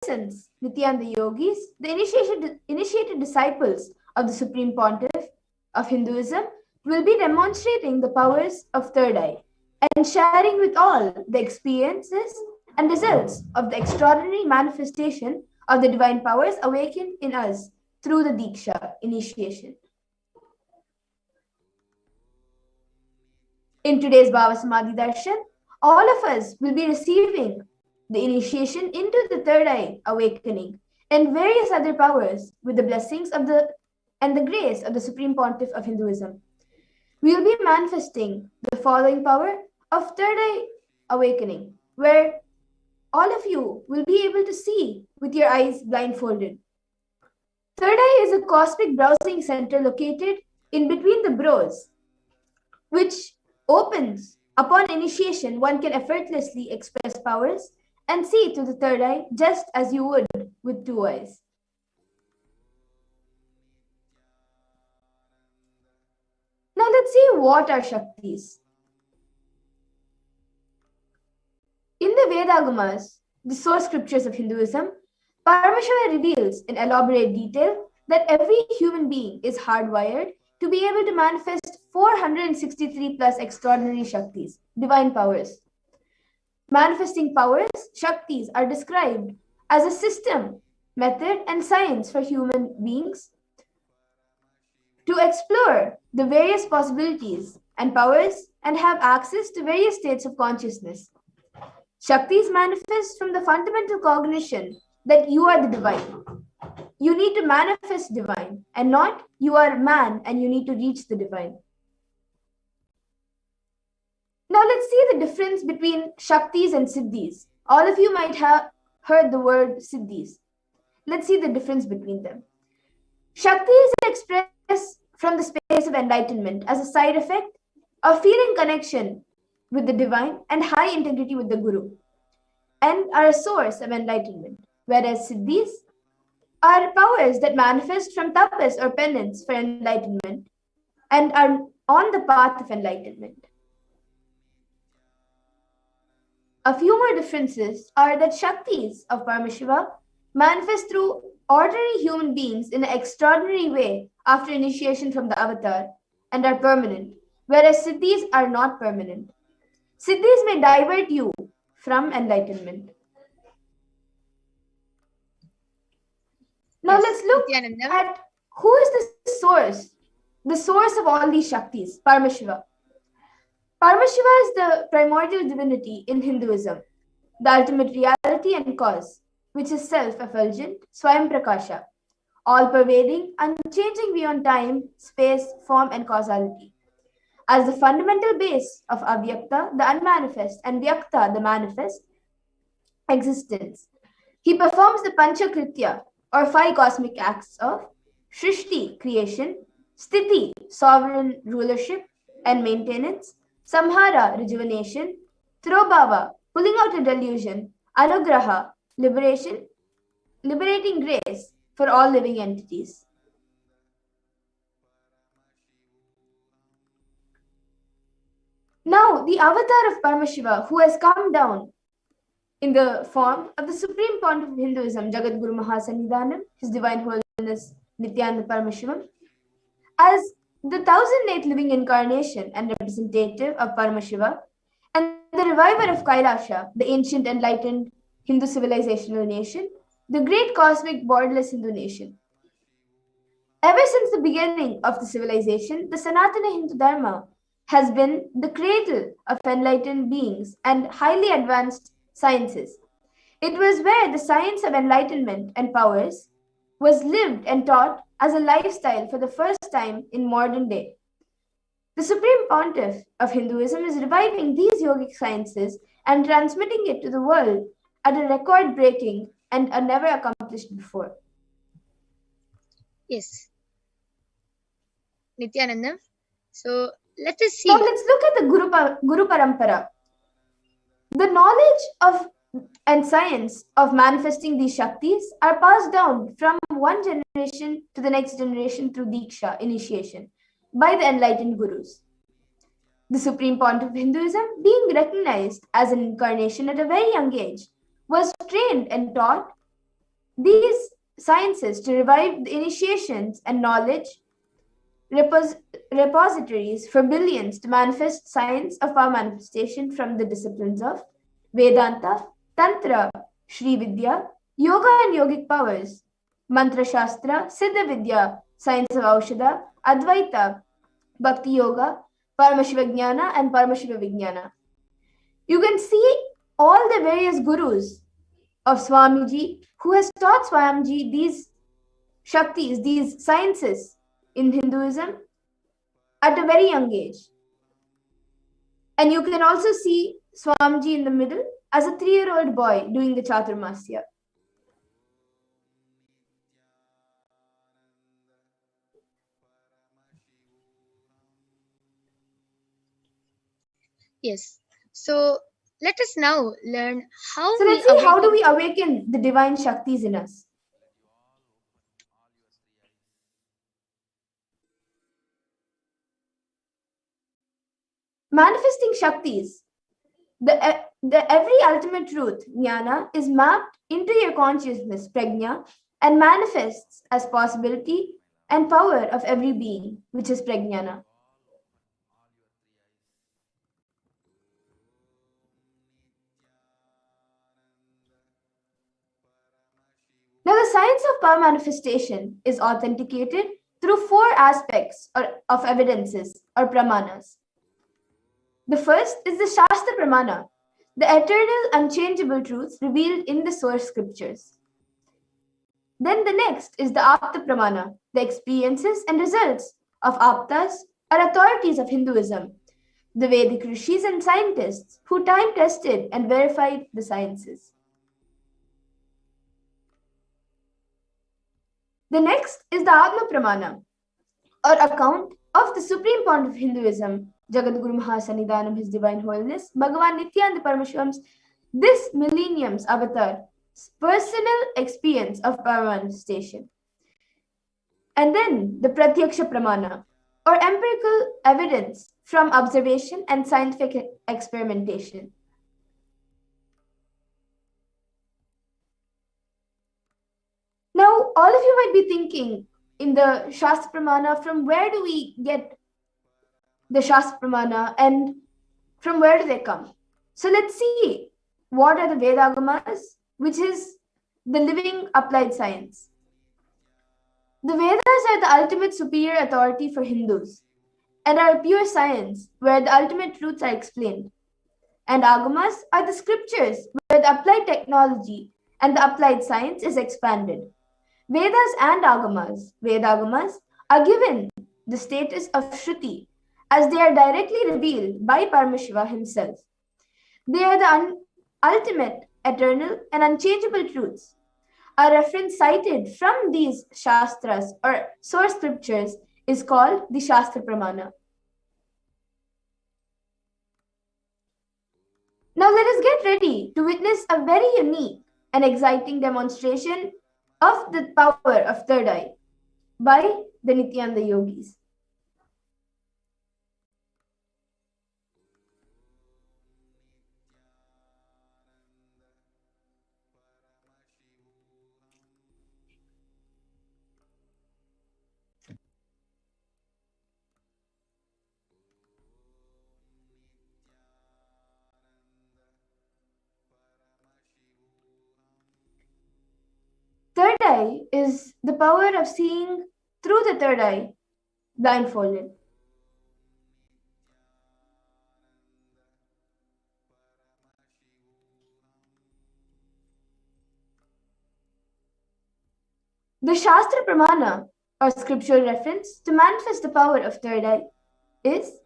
essence, Nityananda yogis, the initiated disciples of the Supreme Pontiff of Hinduism, will be demonstrating the powers of third eye and sharing with all the experiences and results of the extraordinary manifestation of the divine powers awakened in us through the Diksha initiation. In today's Bhava Samadhi Darshan, all of us will be receiving the initiation into the third eye awakening and various other powers with the blessings of the grace of the Supreme Pontiff of Hinduism. We will be manifesting the following power of third eye awakening, where all of you will be able to see with your eyes blindfolded. Third eye is a cosmic browsing center located in between the brows, which opens upon initiation. One can effortlessly express powers and see through the third eye just as you would with two eyes. Now let's see what are Shaktis. In the Vedagamas, the source scriptures of Hinduism, Paramashiva reveals in elaborate detail that every human being is hardwired to be able to manifest 463 plus extraordinary Shaktis, divine powers. Manifesting powers, Shaktis, are described as a system, method, and science for human beings to explore the various possibilities and powers and have access to various states of consciousness. Shaktis manifest from the fundamental cognition that you are the divine. You need to manifest divine and not you are man and you need to reach the divine. Now let's see the difference between Shaktis and Siddhis. All of you might have heard the word Siddhis. Let's see the difference between them. Shakti is expressed from the space of enlightenment as a side effect of feeling connection with the divine and high integrity with the Guru, and are a source of enlightenment, whereas Siddhis are powers that manifest from tapas or penance for enlightenment and are on the path of enlightenment. A few more differences are that Shaktis of Paramashiva manifest through ordinary human beings in an extraordinary way after initiation from the avatar and are permanent, whereas Siddhis are not permanent. Siddhis may divert you from enlightenment. Now let's look at who is the source of all these Shaktis, Paramashiva. Paramashiva is the primordial divinity in Hinduism, the ultimate reality and cause, which is self-effulgent, Swayam Prakasha, all-pervading, unchanging beyond time, space, form, and causality. As the fundamental base of Avyakta, the unmanifest, and Vyakta, the manifest, existence, he performs the Panchakritya, or 5 cosmic acts of Shrishti, creation, Sthiti, sovereign rulership and maintenance, Samhara, rejuvenation, Throbhava, pulling out a delusion, Anugraha, liberating grace for all living entities. Now, the avatar of Paramashiva, who has come down in the form of the Supreme Pontiff of Hinduism, Jagadguru Mahasannidhanam, His Divine Holiness Nityananda Paramashivam, as the 1008th living incarnation and representative of Paramashiva, and the reviver of Kailasha, the ancient enlightened Hindu civilizational nation, the great cosmic borderless Hindu nation. Ever since the beginning of the civilization, the Sanatana Hindu Dharma has been the cradle of enlightened beings and highly advanced sciences. It was where the science of enlightenment and powers was lived and taught as a lifestyle for the first time in modern day. The Supreme Pontiff of Hinduism is reviving these yogic sciences and transmitting it to the world at a record-breaking and a never accomplished before. Yes. Nityananda. So let us see. Now let's look at the Guru Parampara. The knowledge of and science of manifesting these Shaktis are passed down from one generation to the next generation through Diksha, initiation, by the enlightened Gurus. The Supreme Pontiff of Hinduism, being recognized as an incarnation at a very young age, was trained and taught these sciences to revive the initiations and knowledge repositories for billions to manifest science of our manifestation from the disciplines of Vedanta, Tantra, Shri Vidya, Yoga and Yogic powers, Mantra Shastra, Siddha Vidya, science of Aushadha, Advaita, Bhakti Yoga, Paramashiva Jnana and Paramashiva Vijnana. You can see all the various gurus of Swamiji who has taught Swamiji these Shaktis, these sciences in Hinduism at a very young age. And you can also see Swamiji in the middle as a 3-year-old boy doing the Chaturmasya. Yes. So let us now learn how So let's see, how do we awaken the divine Shaktis in us? Manifesting Shaktis, the every ultimate truth, jnana, is mapped into your consciousness, prajna, and manifests as possibility and power of every being, which is prajnana. Now, the science of power manifestation is authenticated through 4 aspects of evidences or pramanas. The first is the Shastra Pramana, the eternal, unchangeable truths revealed in the source scriptures. Then the next is the Apta Pramana, the experiences and results of Aptas or authorities of Hinduism, the Vedic rishis and scientists who time tested and verified the sciences. The next is the Atma Pramana, or account of the supreme point of Hinduism, Jagadguru Mahasannidhanam, His Divine Holiness, Bhagavan Nityananda Paramashivam's this millennium's avatar, personal experience of power manifestation. And then the Pratyaksha Pramana, or empirical evidence from observation and scientific experimentation. Now, all of you might be thinking in the Shastra Pramana, from where do we get the Shastra Pramana and from where do they come? So let's see, what are the Vedagamas, which is the living applied science. The Vedas are the ultimate superior authority for Hindus and are a pure science where the ultimate truths are explained. And Agamas are the scriptures where the applied technology and the applied science is expanded. Vedas and Vedagamas, are given the status of Shruti as they are directly revealed by Paramashiva himself. They are the ultimate, eternal, and unchangeable truths. A reference cited from these Shastras or source scriptures is called the Shastra Pramana. Now let us get ready to witness a very unique and exciting demonstration of the power of third eye by the Nityananda yogis. Third eye is the power of seeing through the third eye, blindfolded. The Shastra Pramana, or scriptural reference to manifest the power of third eye, is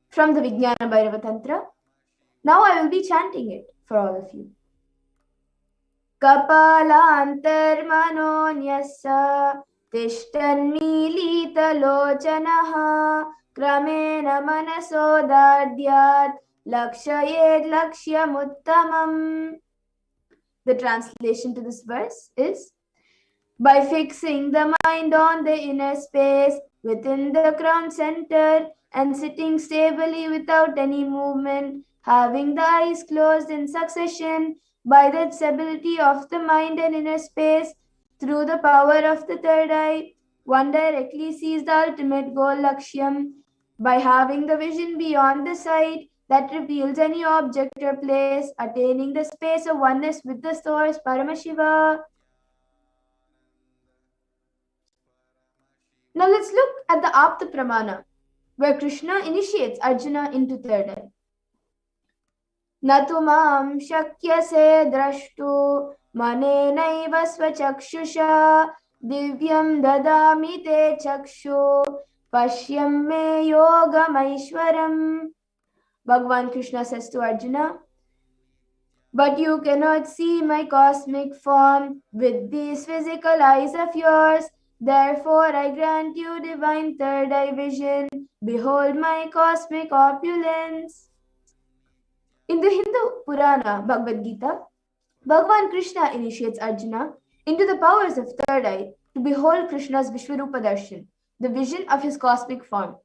from the Vijnana Bhairava Tantra. Now I will be chanting it for all of you. Kapalantarmanonyassa tishtannilitalochanaha kramena manasodadyat lakshayed lakshyamuttamam. The translation to this verse is, by fixing the mind on the inner space within the crown center and sitting stably without any movement, having the eyes closed in succession, by that stability of the mind and inner space, Through the power of the third eye, one directly sees the ultimate goal Lakshyam by having the vision beyond the sight that reveals any object or place, attaining the space of oneness with the source Paramashiva. Now let's look at the Apta Pramana, where Krishna initiates Arjuna into third eye. Natu mam shakyase drashtu manenaiva svachakshuषा divyam dadami te chakshu pashyam me yogamaishwaram. Bhagavan Krishna says to Arjuna, but you cannot see my cosmic form with these physical eyes of yours. Therefore, I grant you divine third eye vision. Behold my cosmic opulence. In the Hindu Purana Bhagavad Gita, Bhagavan Krishna initiates Arjuna into the powers of third eye to behold Krishna's Vishwarupa Darshan, the vision of his cosmic form.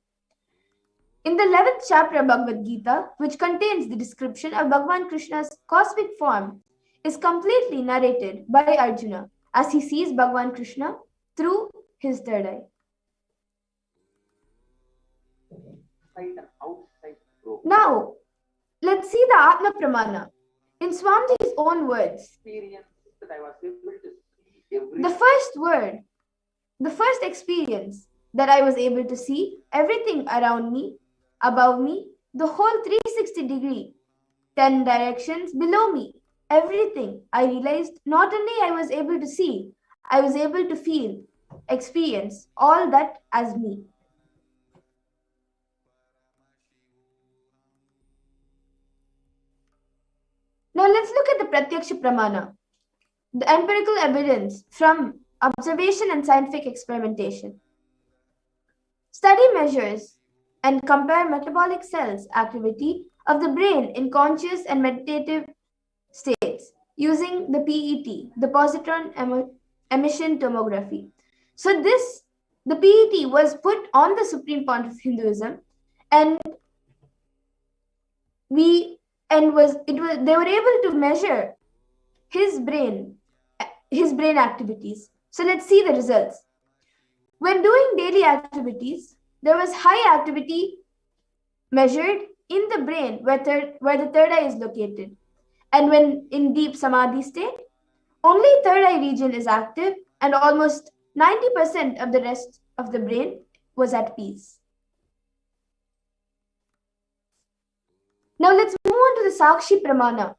In the 11th chapter of Bhagavad Gita, which contains the description of Bhagavan Krishna's cosmic form, is completely narrated by Arjuna as he sees Bhagavan Krishna through his third eye. Now, let's see the Atma Pramana. In Swamiji's own words, the first experience that I was able to see everything around me, above me, the whole 360 degree, 10 directions below me, everything, I realized not only I was able to see, I was able to feel, experience all that as me. Now let's look at the Pratyaksha Pramana, the empirical evidence from observation and scientific experimentation. Study measures and compare metabolic cells activity of the brain in conscious and meditative states using the PET, the positron emission tomography. So the PET was put on the Supreme Point of Hinduism, and they were able to measure his brain activities. So let's see the results. When doing daily activities, there was high activity measured in the brain where the third eye is located. And when in deep samadhi state, only third eye region is active and almost 90% of the rest of the brain was at peace. Now let's move on to the Sakshi Pramana,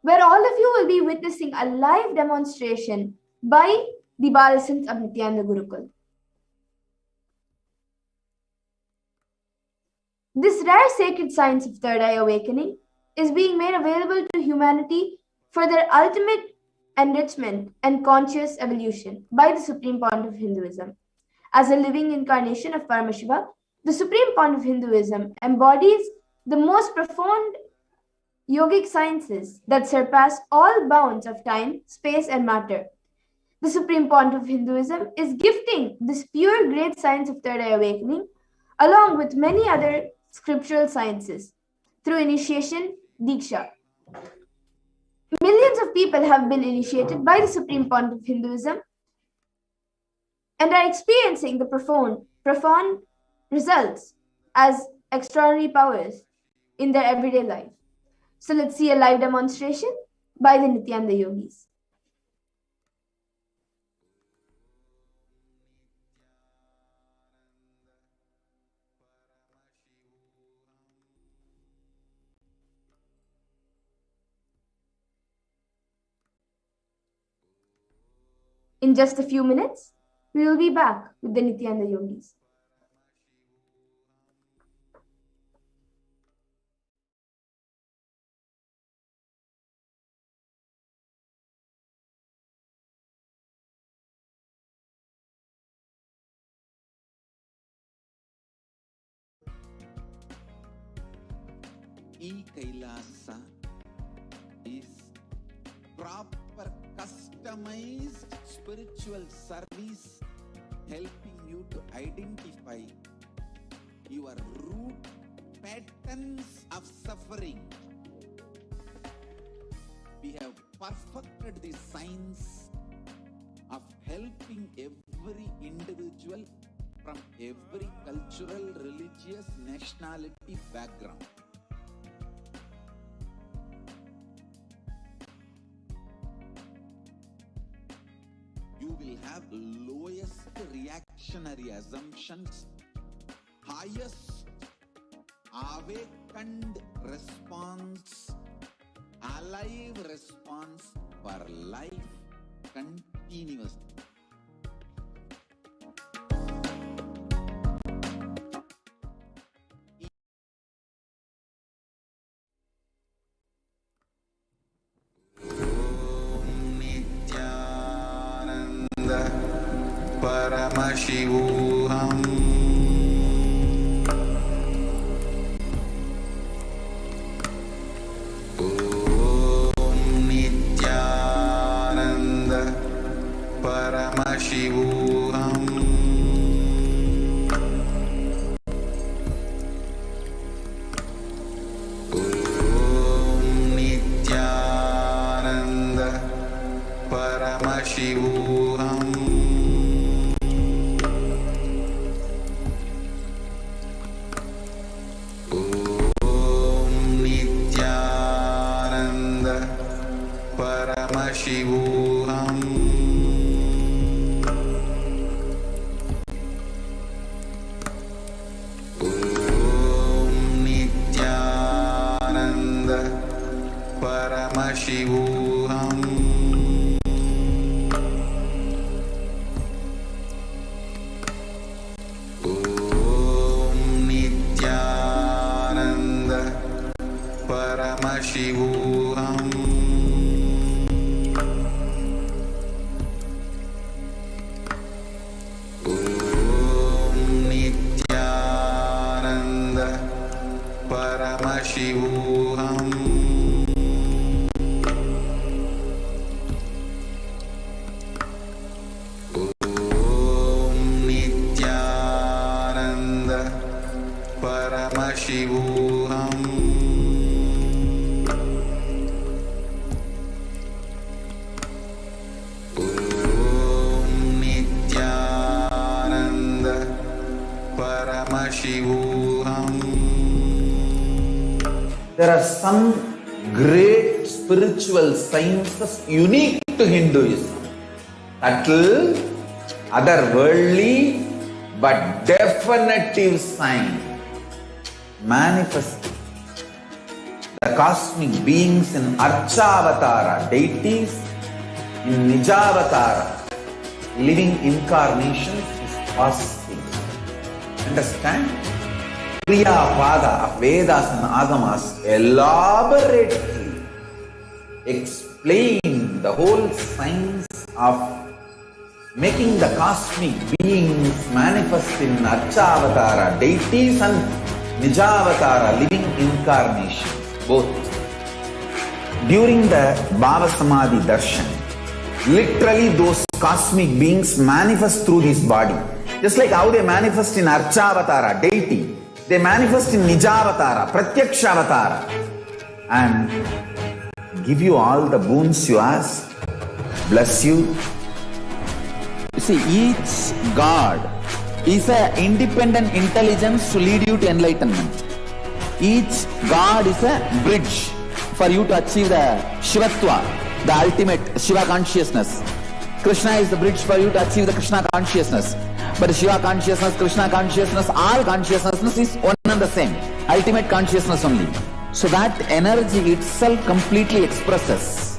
where all of you will be witnessing a live demonstration by the Balasins of Nityananda Gurukul. This rare sacred science of third eye awakening is being made available to humanity for their ultimate enrichment and conscious evolution by the Supreme Point of Hinduism. As a living incarnation of Paramashiva, the Supreme Point of Hinduism embodies the most profound yogic sciences that surpass all bounds of time, space, and matter. The Supreme Point of Hinduism is gifting this pure great science of third eye awakening along with many other scriptural sciences through initiation, Diksha. Millions of people have been initiated by the Supreme Point of Hinduism and are experiencing the profound results as extraordinary powers in their everyday life. So let's see a live demonstration by the Nityananda yogis. In just a few minutes, we will be back with the Nityananda yogis. E-Kailasa is proper customized spiritual service helping you to identify your root patterns of suffering. We have perfected the science of helping every individual from every cultural, religious, nationality background. You will have lowest reactionary assumptions, highest awakened response, alive response for life continuously. Nityananda Paramashivam. Paramashivam. Om Nityananda Paramashivam. Om Nityananda Paramashivam. Paramashivam. Om Nityananda Paramashivam. Om Nityananda Paramashivam. Paramashivam. Om Nityananda Paramashivam. There are some great spiritual sciences unique to Hinduism. Subtle, otherworldly, but definitive sign. Manifesting the cosmic beings in Archavatara, deities in Nijavatara, living incarnations is possible. Understand? Kriya Pada of Vedas and Agamas elaborately explain the whole science of making the cosmic beings manifest in Archavatara, deities and Nijavatara, living incarnation, both. During the Bhava Samadhi Darshan, literally those cosmic beings manifest through this body. Just like how they manifest in Archavatara, deity, they manifest in Nijavatara, Pratyakshavatara, and give you all the boons you ask, bless you. You see, each God is an independent intelligence to lead you to enlightenment. Each God is a bridge for you to achieve the Shivatva, the ultimate Shiva consciousness. Krishna is the bridge for you to achieve the Krishna consciousness. But Shiva consciousness, Krishna consciousness, all consciousness is one and the same. Ultimate consciousness only. So that energy itself completely expresses.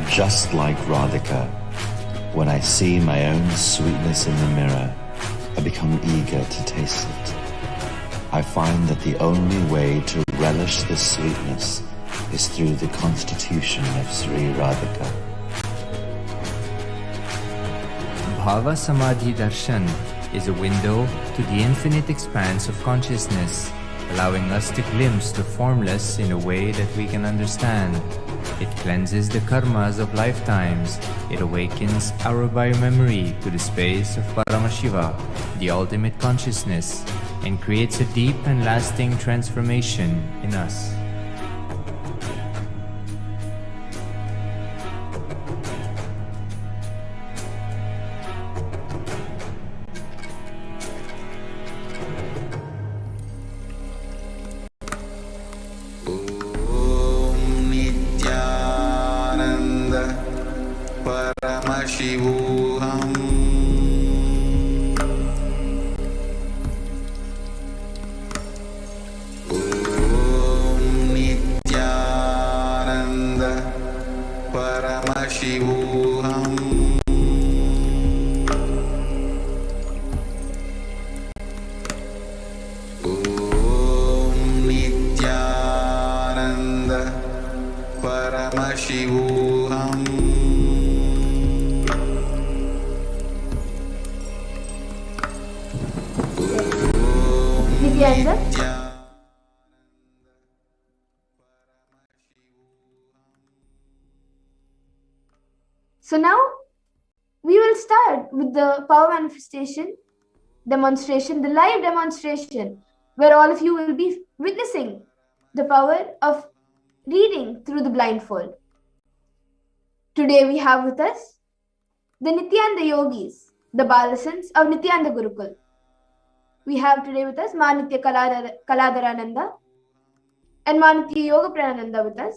Just like Radhika, when I see my own sweetness in the mirror, I become eager to taste it. I find that the only way to relish this sweetness is through the constitution of Sri Radhika. Bhava Samadhi Darshan is a window to the infinite expanse of consciousness, allowing us to glimpse the formless in a way that we can understand. It cleanses the karmas of lifetimes. It awakens our biomemory to the space of Paramashiva, the ultimate consciousness, and creates a deep and lasting transformation in us. परमशिवोऽहम् ॐ नित्यानन्द परमशिवोऽहम् ॐ नित्यानन्द परमशिवोऽहम् Nityananda. So now we will start with the power manifestation demonstration, the live demonstration, where all of you will be witnessing the power of reading through the blindfold. Today we have with us the Nityananda yogis, the Balasans of Nityananda Gurukul. We have today with us Manitya Kaladarananda and Manitya Yoga Pranananda with us.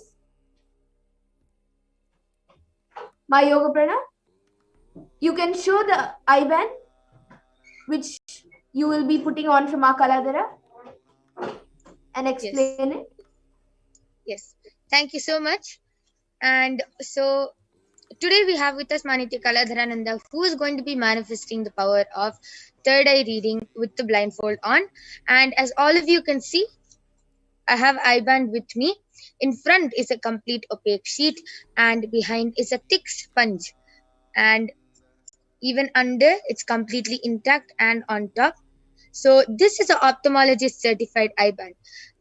My Yoga Prana, you can show the I-band which you will be putting on from our Kaladara and explain it. Yes. Thank you so much. And so today we have with us Manitya Kaladharananda, who is going to be manifesting the power of third eye reading with the blindfold on. And as all of you can see, I have I-band with me. In front is a complete opaque sheet and behind is a thick sponge. And even under, it's completely intact and on top. So this is an ophthalmologist certified I-band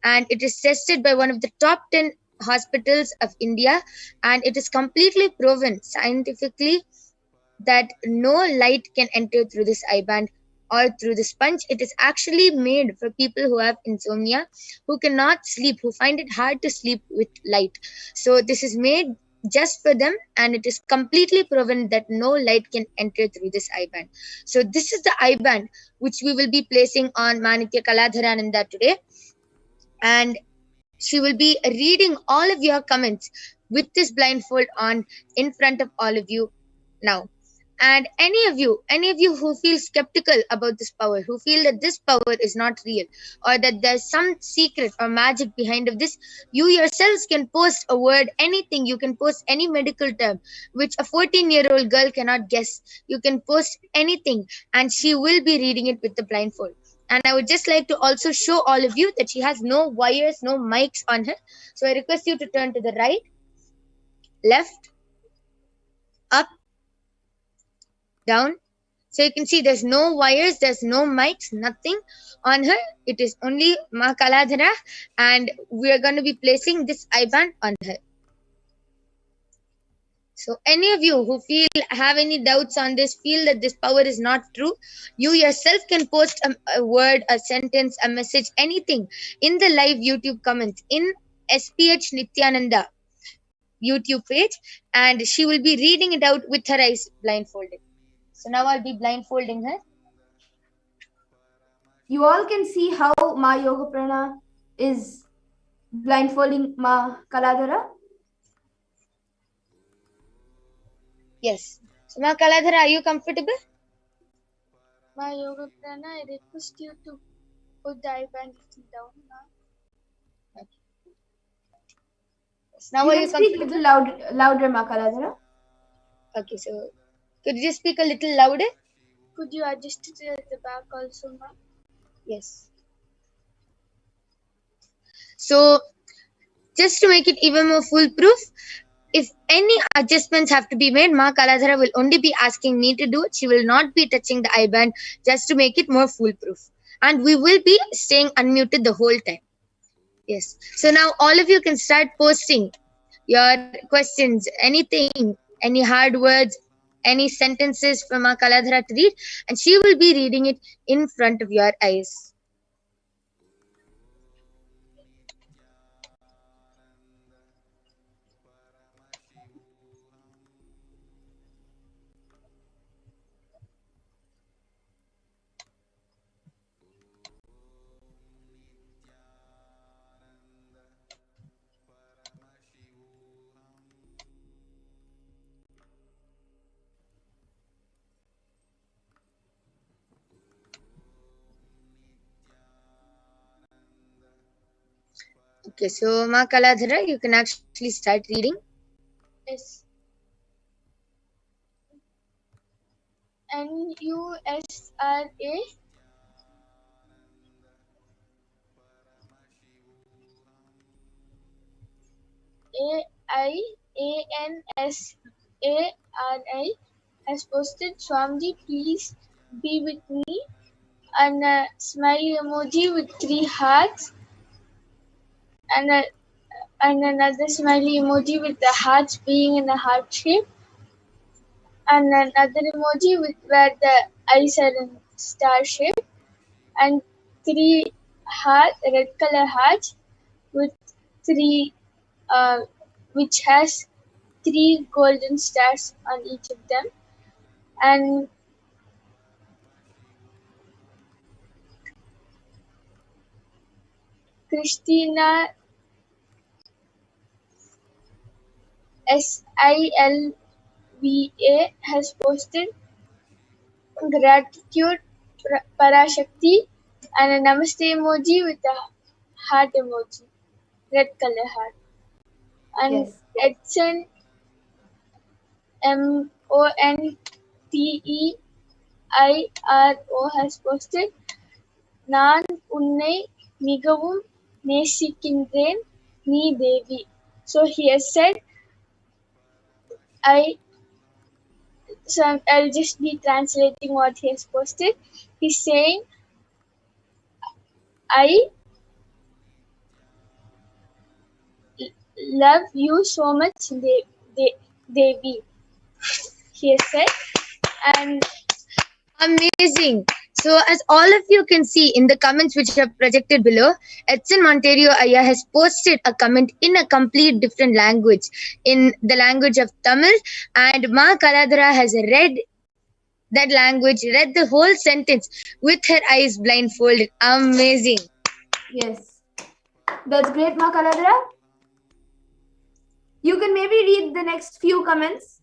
and it is tested by one of the top 10 hospitals of India, and it is completely proven scientifically that no light can enter through this I-band or through the sponge. It is actually made for people who have insomnia, who cannot sleep, who find it hard to sleep with light. So this is made just for them, and it is completely proven that no light can enter through this I-band. So this is the I-band which we will be placing on Manitya Kaladharananda today, and she will be reading all of your comments with this blindfold on in front of all of you now. And any of you who feel skeptical about this power, who feel that this power is not real, or that there's some secret or magic behind of this, you yourselves can post a word, anything. You can post any medical term which a 14-year-old girl cannot guess. You can post anything and she will be reading it with the blindfold. And I would just like to also show all of you that she has no wires, no mics on her. So I request you to turn to the right, left, up, down. So you can see there's no wires, there's no mics, nothing on her. It is only Ma Kaladhara, and we are going to be placing this I-band on her. So any of you who have any doubts on this, feel that this power is not true, you yourself can post a word, a sentence, a message, anything in the live YouTube comments in SPH Nityananda YouTube page, and she will be reading it out with her eyes blindfolded. So now I'll be blindfolding her. You all can see how Ma Yoga Prana is blindfolding Ma Kaladhara. Yes. So Ma Kaladhara, are you comfortable? My Yoga Prana, I request you to put the I-band down now. Okay. Yes. Now You are can you speak a comfortable? little louder, Ma Kaladhara. Okay, so could you just speak a little louder? Could you adjust it at the back also, ma'am? Yes. So just to make it even more foolproof, if any adjustments have to be made, Ma Kaladhara will only be asking me to do it. She will not be touching the I-band, just to make it more foolproof. And we will be staying unmuted the whole time. Yes. So now all of you can start posting your questions, anything, any hard words, any sentences from Ma Kaladhara to read, and she will be reading it in front of your eyes. Okay, so Ma Kaladhara, you can actually start reading. Yes. NUSRA AIANSARI has posted, Swamiji, please be with me, and a smiley emoji with 3 hearts, and another smiley emoji with the hearts being in a heart shape, and another emoji with where the eyes are in star shape, and 3 red color hearts with 3 which has 3 golden stars on each of them, and Christina SILVA has posted, gratitude Parashakti, and a namaste emoji with a heart emoji, red color heart. And Yes. Edson MONTEIRO has posted, நான் உன்னை மிகவும் நேசிக்கின்றேன் நீ தேவி. So he has said, I'll just be translating what he has posted. He's saying, I love you so much, Devi. He has said, and Amazing. So as all of you can see in the comments which are projected below, Edson Monterio Aya has posted a comment in a complete different language, in the language of Tamil, and Ma Kaladhara has read that language, read the whole sentence with her eyes blindfolded. Amazing. Yes. That's great, Ma Kaladhara. You can maybe read the next few comments.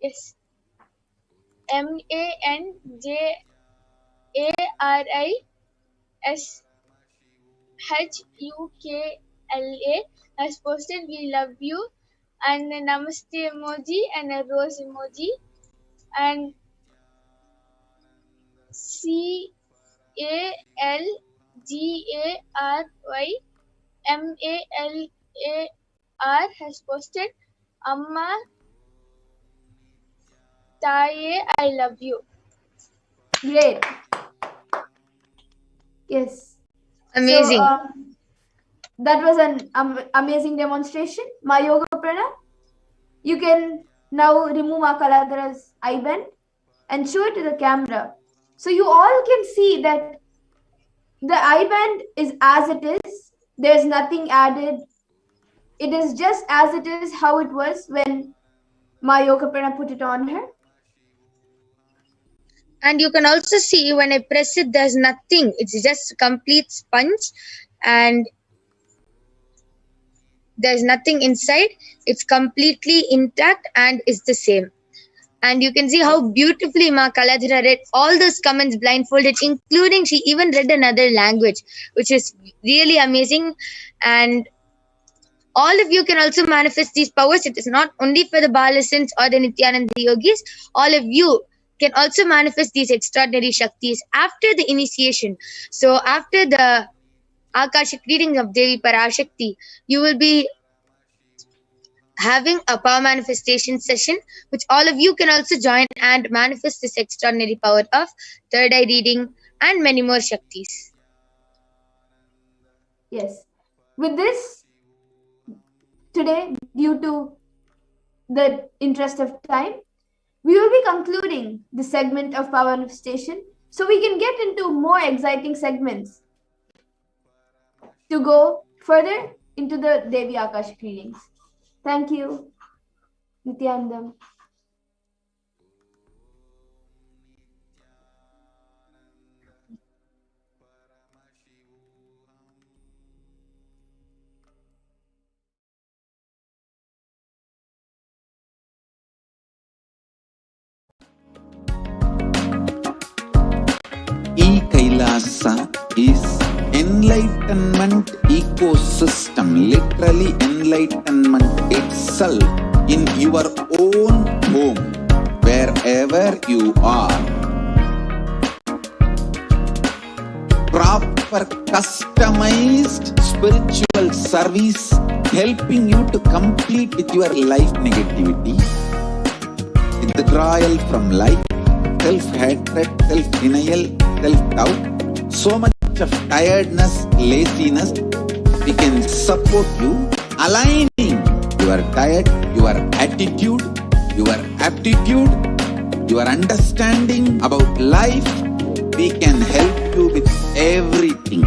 yes, MANJARISHUKLA has posted, we love you, and a namaste emoji and a rose emoji, and CALGARYMALAR has posted, Amma Taye, I love you. Great. Yes. Amazing. So, that was an amazing demonstration. Ma Yoga Prana. You can now remove Ma Kaladhara's eye band and show it to the camera. So you all can see that the eye band is as it is. There's nothing added. It is just as it is how it was when Ma Yoga Prana put it on her. And you can also see when I press it, there's nothing. It's just a complete sponge and there's nothing inside. It's completely intact and is the same. And you can see how beautifully Ma Kaladhara read all those comments blindfolded, including she even read another language, which is really amazing. And all of you can also manifest these powers. It is not only for the Balasins or the Nithyananda yogis. All of you can also manifest these extraordinary Shaktis after the initiation. So after the Akashic reading of Devi Parashakti, you will be having a power manifestation session, which all of you can also join and manifest this extraordinary power of third eye reading and many more Shaktis. Yes. With this, today, due to the interest of time, we will be concluding the segment of power manifestation so we can get into more exciting segments to go further into the Devi Akashic readings. Thank you, Nithyananda. E Kailasa is enlightenment ecosystem, literally enlightenment itself in your own home, wherever you are. Proper customized spiritual service helping you to complete with your life negativity, withdrawal from life, self-hatred, self-denial, self-doubt, so much of tiredness, laziness. We can support you, aligning your diet, your attitude, your aptitude, your understanding about life. We can help you with everything.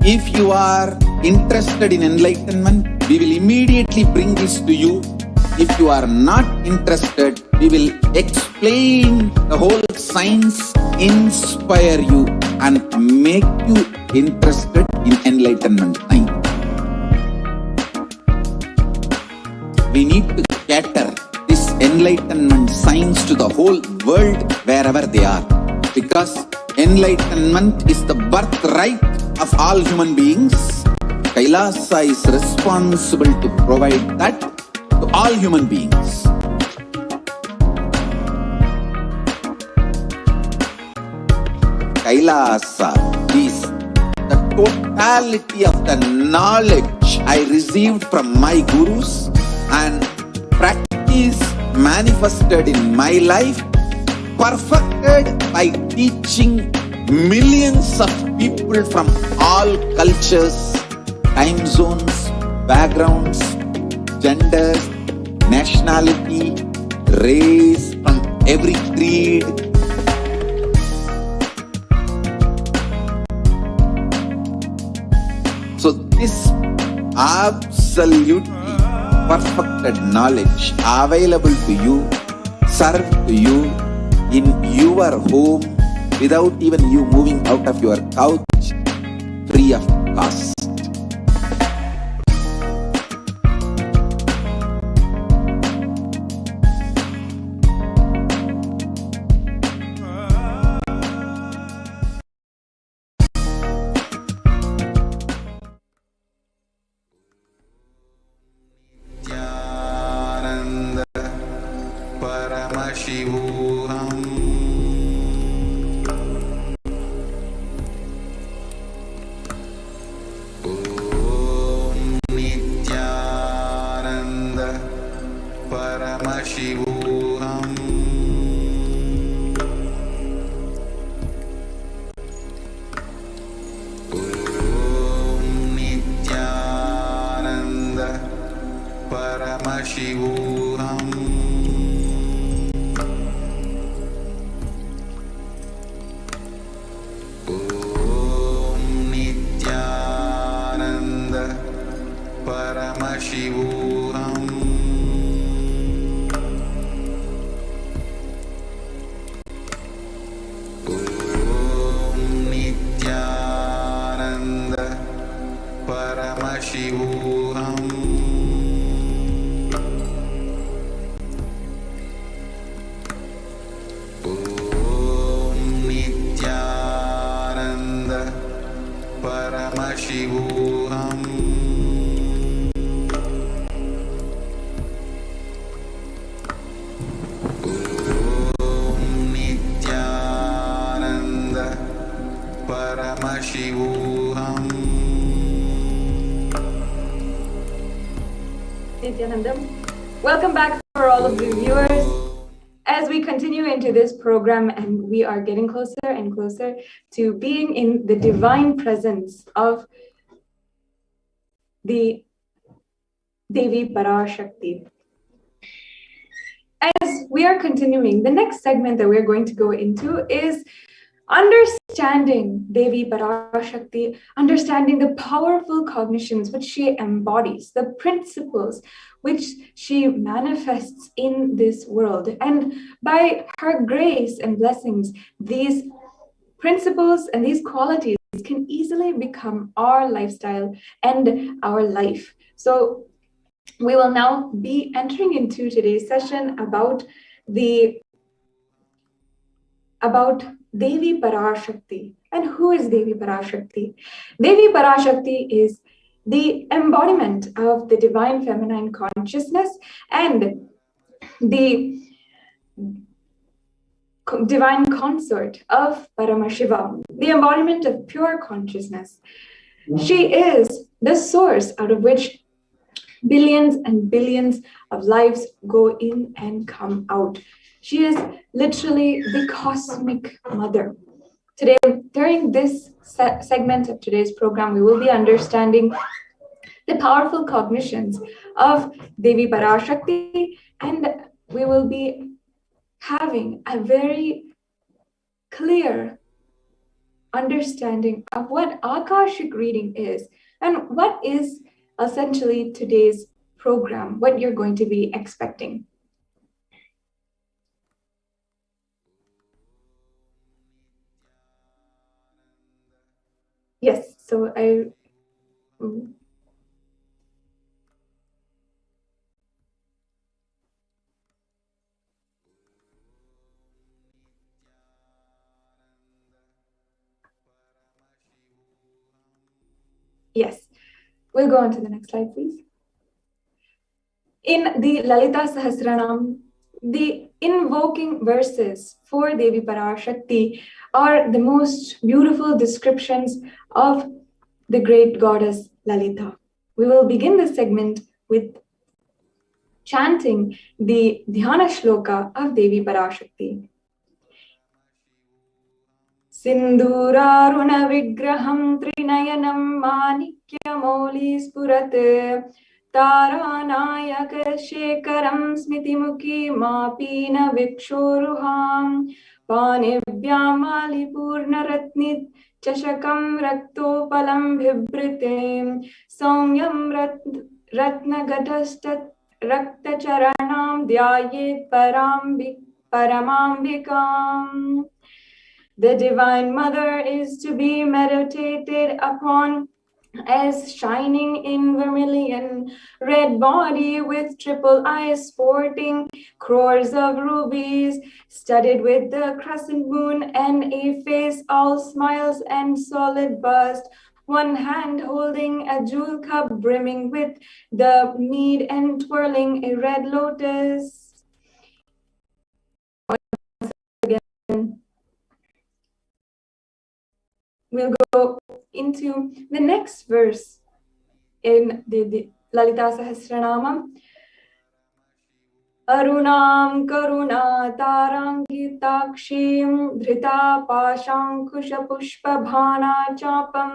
If you are interested in enlightenment, we will immediately bring this to you. If you are not interested, we will explain the whole science, inspire you and make you interested in enlightenment science. We need to cater this enlightenment science to the whole world wherever they are, because enlightenment is the birthright of all human beings. Kailasa is responsible to provide that to all human beings. Kailasa is the totality of the knowledge I received from my gurus and practice manifested in my life, perfected by teaching millions of people from all cultures, time zones, backgrounds, genders, nationality, race, from every creed. So this absolutely perfected knowledge available to you, served to you in your home without even you moving out of your couch, free of cost. NITHYANANDA PARAMASHIVAM NITHYANANDA PARAMASHIVAM NITHYANANDA PARAMASHIVAM NITHYANANDA PARAMASHIVAM NITHYANANDA PARAMASHIVAM NITHYANANDA PARAMASHIVAM NITHYANANDA PARAMASHIVAM Nityananda. Welcome back for all of the viewers as we continue into this program, and we are getting closer and closer to being in the divine presence of the Devi Parashakti. As we are continuing, the next segment that we're going to go into is understanding Devi Parashakti, understanding the powerful cognitions which she embodies, the principles which she manifests in this world. And by her grace and blessings, these principles and these qualities can easily become our lifestyle and our life. So we will now be entering into today's session about Devi Parashakti. And who is Devi Parashakti? Devi Parashakti is the embodiment of the divine feminine consciousness and the divine consort of Paramashivam, the embodiment of pure consciousness. She is the source out of which billions and billions of lives go in and come out. She is literally the cosmic mother. Today, during this segment of today's program, we will be understanding the powerful cognitions of Devi Parashakti, and we will be having a very clear understanding of what Akashic reading is and what is essentially today's program, what you're going to be expecting. Yes, so yes, we'll go on to the next slide, please. In the Lalita Sahasranam, the invoking verses for Devi Parashakti are the most beautiful descriptions of the great goddess Lalita. We will begin this segment with chanting the Dhyana Shloka of Devi Parashakti. Sindhuraruna vigraham trinayanam manikyamoli spurate Taranayaka shekaram smitimuki mapina vikshoruham Panibhyam alipurna ratnit chashakam raktopalam bhibritem Somyam ratnagadastat raktacharanam dhyayet paramambikam. The Divine Mother is to be meditated upon as shining in vermilion, red body with triple eyes sporting crores of rubies, studded with the crescent moon and a face all smiles and solid bust, one hand holding a jewel cup brimming with the mead and twirling a red lotus. Once again, we'll go into the next verse in the Lalita Sahasranama. Arunam karuna tarangitakshim dhrita pashankusha pushpa bhana chapam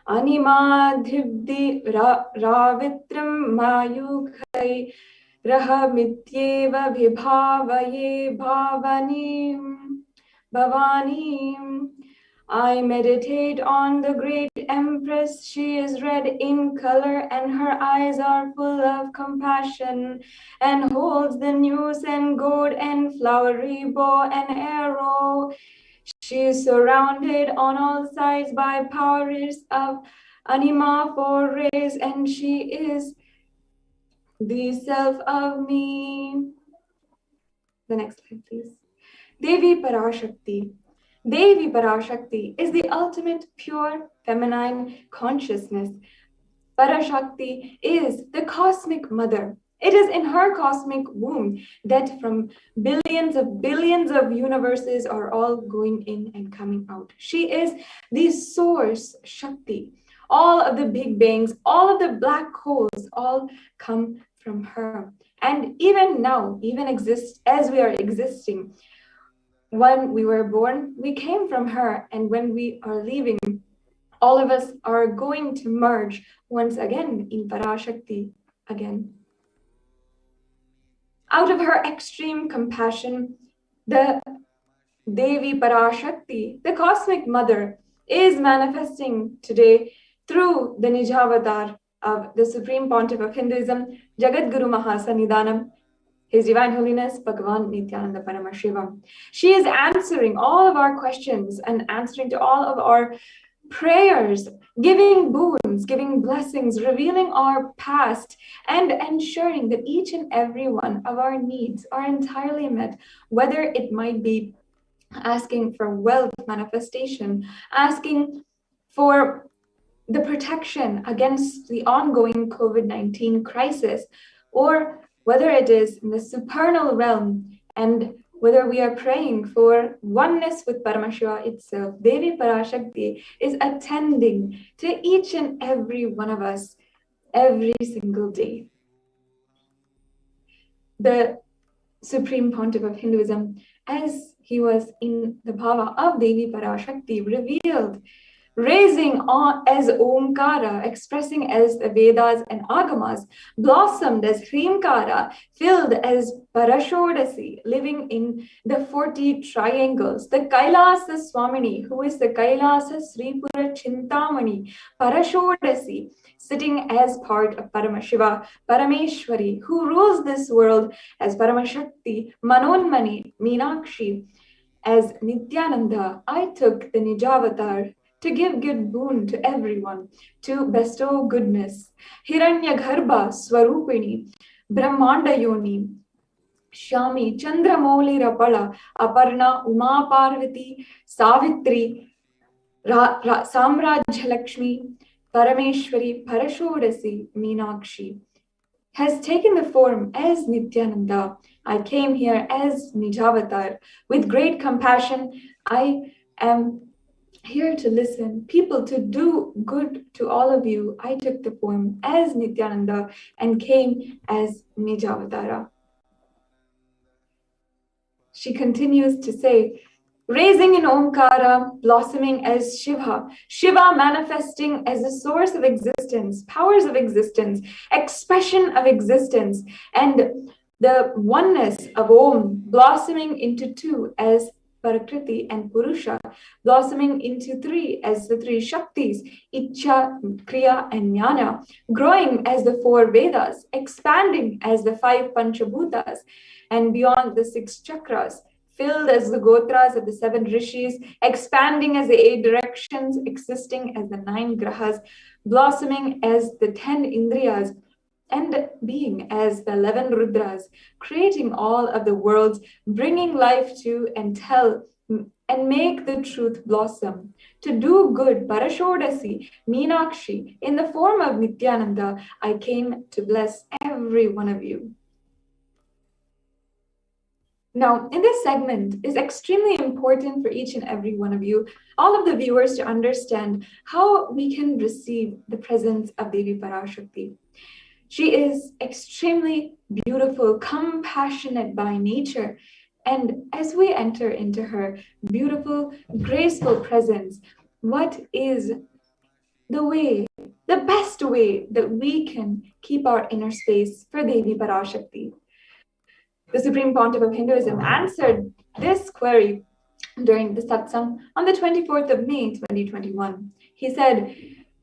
animadhibdi ravitram mayukhai rahamityeva vibhavaye bhavanim. I meditate on the great Empress. She is red in color and her eyes are full of compassion and holds the news and gold and flowery bow and arrow. She is surrounded on all sides by powers of anima for rays, and she is the self of me. The next slide, please. Devi Parashakti. Devi Parashakti is the ultimate pure feminine consciousness. Parashakti is the cosmic mother. It is in her cosmic womb that from billions of universes are all going in and coming out. She is the source Shakti. All of the big bangs, all of the black holes, all come from her. And even now, even exist as we are existing, when we were born, we came from her, and when we are leaving, all of us are going to merge once again in Parashakti again. Out of her extreme compassion, the Devi Parashakti, the cosmic mother, is manifesting today through the NIJA avatar of the Supreme Pontiff of Hinduism, Jagadguru Mahasannidhanam, His Divine Holiness, Bhagavan Nithyananda Paramashivamam. She is answering all of our questions and answering to all of our prayers, giving boons, giving blessings, revealing our past, and ensuring that each and every one of our needs are entirely met, whether it might be asking for wealth manifestation, asking for the protection against the ongoing COVID-19 crisis, or whether it is in the supernal realm, and whether we are praying for oneness with Paramashiva itself. Devi Parashakti is attending to each and every one of us every single day. The Supreme Pontiff of Hinduism, as he was in the bhava of Devi Parashakti, revealed, raising on as Omkara, expressing as the Vedas and Agamas, blossomed as Hrimkara, filled as Parashodasi, living in the 40 triangles, the Kailasa Swamini, who is the Kailasa Sripura Chintamani, Parashodasi, sitting as part of Paramashiva, Parameshwari, who rules this world as Paramashakti, Manonmani, Meenakshi, as Nithyananda. I took the Nijavatar to give good boon to everyone, to bestow goodness. Hiranyagarbha Swarupini, Brahmanda Yoni, Shami, Chandramouli Rapala, Aparna, Uma Parvati, Savitri, Samrajya Lakshmi, Parameshwari, Parashodasi, Meenakshi, has taken the form as Nithyananda. I came here as Nijavatar. With great compassion, I am here to listen, people, to do good to all of you. I took the form as Nithyananda and came as Nijavatara. She continues to say, raising in Omkara, blossoming as Shiva, Shiva manifesting as the source of existence, powers of existence, expression of existence, and the oneness of Om blossoming into two as Prakriti and Purusha, blossoming into three as the three Shaktis, Icha, Kriya, and Jnana, growing as the four Vedas, expanding as the five Panchabhutas, and beyond the six chakras, filled as the Gotras of the seven Rishis, expanding as the 8 directions, existing as the 9 Grahas, blossoming as the 10 Indriyas, and being as the 11 Rudras, creating all of the worlds, bringing life to and tell and make the truth blossom. To do good, Parashodasi, Meenakshi, in the form of Nithyananda, I came to bless every one of you. Now, in this segment, it's extremely important for each and every one of you, all of the viewers, to understand how we can receive the presence of Devi Parashakti. She is extremely beautiful, compassionate by nature. And as we enter into her beautiful, graceful presence, what is the way, the best way that we can keep our inner space for Devi Parashakti? The Supreme Pontiff of Hinduism answered this query during the satsang on the 24th of May, 2021. He said,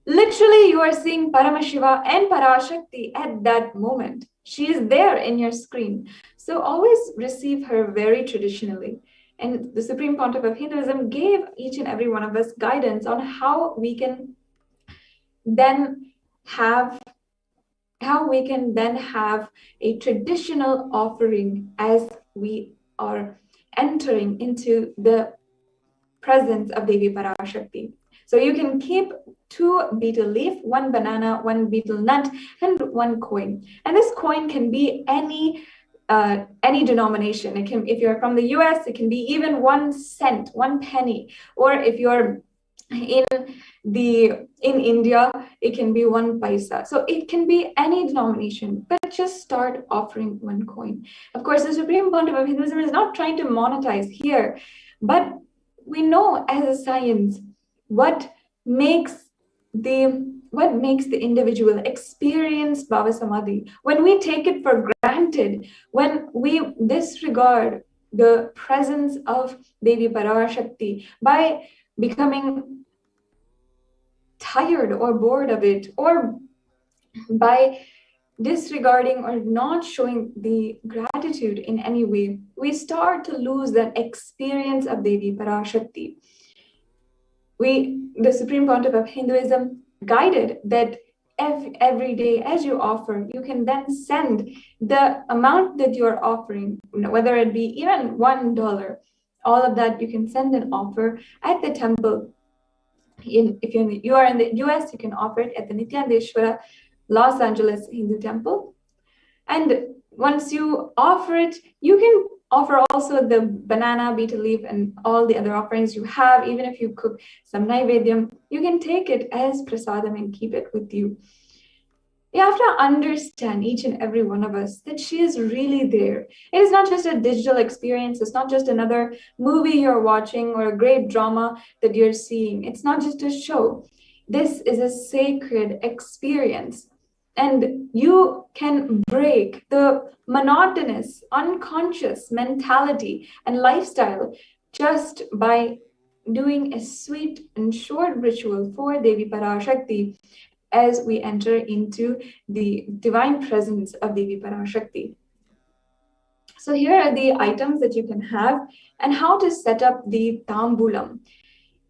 literally, you are seeing Paramashiva and Parashakti at that moment. She is there in your screen. So always receive her very traditionally. And the Supreme Pontiff of Hinduism gave each and every one of us guidance on how we can then have a traditional offering as we are entering into the presence of Devi Parashakti. So you can keep 2 betel leaf, 1 banana, 1 betel nut, and 1 coin. And this coin can be any denomination. It can, if you're from the US, it can be even 1 cent, 1 penny. Or if you're in India, it can be 1 paisa. So it can be any denomination, but just start offering 1 coin. Of course, the Supreme Pontiff of Hinduism is not trying to monetize here, but we know as a science what makes the individual experience Bhava Samadhi. When we take it for granted, when we disregard the presence of Devi Parashakti by becoming tired or bored of it, or by disregarding or not showing the gratitude in any way, we start to lose that experience of Devi Parashakti. the Supreme Pontiff of Hinduism, guided that every day as you offer, you can then send the amount that you're offering, whether it be even $1, all of that you can send and offer at the temple. If you are in the US, you can offer it at the Nityanandeshwara Los Angeles Hindu Temple. And once you offer it, you can offer also the banana, betel leaf, and all the other offerings you have. Even if you cook some naivedyam, you can take it as prasadam and keep it with you. You have to understand, each and every one of us, that she is really there. It is not just a digital experience. It's not just another movie you're watching or a great drama that you're seeing. It's not just a show. This is a sacred experience. And you can break the monotonous, unconscious mentality and lifestyle just by doing a sweet and short ritual for Devi Parashakti as we enter into the divine presence of Devi Parashakti. So here are the items that you can have and how to set up the tambulam.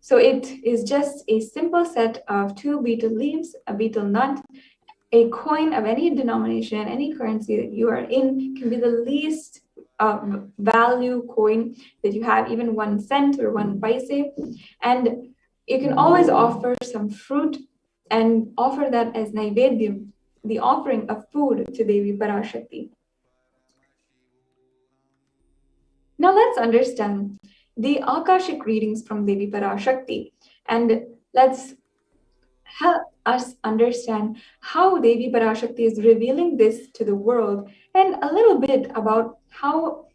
So it is just a simple set of 2 betel leaves, a betel nut, a coin of any denomination, any currency that you are in, can be the least value coin that you have, even 1 cent or 1 paise. And you can always offer some fruit and offer that as naivedyam, the offering of food to Devi Parashakti. Now let's understand the Akashic readings from Devi Parashakti, and let's help us understand how Devi Parashakti is revealing this to the world, and a little bit about how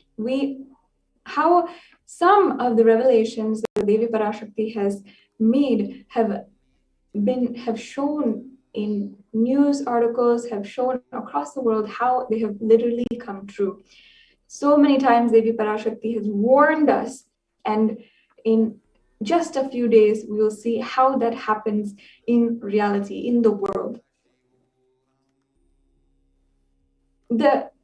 some of the revelations that Devi Parashakti has made have shown in news articles, have shown across the world how they have literally come true. So many times Devi Parashakti has warned us, and in just a few days, we will see how that happens in reality, in the world.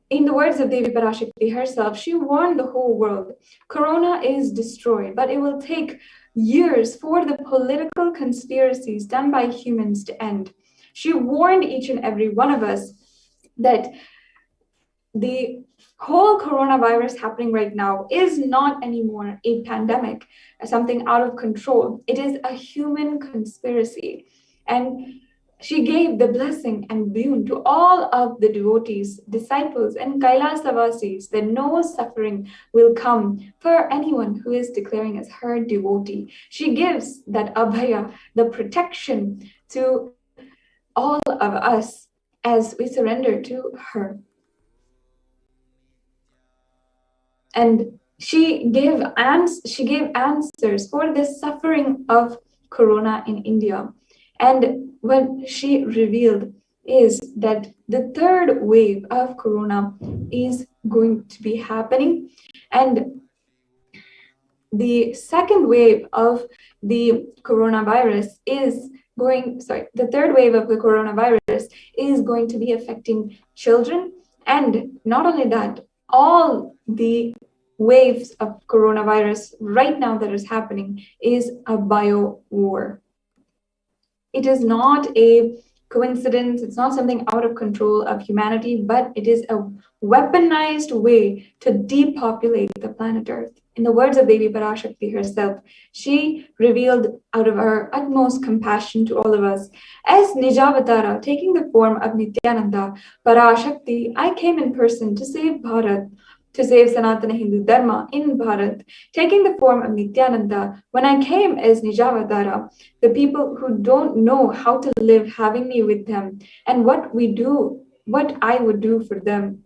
In the words of Devi Parashakti herself, she warned the whole world. Corona is destroyed, but it will take years for the political conspiracies done by humans to end. She warned each and every one of us that the whole coronavirus happening right now is not anymore a pandemic, something out of control. It is a human conspiracy. And she gave the blessing and boon to all of the devotees, disciples, and Kailasavasis that no suffering will come for anyone who is declaring as her devotee. She gives that abhaya, the protection, to all of us as we surrender to her. And she gave answers for the suffering of corona in India. And what she revealed is that the 3rd wave of corona is going to be happening. And the 2nd wave of the coronavirus the 3rd wave of the coronavirus is going to be affecting children. And not only that, all the waves of coronavirus right now that is happening is a bio war. It is not a coincidence. It's not something out of control of humanity, but it is a weaponized way to depopulate the planet Earth. In the words of Devi Parashakti herself, she revealed out of her utmost compassion to all of us, as Nijavatara, taking the form of Nityananda, Parashakti, I came in person to save Bharat, to save Sanatana Hindu Dharma in Bharat. Taking the form of Nityananda, when I came as Nijavatara, the people who don't know how to live, having me with them, and what I would do for them.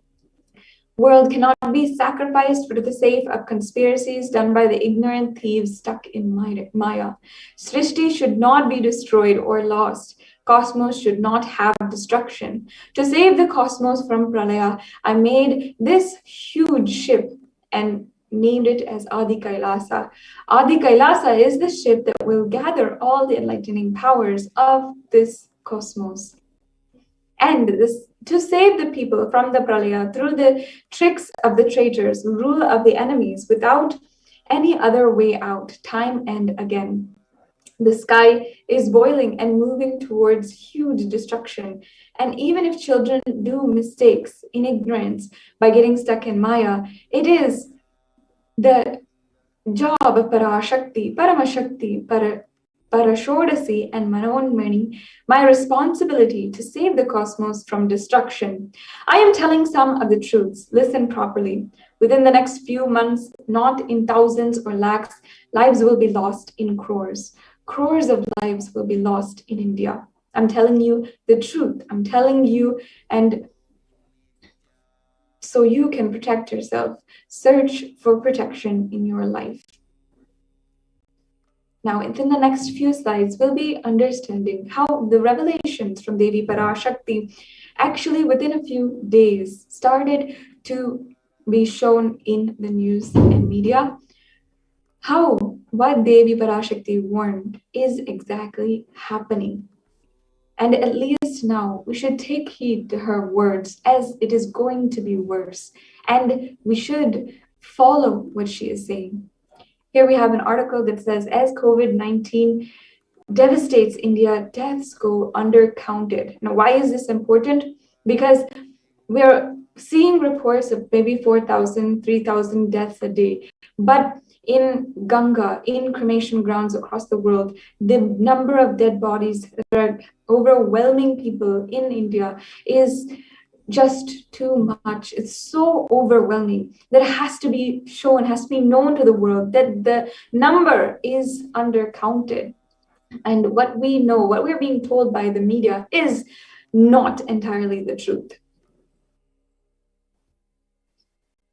World cannot be sacrificed for the sake of conspiracies done by the ignorant thieves stuck in Maya. Srishti should not be destroyed or lost. Cosmos should not have destruction. To save the cosmos from Pralaya, I made this huge ship and named it as Adi Kailasa. Adi Kailasa is the ship that will gather all the enlightening powers of this cosmos. And to save the people from the Pralaya through the tricks of the traitors, rule of the enemies, without any other way out, time and again. The sky is boiling and moving towards huge destruction. And even if children do mistakes in ignorance by getting stuck in Maya, it is the job of Parashakti, Paramashakti, Parashodasi, and Manonmani, my responsibility to save the cosmos from destruction. I am telling some of the truths. Listen properly. Within the next few months, not in thousands or lakhs, lives will be lost in crores. Crores of lives will be lost in India. I'm telling you the truth. I'm telling you, and so you can protect yourself. Search for protection in your life. Now, within the next few slides, we'll be understanding how the revelations from Devi Parashakti actually within a few days started to be shown in the news and media. How what Devi Parashakti warned is exactly happening. And at least now we should take heed to her words, as it is going to be worse. And we should follow what she is saying. Here we have an article that says, as COVID-19 devastates India, deaths go undercounted. Now, why is this important? Because we're seeing reports of maybe 4,000, 3,000 deaths a day. But in Ganga, in cremation grounds across the world, the number of dead bodies that are overwhelming people in India is just too much. It's so overwhelming that it has to be shown, has to be known to the world that the number is undercounted. And what we know, what we're being told by the media is not entirely the truth.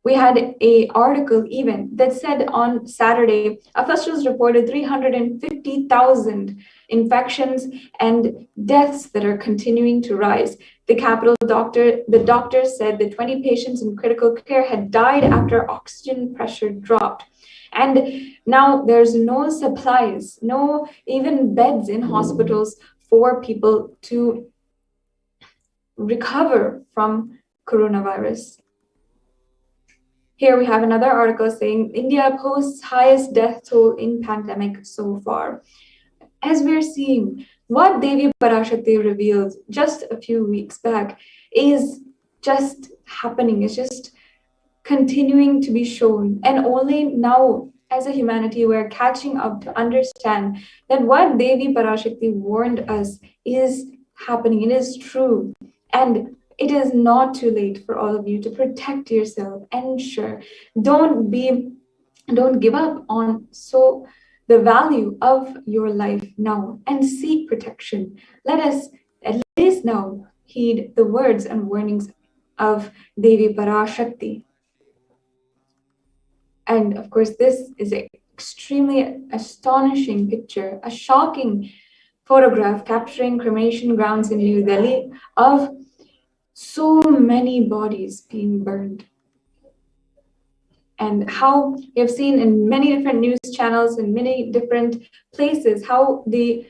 We had an article even that said on Saturday, officials reported 350,000 infections and deaths that are continuing to rise. The doctor said that 20 patients in critical care had died after oxygen pressure dropped. And now there's no supplies, no even beds in hospitals for people to recover from coronavirus. Here we have another article saying India posts highest death toll in pandemic so far. As we're seeing, what Devi Parashakti revealed just a few weeks back is just happening. It's just continuing to be shown. And only now, as a humanity, we're catching up to understand that what Devi Parashakti warned us is happening. It is true. And it is not too late for all of you to protect yourself. And sure, don't give up on the value of your life now and seek protection. Let us at least now heed the words and warnings of Devi Parashakti. And of course, this is an extremely astonishing picture, a shocking photograph capturing cremation grounds in New Delhi of so many bodies being burned. And how we have seen in many different news channels in many different places how the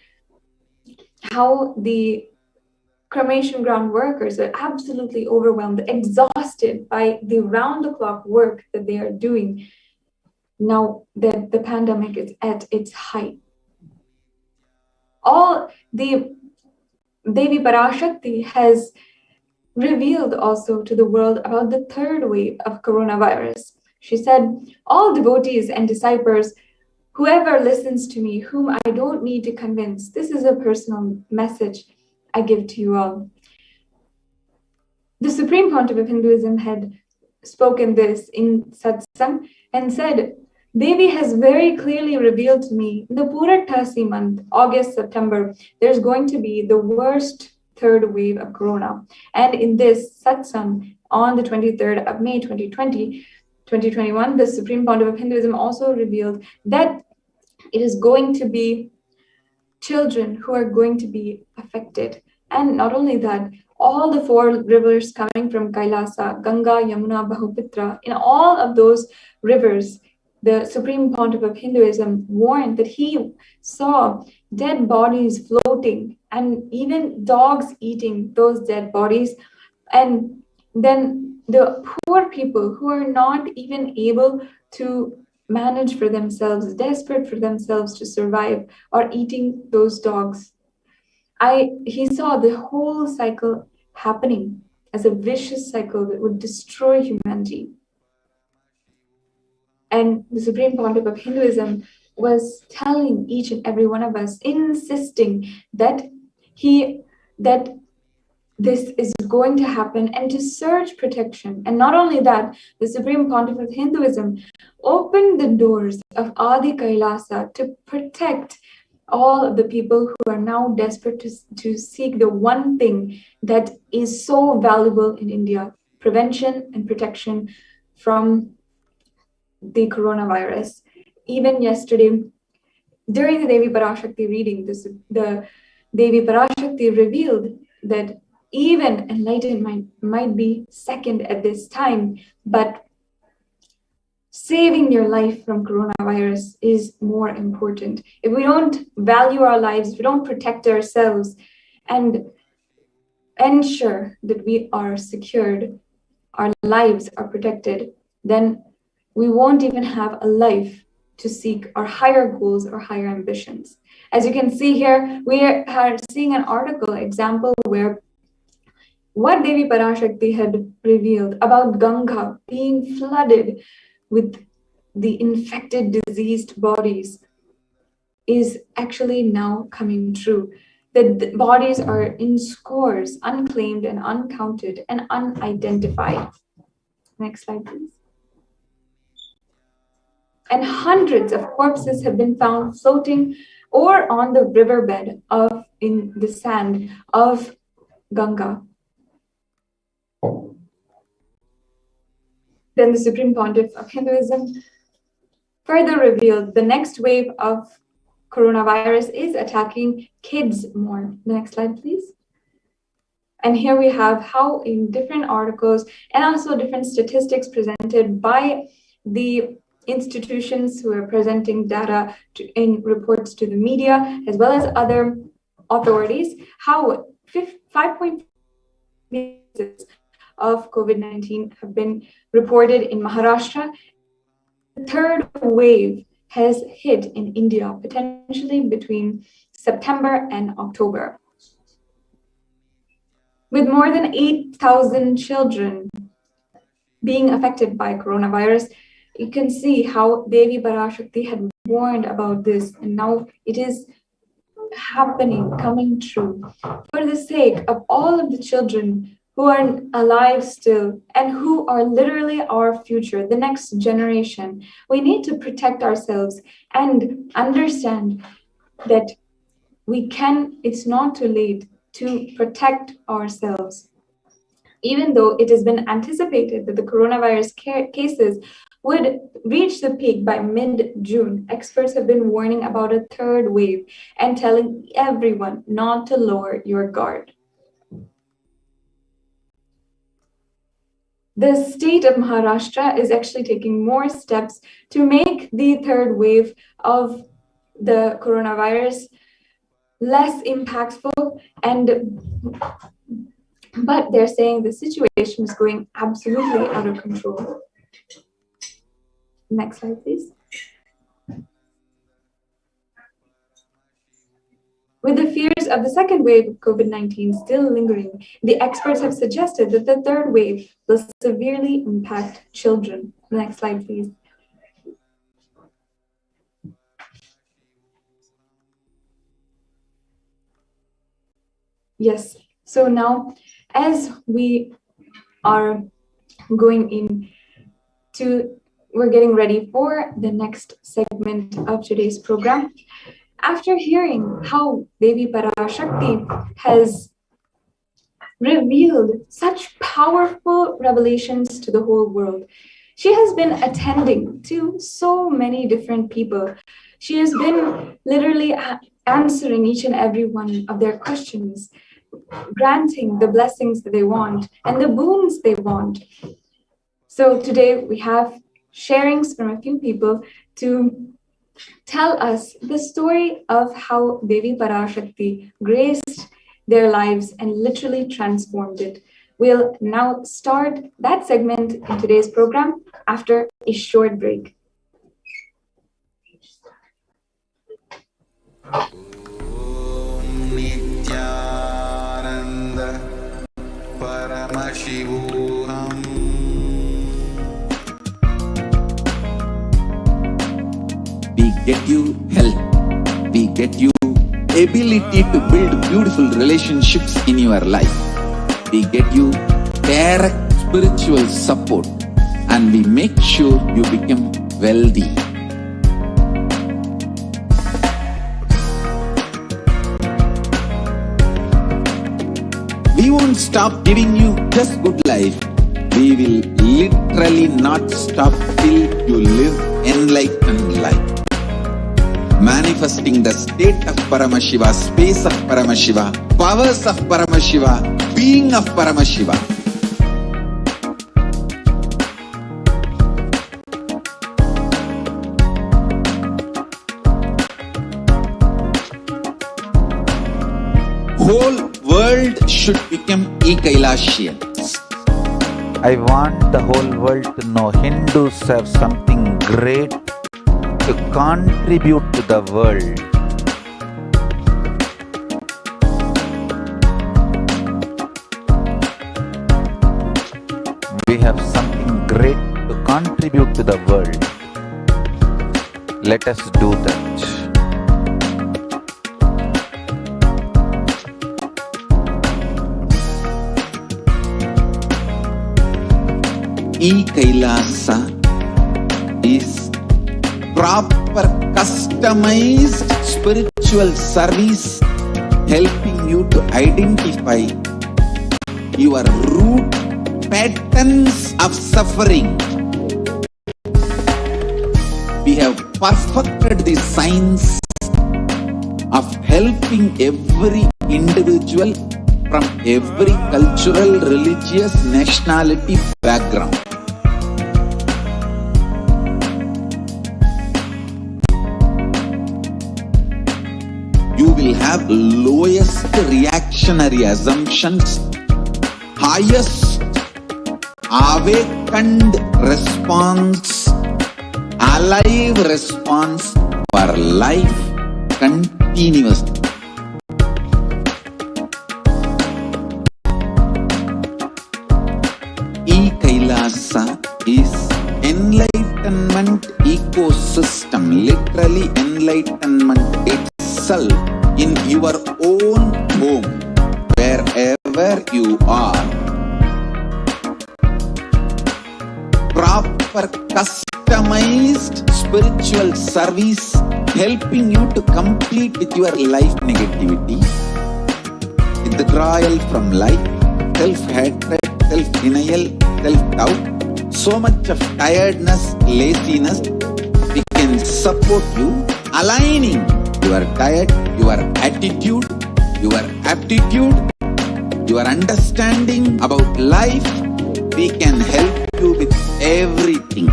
cremation ground workers are absolutely overwhelmed, exhausted by the round-the-clock work that they are doing now that the pandemic is at its height. All the Devi Parashakti has revealed also to the world about the third wave of coronavirus. She said, all devotees and disciples, whoever listens to me, whom I don't need to convince, this is a personal message I give to you all. The Supreme Pontiff of Hinduism had spoken this in satsang and said, Devi has very clearly revealed to me in the Puratasi month, August, September, there's going to be the worst third wave of corona. And in this satsang on the 23rd of May 2021, the Supreme Pontiff of Hinduism also revealed that it is going to be children who are going to be affected. And not only that, all the four rivers coming from Kailasa, Ganga, Yamuna, Brahmaputra, in all of those rivers, the Supreme Pontiff of Hinduism warned that he saw dead bodies floating and even dogs eating those dead bodies. And then the poor people who are not even able to manage for themselves, desperate for themselves to survive, or eating those dogs. He saw the whole cycle happening as a vicious cycle that would destroy humanity. And the Supreme Pontiff of Hinduism was telling each and every one of us, insisting that this is going to happen and to search protection. And not only that, the Supreme Pontiff of Hinduism opened the doors of Adi Kailasa to protect all of the people who are now desperate to seek the one thing that is so valuable in India: prevention and protection from the coronavirus. Even yesterday, during the Devi Parashakti reading, the Devi Parashakti revealed that even enlightenment might be second at this time, but saving your life from coronavirus is more important. If we don't value our lives, if we don't protect ourselves and ensure that we are secured, our lives are protected, then we won't even have a life to seek our higher goals or higher ambitions. As you can see here, we are seeing an article example where what Devi Parashakti had revealed about Ganga being flooded with the infected, diseased bodies is actually now coming true. The bodies are in scores, unclaimed and uncounted and unidentified. Next slide, please. And hundreds of corpses have been found floating or on the riverbed in the sand of Ganga. Then the Supreme Pontiff of Hinduism further revealed the next wave of coronavirus is attacking kids more. The next slide, please. And here we have how in different articles and also different statistics presented by the institutions who are presenting data in reports to the media, as well as other authorities, how 5.5 cases of COVID-19 have been reported in Maharashtra. The third wave has hit in India, potentially between September and October. With more than 8,000 children being affected by coronavirus, you can see how Devi Parashakti had warned about this, and now it is happening, coming true. For the sake of all of the children who are alive still and who are literally our future, the next generation, we need to protect ourselves and understand that it's not too late to protect ourselves. Even though it has been anticipated that the coronavirus cases would reach the peak by mid-June, experts have been warning about a third wave and telling everyone not to lower your guard. The state of Maharashtra is actually taking more steps to make the third wave of the coronavirus less impactful, but they're saying the situation is going absolutely out of control. Next slide, please. With the fears of the second wave of COVID-19 still lingering, the experts have suggested that the third wave will severely impact children. Next slide, please. Yes, so now as we are we're getting ready for the next segment of today's program. After hearing how Devi Parashakti has revealed such powerful revelations to the whole world, she has been attending to so many different people. She has been literally answering each and every one of their questions, granting the blessings that they want and the boons they want. So today we have sharings from a few people to tell us the story of how Devi Parashakti graced their lives and literally transformed it. We'll now start that segment in today's program after a short break. get you health. We get you ability to build beautiful relationships in your life. We get you direct spiritual support, and we make sure you become wealthy. We won't stop giving you just good life. We will literally not stop till you live enlightened life. Manifesting the state of Paramashiva, space of Paramashiva, powers of Paramashiva, being of Paramashiva. Whole world should become e-Kailashians. I want the whole world to know Hindus have something great to contribute to the world. We have something great to contribute to the world. Let us do that. E-Kailasa is proper customized spiritual service helping you to identify your root patterns of suffering. We have perfected the science of helping every individual from every cultural, religious, nationality background. You will have lowest reactionary assumptions, highest awakened response, alive response for life continuously. E-Kailasa is enlightenment ecosystem, literally enlightenment itself in your own home, wherever you are. Proper customized spiritual service helping you to complete with your life negativity, withdrawal from life, self-hatred, self-denial, self-doubt, so much of tiredness, laziness. We can support you aligning your diet, your attitude, your aptitude, your understanding about life. We can help you with everything.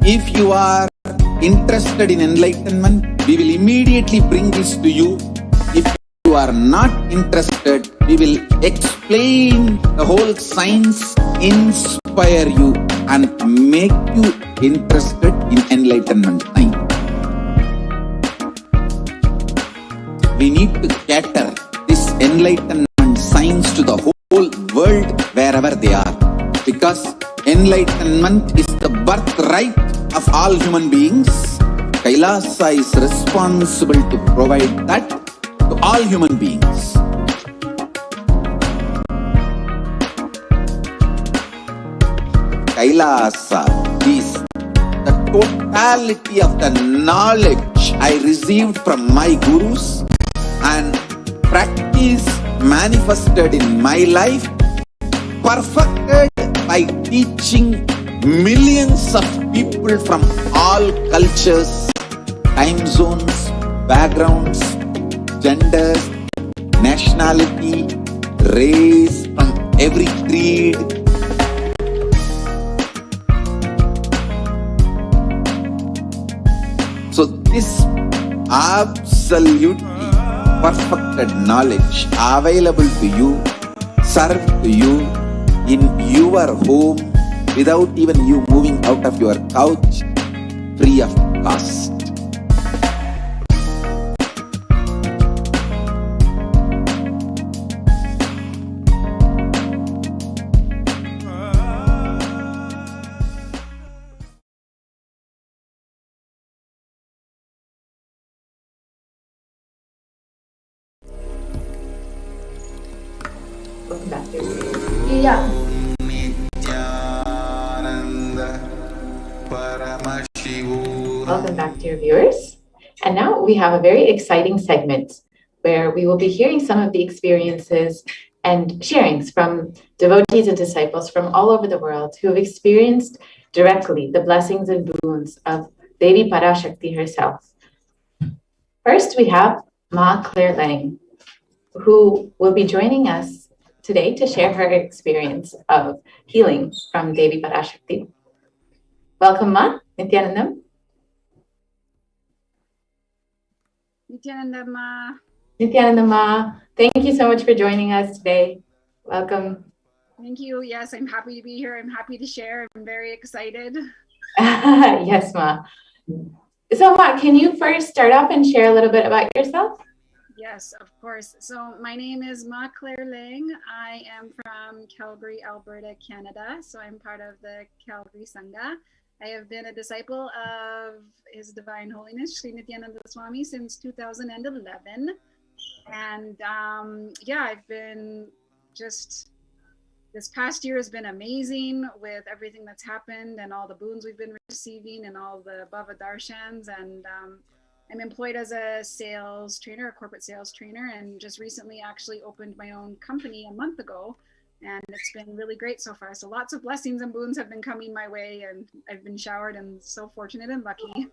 If you are interested in enlightenment, we will immediately bring this to you. If you are not interested, we will explain the whole science, inspire you and make you interested in enlightenment time. We need to cater this enlightenment science to the whole world wherever they are, because enlightenment is the birthright of all human beings. Kailasa is responsible to provide that to all human beings. Kailasa is the totality of the knowledge I received from my gurus and practice manifested in my life, perfected by teaching millions of people from all cultures, time zones, backgrounds, genders, nationality, race, from every creed. So this absolutely perfected knowledge available to you, served to you in your home without even you moving out of your couch, free of cost. Welcome back, Devi. Yeah. NITHYANANDA PARAMASHIVAM. Welcome back, dear viewers. And now we have a very exciting segment where we will be hearing some of the experiences and sharings from devotees and disciples from all over the world who have experienced directly the blessings and boons of Devi Parashakti herself. First, we have Ma Claire Lang, who will be joining us today to share her experience of healing from Devi Parashakti. Welcome, Ma. Nithyanandam. Nithyananda Ma. Nithyananda Ma, thank you so much for joining us today. Welcome. Thank you. Yes, I'm happy to be here. I'm happy to share. I'm very excited. Yes, Ma. So, Ma, can you first start off and share a little bit about yourself? Yes, of course. So my name is Ma Claire Lang. I am from Calgary, Alberta, Canada. So I'm part of the Calgary Sangha. I have been a disciple of His Divine Holiness Sri Nithyananda Swami since 2011. And yeah, I've been just, this past year has been amazing with everything that's happened and all the boons we've been receiving and all the Bhava Darshans. And I'm employed as a sales trainer, a corporate sales trainer, and just recently actually opened my own company a month ago. And it's been really great so far. So lots of blessings and boons have been coming my way, and I've been showered and so fortunate and lucky.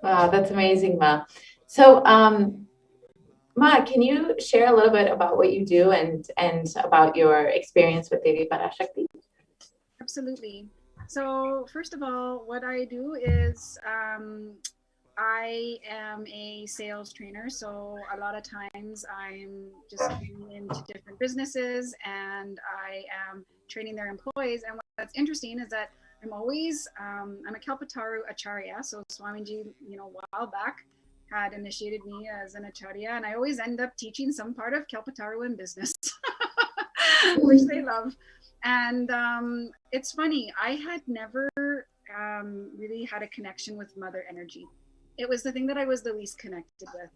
Wow, that's amazing, Ma. So, Ma, can you share a little bit about what you do and about your experience with Devi Parashakti? Absolutely. So first of all, what I do is I am a sales trainer. So a lot of times I'm just going into different businesses and I am training their employees. And what's interesting is that I'm always, I'm a Kalpataru Acharya. So Swamiji, you know, a while back had initiated me as an Acharya, and I always end up teaching some part of Kalpataru in business, which they love. And it's funny, I had never really had a connection with mother energy. It was the thing that I was the least connected with.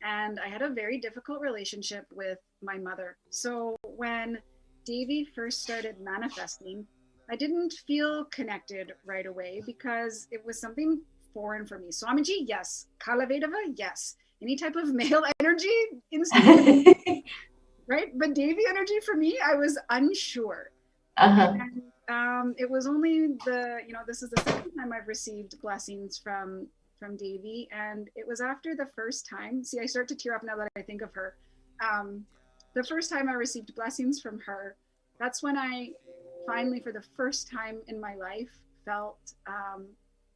And I had a very difficult relationship with my mother. So when Devi first started manifesting, I didn't feel connected right away because it was something foreign for me. Swamiji, yes. Kalavedava, yes. Any type of male energy, instantly, right? But Devi energy for me, I was unsure. And it was only the, you know, this is the second time I've received blessings from Devi, and it was after the first time. See, I start to tear up now that I think of her. The first time I received blessings from her, that's when I finally, for the first time in my life, felt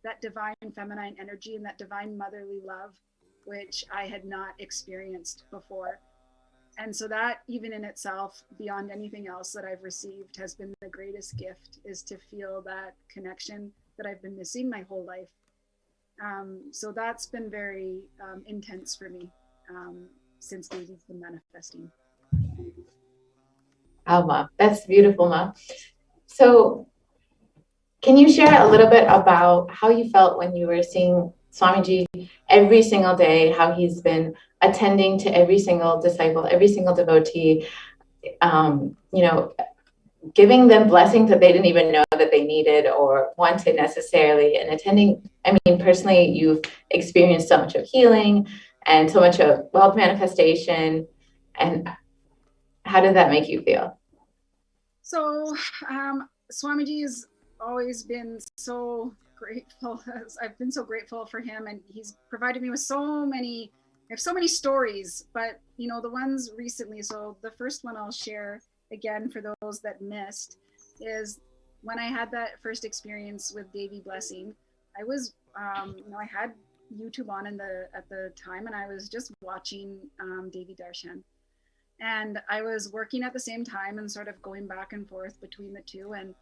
that divine feminine energy and that divine motherly love, which I had not experienced before. And so that, even in itself, beyond anything else that I've received, has been the greatest gift, is to feel that connection that I've been missing my whole life. So that's been very intense for me since Devi's been manifesting. Oh, Ma, that's beautiful, Ma. So can you share a little bit about how you felt when you were seeing Swamiji every single day, how he's been attending to every single disciple, every single devotee, you know, giving them blessings that they didn't even know that they needed or wanted necessarily, and attending. I mean, personally, you've experienced so much of healing and so much of wealth manifestation. And how did that make you feel? So Swamiji has always been so grateful. I've been so grateful for him, and he's provided me with so many, I have so many stories, but you know, the ones recently, so the first one I'll share again for those that missed is when I had that first experience with Devi blessing. I was, you know, I had YouTube on at the time, and I was just watching Devi Darshan, and I was working at the same time and sort of going back and forth between the two, and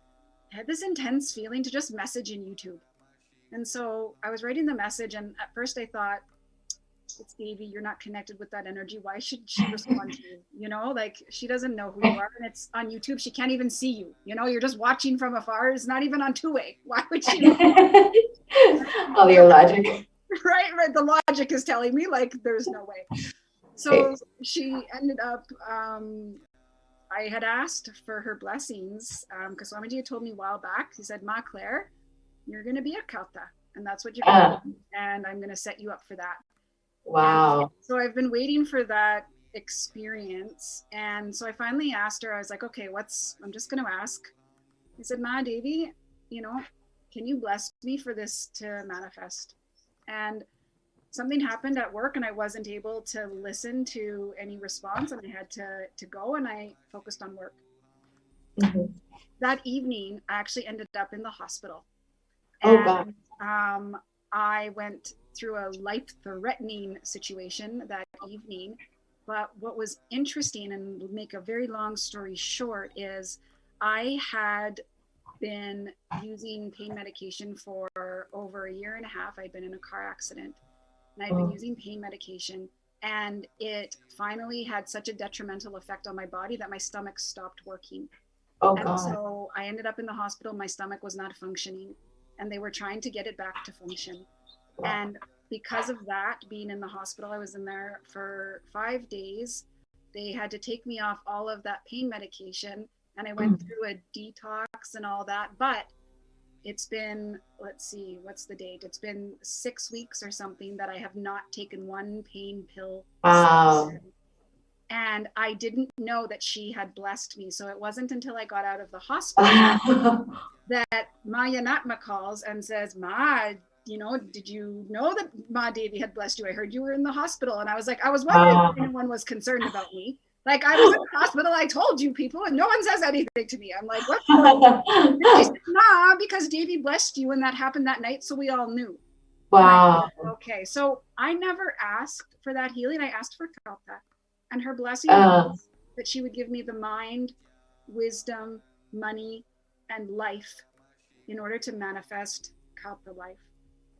I had this intense feeling to just message in YouTube. And so I was writing the message, and at first I thought, it's Devi, you're not connected with that energy. Why should she respond to you? You know, like, she doesn't know who you are, and it's on YouTube. She can't even see you. You know, you're just watching from afar. It's not even on two-way. Why would she know? All your logic. Right. The logic is telling me, like, there's no way. So she ended up, I had asked for her blessings because Swamiji had told me a while back. He said, Ma Claire, you're going to be a Kauta, and that's what you're going to do, and I'm going to set you up for that. Wow. And so I've been waiting for that experience, and so I finally asked her. I was like, okay, I'm just going to ask. I said, Ma Devi, can you bless me for this to manifest? And something happened at work and I wasn't able to listen to any response, and I had to go, and I focused on work. Mm-hmm. That evening, I actually ended up in the hospital. Oh, and, God. I went through a life-threatening situation that evening. But what was interesting, and make a very long story short, is I had been using pain medication for over a year and a half. I'd been in a car accident, and I'd been using pain medication, and it finally had such a detrimental effect on my body that my stomach stopped working. Oh, and God. so I ended up in the hospital. My stomach was not functioning, and they were trying to get it back to function. And because of that, being in the hospital, I was in there for 5 days. They had to take me off all of that pain medication, and I went through a detox and all that. But it's been, let's see, what's the date? It's been 6 weeks or something that I have not taken one pain pill. Wow. And I didn't know that she had blessed me. So it wasn't until I got out of the hospital that Maya Natma calls and says, Ma, did you know that Ma Devi had blessed you? I heard you were in the hospital. And I was like, I was wondering if anyone was concerned about me. Like, I was in the hospital, I told you people, and no one says anything to me. I'm like, what's going on? She said, nah, because Devi blessed you and that happened that night, so we all knew. Wow. Okay, so I never asked for that healing. I asked for Kalpa. And her blessing was that she would give me the mind, wisdom, money, and life in order to manifest Kalpa life.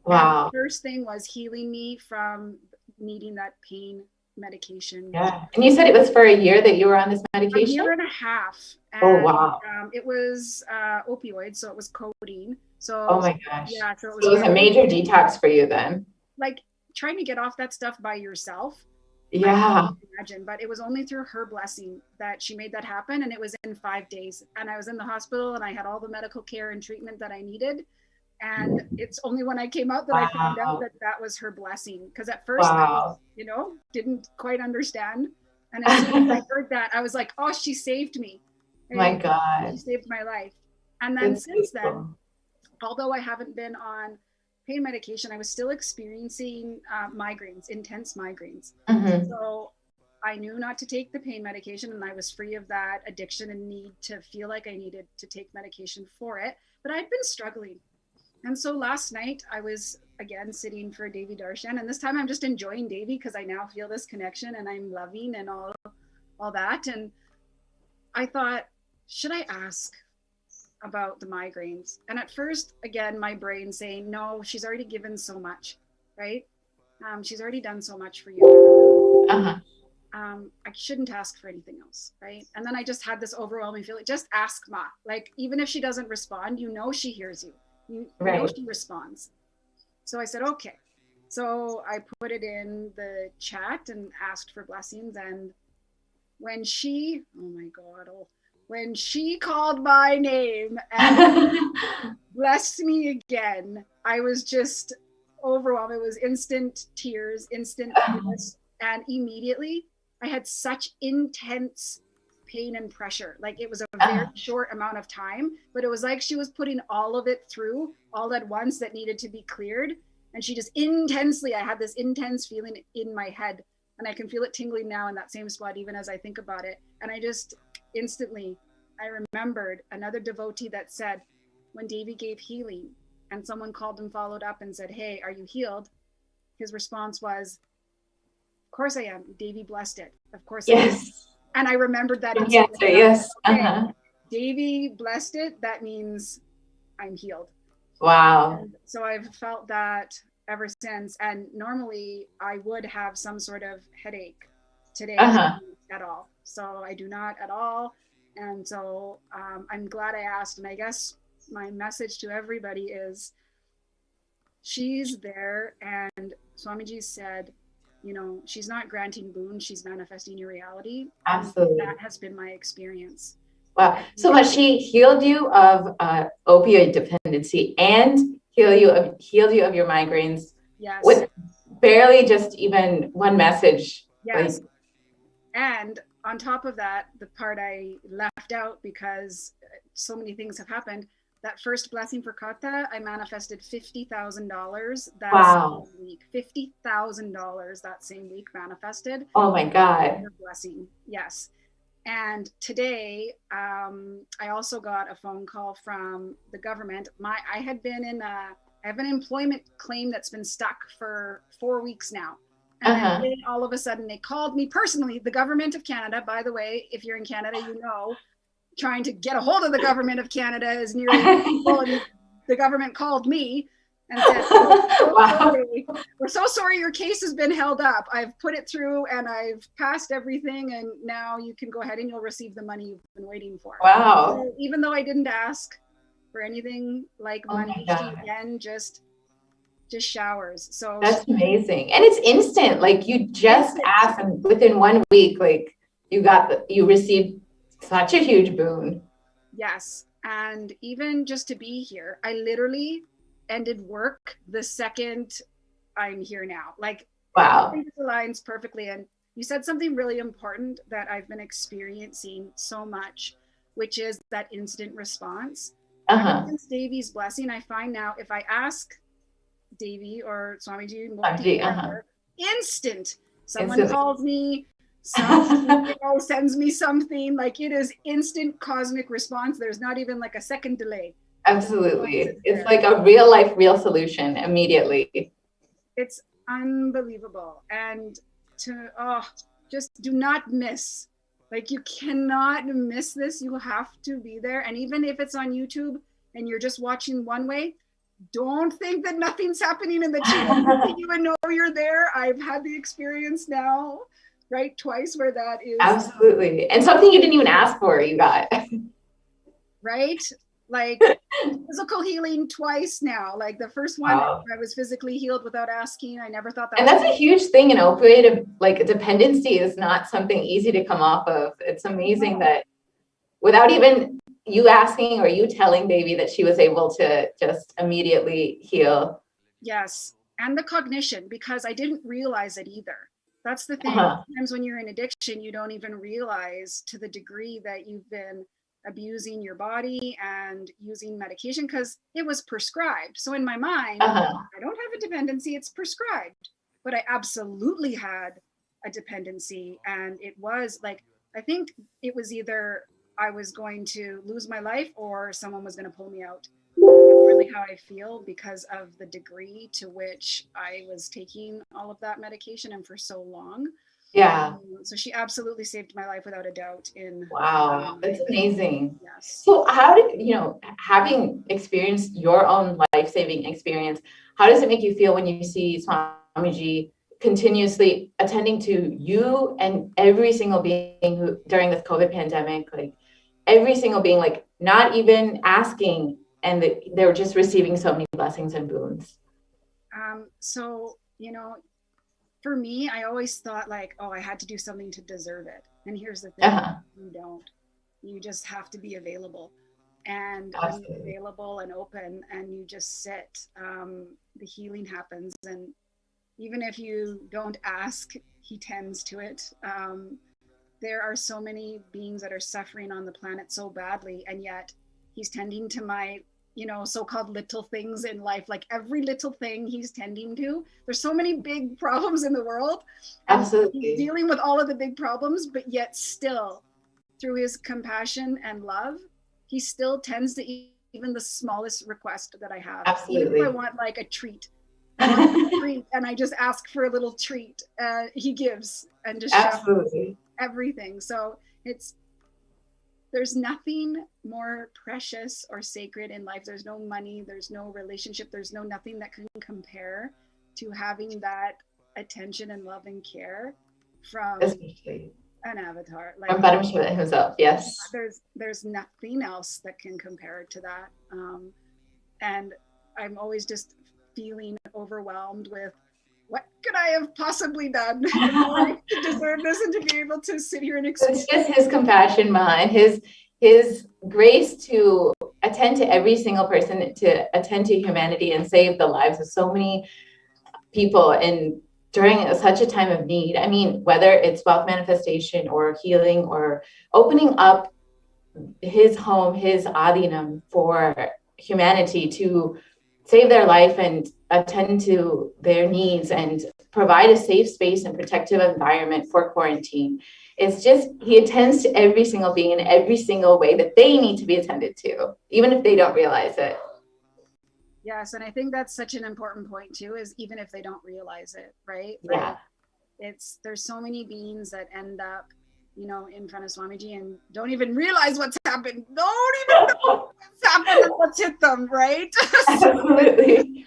Wow. And the first thing was healing me from needing that pain medication. Yeah. And you said it was for a year that you were on this A medication? year and a half. And, Oh, wow. It was opioids, so it was codeine. So, oh my gosh. Yeah, so it was a major detox for you then. Like trying to get off that stuff by yourself. Yeah. I can't imagine, but it was only through her blessing that she made that happen, and it was in 5 days. And I was in the hospital, and I had all the medical care and treatment that I needed. And it's only when I came out that I found out that that was her blessing. Because at first, I was, didn't quite understand. And as soon as I heard that, I was like, oh, she saved me. My God. She saved my life. And then since then, although I haven't been on pain medication, I was still experiencing migraines, intense migraines. Mm-hmm. So I knew not to take the pain medication, and I was free of that addiction and need to feel like I needed to take medication for it. But I'd been struggling. And so last night I was again sitting for Devi Darshan, and this time I'm just enjoying Devi because I now feel this connection and I'm loving and all that. And I thought, should I ask about the migraines? And at first, again, my brain saying, no, she's already given so much, right? She's already done so much for you. I shouldn't ask for anything else, right? And then I just had this overwhelming feeling, just ask Ma. Like, even if she doesn't respond, she hears you. You know she responds. So I said, okay. So I put it in the chat and asked for blessings. And when she, when she called my name and blessed me again, I was just overwhelmed. It was instant tears, instant bliss. And immediately I had such intense pain and pressure. Like, it was a very short amount of time, but it was like she was putting all of it through all at once that needed to be cleared. And she just I had this intense feeling in my head, and I can feel it tingling now in that same spot, even as I think about it. And I just instantly, I remembered another devotee that said, when Devi gave healing and someone called and followed up and said, hey, are you healed? His response was, of course I am. Devi blessed it. Of course I am. And I remembered that. Yes. Devi blessed it. That means I'm healed. Wow. And so I've felt that ever since. And normally I would have some sort of headache today at all. So I do not at all. And so I'm glad I asked. And I guess my message to everybody is she's there. And Swamiji said, you know, she's not granting boons, she's manifesting your reality. Absolutely. And that has been my experience. Wow. So but she healed you of opioid dependency and healed you of your migraines. Yes. With barely just even one message. Yes. Like, and on top of that, the part I left out because so many things have happened, that first blessing for Kata, I manifested $50,000 that wow. same week. $50,000 that same week manifested. Oh my God. Blessing. Yes. And today, I also got a phone call from the government. I have an employment claim that's been stuck for 4 weeks now. And then all of a sudden they called me personally, the government of Canada, by the way, if you're in Canada, you know, trying to get a hold of the government of Canada is nearly impossible. And the government called me and said, wow. we're so sorry your case has been held up. I've put it through and I've passed everything, and now you can go ahead and you'll receive the money you've been waiting for. Wow. So even though I didn't ask for anything like money, she again just showers. So that's amazing. And it's instant. Like you just asked, and within 1 week, like you received such a huge boon. Yes. And even just to be here, I literally ended work the second I'm here now. Like, wow. I think it aligns perfectly. And you said something really important that I've been experiencing so much, which is that instant response. Since Devi's blessing, I find now if I ask Devi or Swamiji, instant. Someone calls me, sends me something, like it is instant cosmic response. There's not even like a second delay. Absolutely. It's like a real life, real solution immediately. It's unbelievable. And just do not miss. Like you cannot miss this. You have to be there. And even if it's on YouTube and you're just watching one way, don't think that nothing's happening in the chat. You would know you're there. I've had the experience now, right? Twice where that is. Absolutely. And something you didn't even ask for, you got. Right? Like physical healing twice now. Like the first one, I was physically healed without asking. I never thought that. And that's a huge thing, opioid, like dependency is not something easy to come off of. It's amazing that without even you asking or you telling Devi that she was able to just immediately heal. Yes. And the cognition, because I didn't realize it either. That's the thing. Sometimes when you're in addiction, you don't even realize to the degree that you've been abusing your body and using medication because it was prescribed. So in my mind, I don't have a dependency, it's prescribed. But I absolutely had a dependency. And it was like, I think it was either I was going to lose my life or someone was going to pull me out. That's really how I feel because of the degree to which I was taking all of that medication and for so long. Yeah. So she absolutely saved my life without a doubt. Wow, that's amazing. Yes. So how did, having experienced your own life-saving experience, how does it make you feel when you see Swamiji continuously attending to you and every single being who during this COVID pandemic, like every single being, like not even asking, and they're just receiving so many blessings and boons? So, for me, I always thought like, I had to do something to deserve it. And here's the thing, you don't. You just have to be available. And when you're available and open and you just sit, the healing happens. And even if you don't ask, he tends to it. There are so many beings that are suffering on the planet so badly, and yet he's tending to my so-called little things in life. Like every little thing he's tending to. There's so many big problems in the world. Absolutely. He's dealing with all of the big problems, but yet still, through his compassion and love, he still tends to even the smallest request that I have. Absolutely. Even if I want like a treat, and I just ask for a little treat, he gives and just absolutely everything. So there's nothing more precious or sacred in life. There's no money, there's no relationship, there's nothing that can compare to having that attention and love and care from an avatar. Like from Parashakti himself, yes. There's nothing else that can compare to that. And I'm always just feeling overwhelmed with what could I have possibly done to deserve this and to be able to sit here and experience? It's just his compassion behind his grace to attend to every single person, to attend to humanity and save the lives of so many people during such a time of need. I mean, whether it's wealth manifestation or healing or opening up his home, his adinam for humanity to save their life and attend to their needs and provide a safe space and protective environment for quarantine. It's just, he attends to every single being in every single way that they need to be attended to, even if they don't realize it. Yes, and I think that's such an important point too, is even if they don't realize it, right? Yeah. There's so many beings that end up, you know, in front of Swamiji and don't even realize what's happened. Don't even know what's happened and what's hit them, right? Absolutely.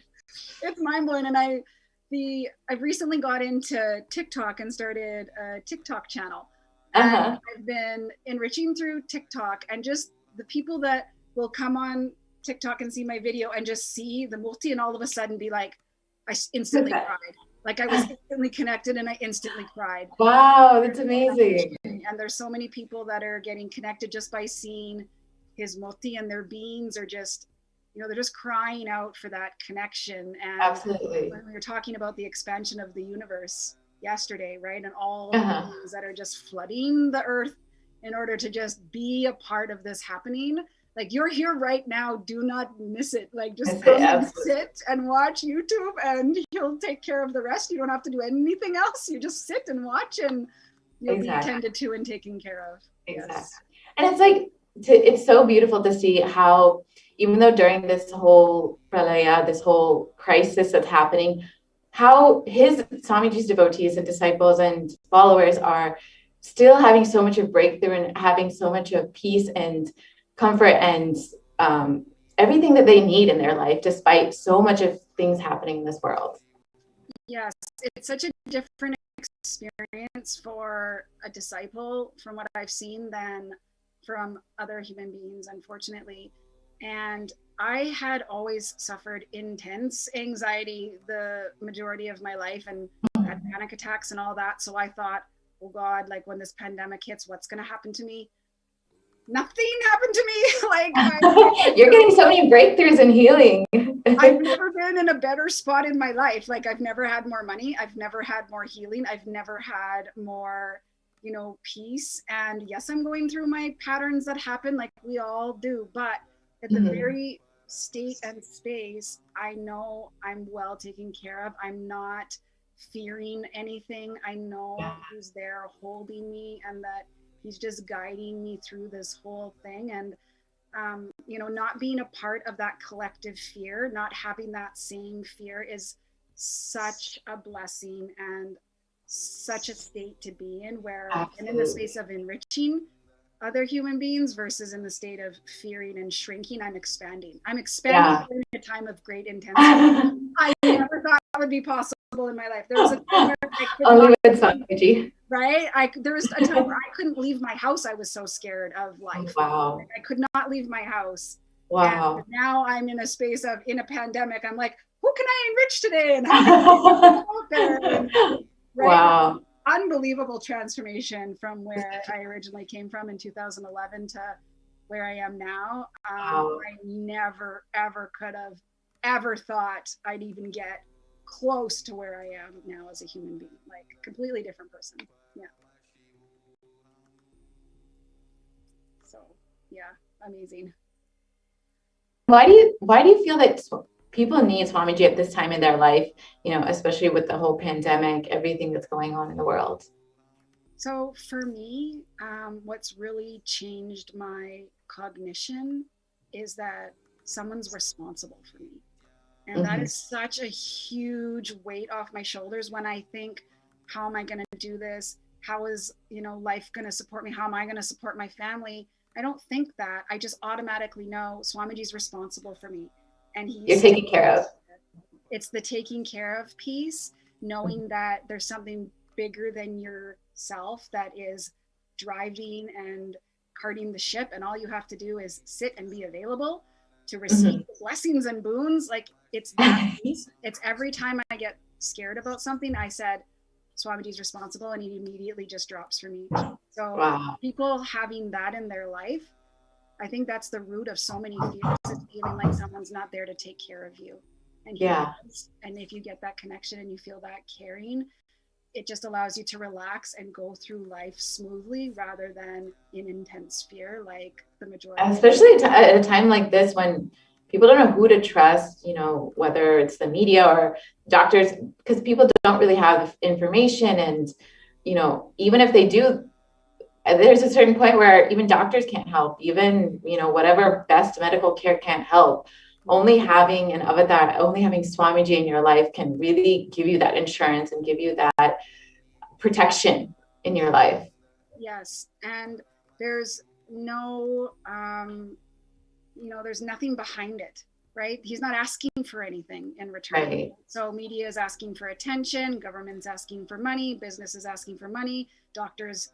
It's mind blowing. And I've recently got into TikTok and started a TikTok channel. And I've been enriching through TikTok, and just the people that will come on TikTok and see my video and just see the multi and all of a sudden be like, I instantly cried. Like I was instantly connected and I instantly cried. Wow, that's amazing. And there's so many people that are getting connected just by seeing his multi, and their beings are just, you know, they're just crying out for that connection. And absolutely, when we were talking about the expansion of the universe yesterday, right? And all the beings that are just flooding the earth in order to just be a part of this happening. Like, you're here right now, do not miss it. Like, just come and sit and watch YouTube and he'll take care of the rest. You don't have to do anything else. You just sit and watch and you'll be attended to and taken care of. Exactly. Yes. And it's like, it's so beautiful to see how, even though during this whole pralaya, this whole crisis that's happening, how his Swamiji's devotees and disciples and followers are still having so much of breakthrough and having so much of peace and comfort and everything that they need in their life, despite so much of things happening in this world. Yes, it's such a different experience for a disciple from what I've seen than from other human beings, unfortunately. And I had always suffered intense anxiety the majority of my life and had panic attacks and all that. So I thought, oh God, like when this pandemic hits, what's going to happen to me? Nothing happened to me. Like you're getting so many breakthroughs and healing. I've never been in a better spot in my life. Like, I've never had more money. I've never had more healing. I've never had more, you know, peace. And yes, I'm going through my patterns that happen, like we all do. But at the very state and space, I know I'm well taken care of. I'm not fearing anything. I know who's there holding me, and that he's just guiding me through this whole thing. And, you know, not being a part of that collective fear, not having that same fear is such a blessing and such a state to be in, where I'm in the space of enriching other human beings versus in the state of fearing and shrinking. I'm expanding during a time of great intensity. I never thought that would be possible in my life. There was a time where I could there was a time where I couldn't leave my house. I was so scared of life. Wow. Like, I could not leave my house. Wow. And now I'm in a space of, in a pandemic, I'm like, who can I enrich today? And how can I Wow. Unbelievable transformation from where I originally came from in 2011 to where I am now. I never, ever could have ever thought I'd even get close to where I am now as a human being. Like, completely different person. Yeah. So yeah, amazing. Why do you feel that people need Swamiji at this time in their life, you know, especially with the whole pandemic, everything that's going on in the world? So for me, what's really changed my cognition is that someone's responsible for me. And that is such a huge weight off my shoulders when I think, how am I going to do this? How is, you know, life going to support me? How am I going to support my family? I don't think that. I just automatically know Swamiji's responsible for me. And you're taken care of. It's the taking care of piece, knowing that there's something bigger than yourself that is driving and carting the ship. And all you have to do is sit and be available to receive blessings and boons. Like, it's that piece. It's every time I get scared about something, I said, Swamiji's responsible, and he immediately just drops for me. So Wow. people having that in their life, I think that's the root of so many fears, is feeling like someone's not there to take care of you. And and if you get that connection and you feel that caring, it just allows you to relax and go through life smoothly rather than in intense fear like the majority. Especially at a time like this when people don't know who to trust, you know, whether it's the media or doctors, because people don't really have information. And, you know, even if they do, there's a certain point where even doctors can't help, even, you know, whatever best medical care can't help. Only having an avatar, only having Swamiji in your life can really give you that insurance and give you that protection in your life. Yes. And there's no, you know, there's nothing behind it, right? He's not asking for anything in return. Right. So media is asking for attention, government's asking for money, business is asking for money, doctors,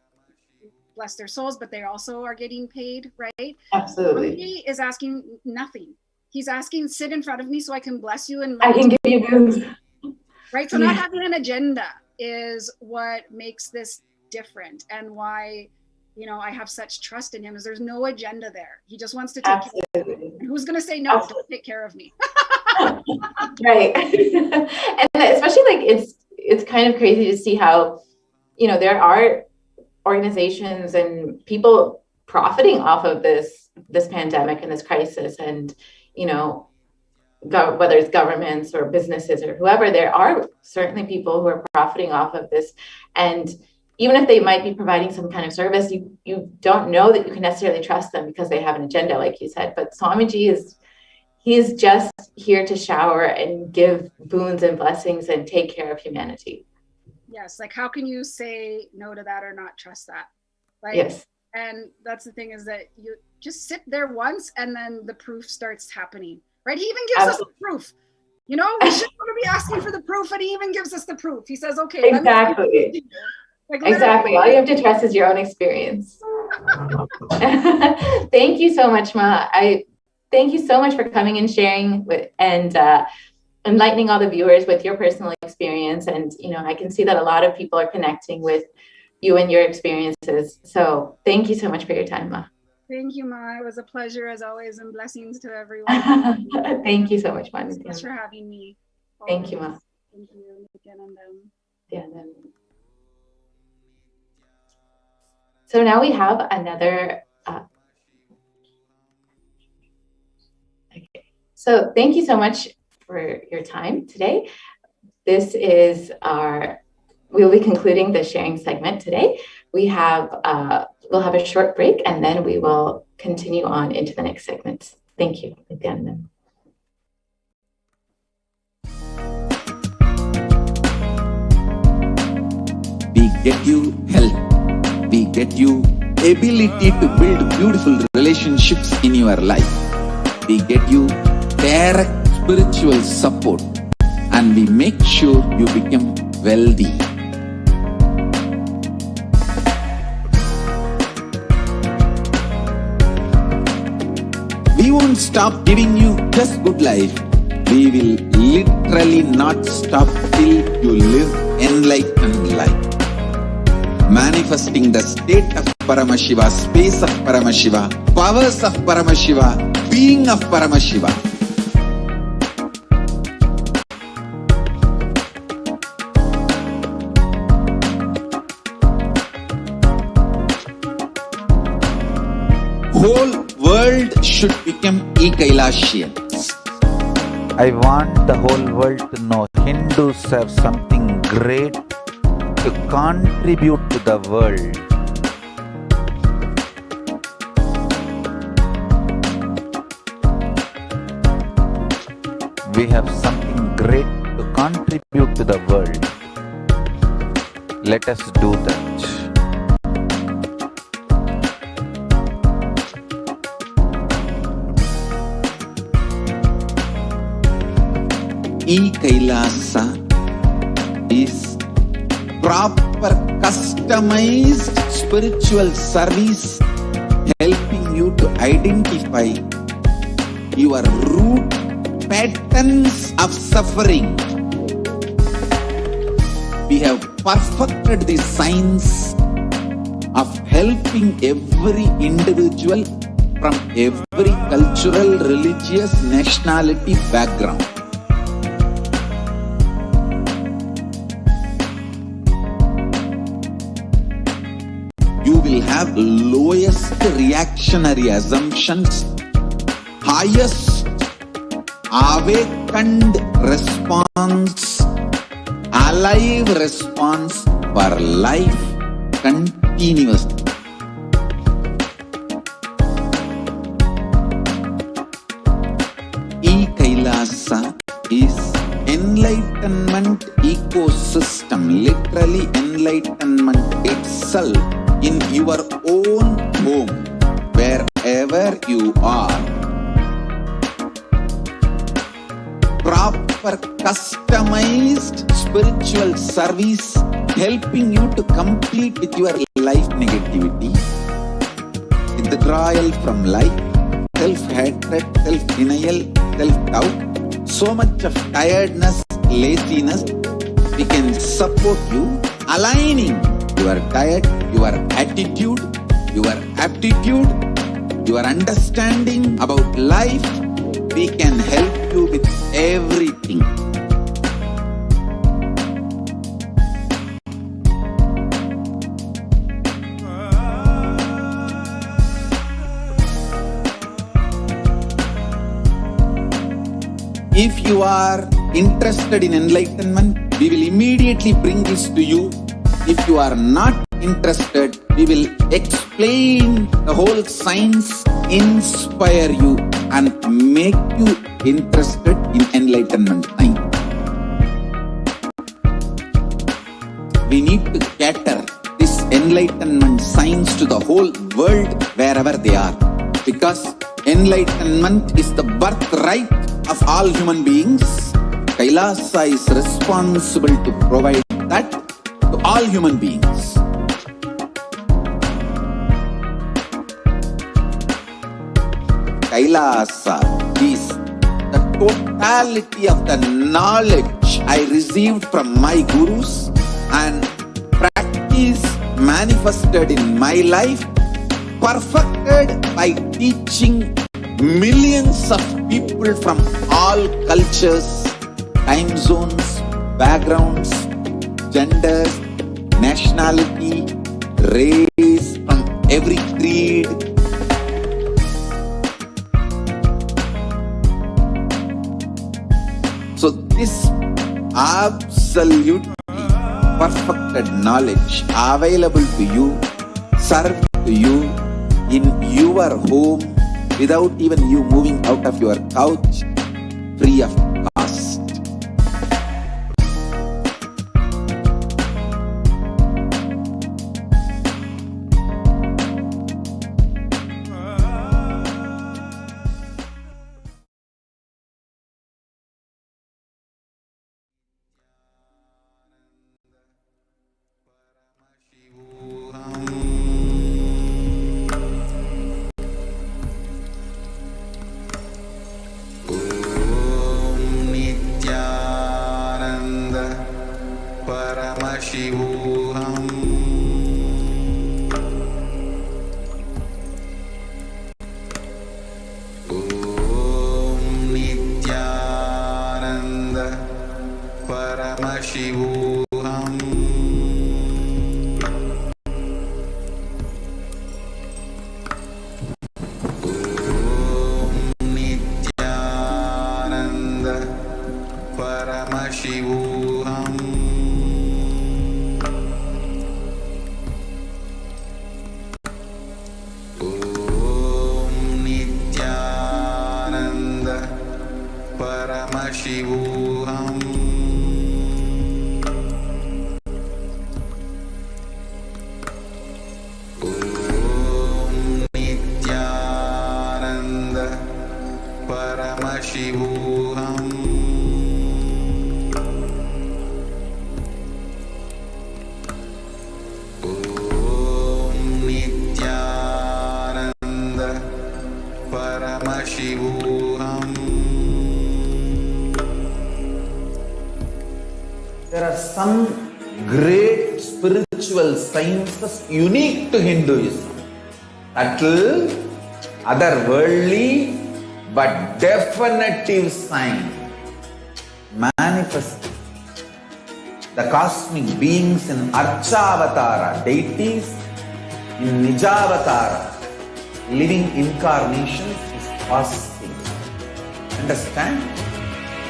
bless their souls, but they also are getting paid, right? Absolutely. He is asking nothing. He's asking, sit in front of me so I can bless you and I can give you booze. Right? So not having an agenda is what makes this different, and why, you know, I have such trust in him, is there's no agenda there. He just wants to take care of me. And who's going to say no? Don't take care of me. Right. And especially like it's kind of crazy to see how, you know, there are organizations and people profiting off of this pandemic and this crisis. And, you know, whether it's governments or businesses or whoever, there are certainly people who are profiting off of this. And even if they might be providing some kind of service, you don't know that you can necessarily trust them because they have an agenda, like you said. But Swamiji is just here to shower and give boons and blessings and take care of humanity. Yes. Like, how can you say no to that or not trust that? Like, yes. And that's the thing, is that you just sit there once and then the proof starts happening, right? He even gives us the proof. You know, we shouldn't be asking for the proof, and he even gives us the proof. He says, okay. Exactly. Like, exactly. All you have to trust is your own experience. Thank you so much, Ma. Thank you so much for coming and sharing and enlightening all the viewers with your personal experience. And, you know, I can see that a lot of people are connecting with you and your experiences. So thank you so much for your time, Ma. Thank you, Ma. It was a pleasure as always, and blessings to everyone. Thank you so much, Ma. Thanks for having me. Thank you, Ma. Thank you, Nityananda. Yeah. So now we have another. Okay. So thank you so much for your time today. This is we'll be concluding the sharing segment today. We'll have a short break, and then we will continue on into the next segment. Thank you, Nityananda. We get you health. We get you ability to build beautiful relationships in your life. We get you direct spiritual support, and we make sure you become wealthy. We won't stop giving you just good life. We will literally not stop till you live enlightened life. Manifesting the state of Paramashiva, space of Paramashiva, powers of Paramashiva, being of Paramashiva. Whole world should become e-Kailashians. I want the whole world to know Hindus have something great to contribute to the world. We have something great to contribute to the world. Let us do that. E-Kailasa is proper customized spiritual service helping you to identify your root patterns of suffering we have perfected the science of helping every individual from every cultural, religious, nationality background. You will have lowest reactionary assumptions, highest awakened response, alive response for life continuously. E-Kailasa is enlightenment ecosystem, literally enlightenment itself in your own home, wherever you are. Proper customized spiritual service helping you to complete with your life negativity, withdrawal from life, self-hatred, self-denial, self-doubt, so much of tiredness, laziness. We can support you, aligning your diet, your attitude, your aptitude, your understanding about life. We can help you with everything. If you are interested in enlightenment, we will immediately bring this to you. If you are not interested, we will explain the whole science, inspire you and make you interested in enlightenment time. We need to cater this enlightenment science to the whole world wherever they are, because enlightenment is the birthright of all human beings. Kailasa is responsible to provide that to all human beings. Kailasa is the totality of the knowledge I received from my gurus and practice manifested in my life, perfected by teaching millions of people from all cultures, time zones, backgrounds, genders, nationality, race, from every creed. So this absolutely perfected knowledge available to you, served to you in your home without even you moving out of your couch, free of cost. Paramashivam. Om Nityananda Paramashivam. Om Nityananda Paramashivam. Paramashivam. Om Nityananda Paramashivam. Om Nityananda Paramashivam. There are some great spiritual sciences unique to Hinduism. Subtle, otherworldly, but definitive sign. Manifest the cosmic beings in Archavatara, deities in Nijavatara, living incarnations is possible. Understand?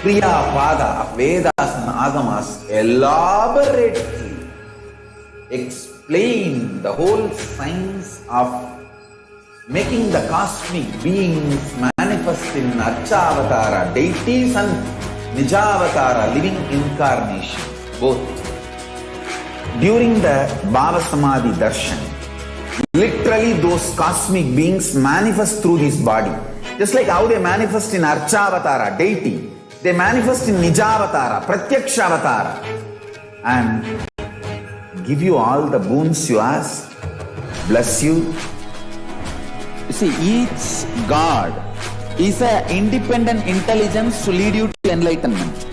Kriya Pada of Vedas and Agamas elaborately explain the whole science of making the cosmic beings manifest in Archavatara, deities and Nijavatara, living incarnations, both. During the Bhava Samadhi Darshan, literally those cosmic beings manifest through this body. Just like how they manifest in Archavatara, deity, they manifest in Nijavatara, Pratyakshavatara, and give you all the boons you ask, bless you. You see, each God is an independent intelligence to lead you to enlightenment.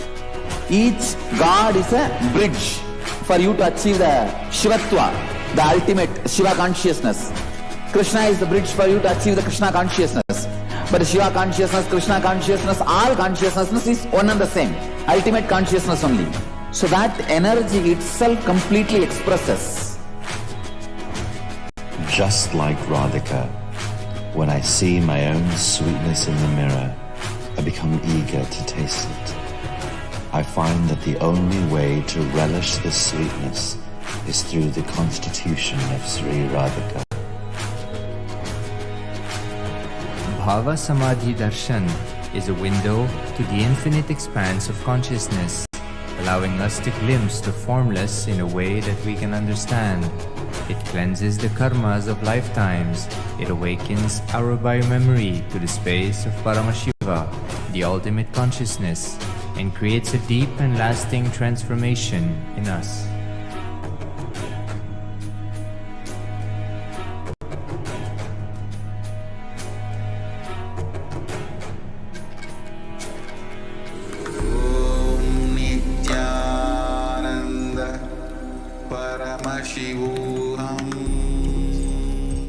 Each God is a bridge for you to achieve the Shivatva, the ultimate Shiva consciousness. Krishna is the bridge for you to achieve the Krishna consciousness. But Shiva consciousness, Krishna consciousness, all consciousness is one and the same. Ultimate consciousness only. So that energy itself completely expresses. Just like Radhika, when I see my own sweetness in the mirror, I become eager to taste it. I find that the only way to relish this sweetness is through the constitution of Sri Radhika. Bhava Samadhi Darshan is a window to the infinite expanse of consciousness, allowing us to glimpse the formless in a way that we can understand. It cleanses the karmas of lifetimes. It awakens our biomemory to the space of Paramashiva, the ultimate consciousness, and creates a deep and lasting transformation in us.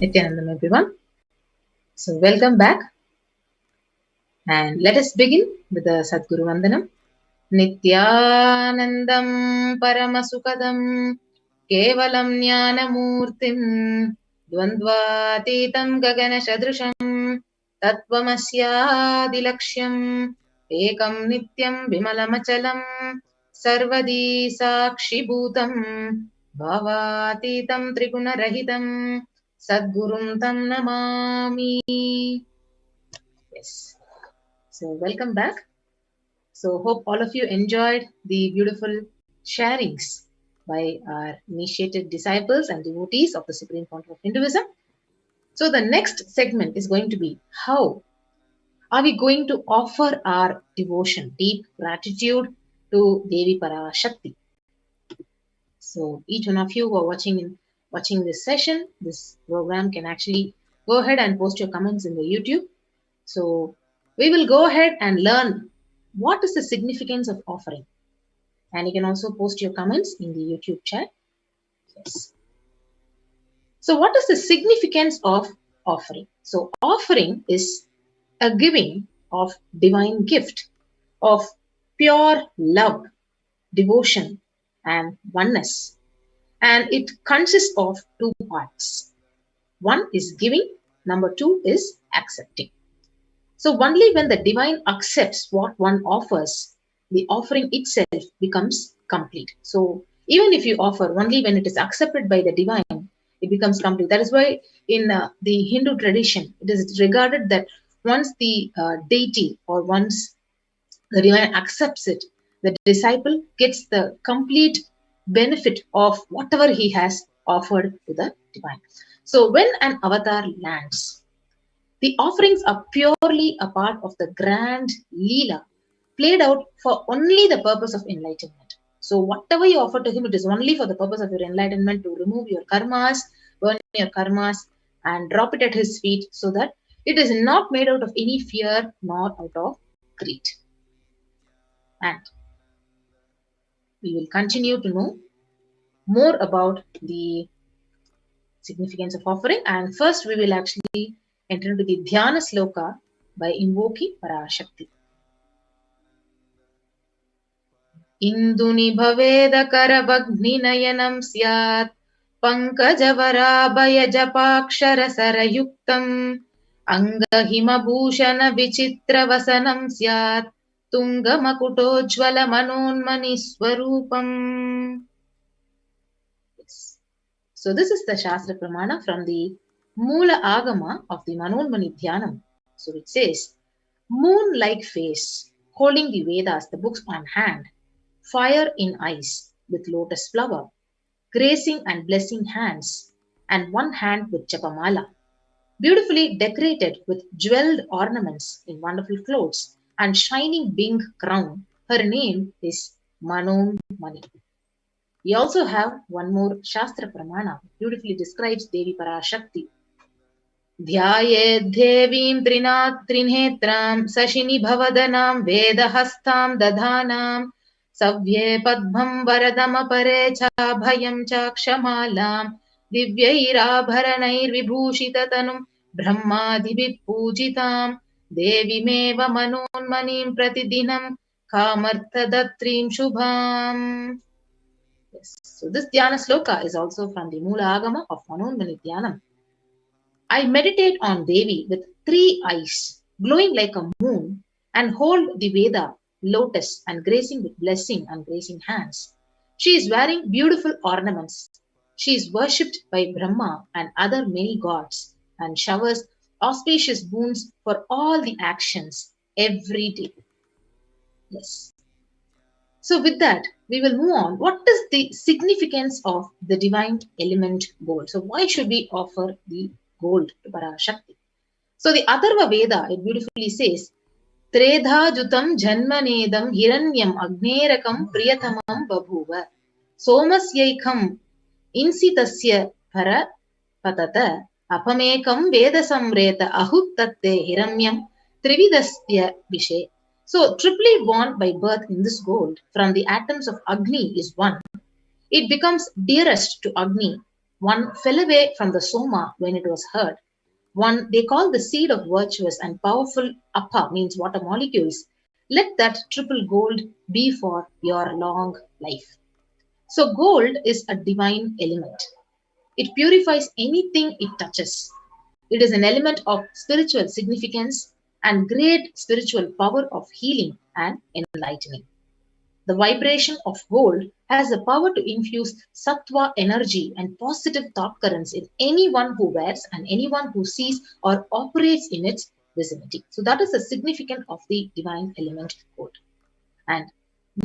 Nithyanandam, everyone. So, welcome back. And let us begin with the Sadguru Vandanam. Nithyanandam Paramasukadam Kevalam Jnanamurtim Dvandvatitam Gagana Shadrusham Tattvamasyaadilaksham Ekam Nityam Vimalamachalam Sarvadi Sakshibhutam Bhavatitam Trigunarahitam Sadgurum Tam Namami. Yes. So, welcome back. So, hope all of you enjoyed the beautiful sharings by our initiated disciples and devotees of the Supreme Founder of Hinduism. So, the next segment is going to be how are we going to offer our devotion, deep gratitude to Devi Parashakti. So, each one of you who are watching this session, this program, can actually go ahead and post your comments in the YouTube. So, we will go ahead and learn what is the significance of offering. And you can also post your comments in the YouTube chat. Yes. So, what is the significance of offering? So, offering is a giving of divine gift, of pure love, devotion, and oneness. And it consists of two parts. One is giving, number two is accepting. So only when the divine accepts what one offers, the offering itself becomes complete. So even if you offer, only when it is accepted by the divine, it becomes complete. That is why in the Hindu tradition, it is regarded that once the deity or once the divine accepts it, the disciple gets the complete benefit of whatever he has offered to the divine. So when an avatar lands, the offerings are purely a part of the grand Leela played out for only the purpose of enlightenment. So whatever you offer to him, it is only for the purpose of your enlightenment, to remove your karmas, burn your karmas, and drop it at his feet, so that it is not made out of any fear nor out of greed. And we will continue to know more about the significance of offering. And first we will actually enter into the Dhyana Sloka by invoking Parashakti. Induni bhaveda karabhagninayanam syat pankajavaraabhaya japakshara sarayuktam angahimabhushana vichitra vasanam syat tungamakutojjvala manonmani swarupam. Yes. So this is the Shastra Pramana from the Moola Agama of the Manonmani Dhyanam. So it says, moon-like face, holding the Vedas, the books on hand, fire in eyes with lotus flower, gracing and blessing hands, and one hand with Japamala, beautifully decorated with jeweled ornaments in wonderful clothes and shining bing crown. Her name is Manonmani. We also have one more Shastra Pramana, beautifully describes Devi Parashakti. Dhyayed Devim Trinhetram Sashini Bhavadanam Vedahastam Dadhanam Savye Padbham Varadama Parecha Bhayam Chakshamalam Divyairabharanair Vibhushitatanum Brahmadibhi Pujitam Devi Meva Manonmanim Pratidinam Kamarthadatrim Shubham. Yes. So this Dhyana Sloka is also from the Moola Agama of Manonmani Dhyanam. I meditate on Devi with 3 eyes, glowing like a moon, and hold the Veda, lotus, and gracing with blessing and gracing hands. She is wearing beautiful ornaments. She is worshipped by Brahma and other many gods, and showers auspicious boons for all the actions every day. Yes. So with that, we will move on. What is the significance of the divine element gold? So why should we offer the gold to Parashakti? So the Atharva Veda, it beautifully says, Tredha jutam janmanedam hiranyam agnerakam priyatamam babhuva somasyaikam insitasya para patata apamekam veda samreta ahuttatte hiranyam trividasya vishe. So triply born by birth in this gold from the atoms of Agni is one. It becomes dearest to Agni. One fell away from the Soma when it was heard. One they call the seed of virtuous and powerful Appa, means water molecules. Let that triple gold be for your long life. So gold is a divine element. It purifies anything it touches. It is an element of spiritual significance and great spiritual power of healing and enlightening. The vibration of gold has the power to infuse sattva energy and positive thought currents in anyone who wears and anyone who sees or operates in its vicinity. So that is the significance of the divine element gold. And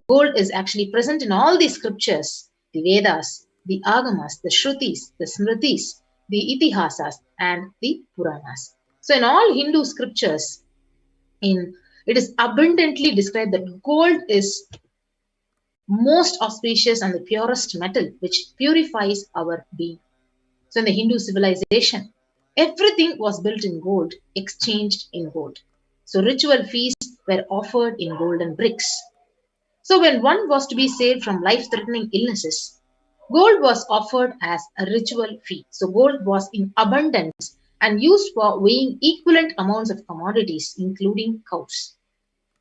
gold is actually present in all the scriptures, the Vedas, the Agamas, the Shrutis, the Smritis, the Itihasas, and the Puranas. So in all Hindu scriptures, it is abundantly described that gold is most auspicious and the purest metal which purifies our being. So in the Hindu civilization, everything was built in gold, exchanged in gold. So ritual feasts were offered in golden bricks. So when one was to be saved from life-threatening illnesses, gold was offered as a ritual fee. So gold was in abundance and used for weighing equivalent amounts of commodities, including cows.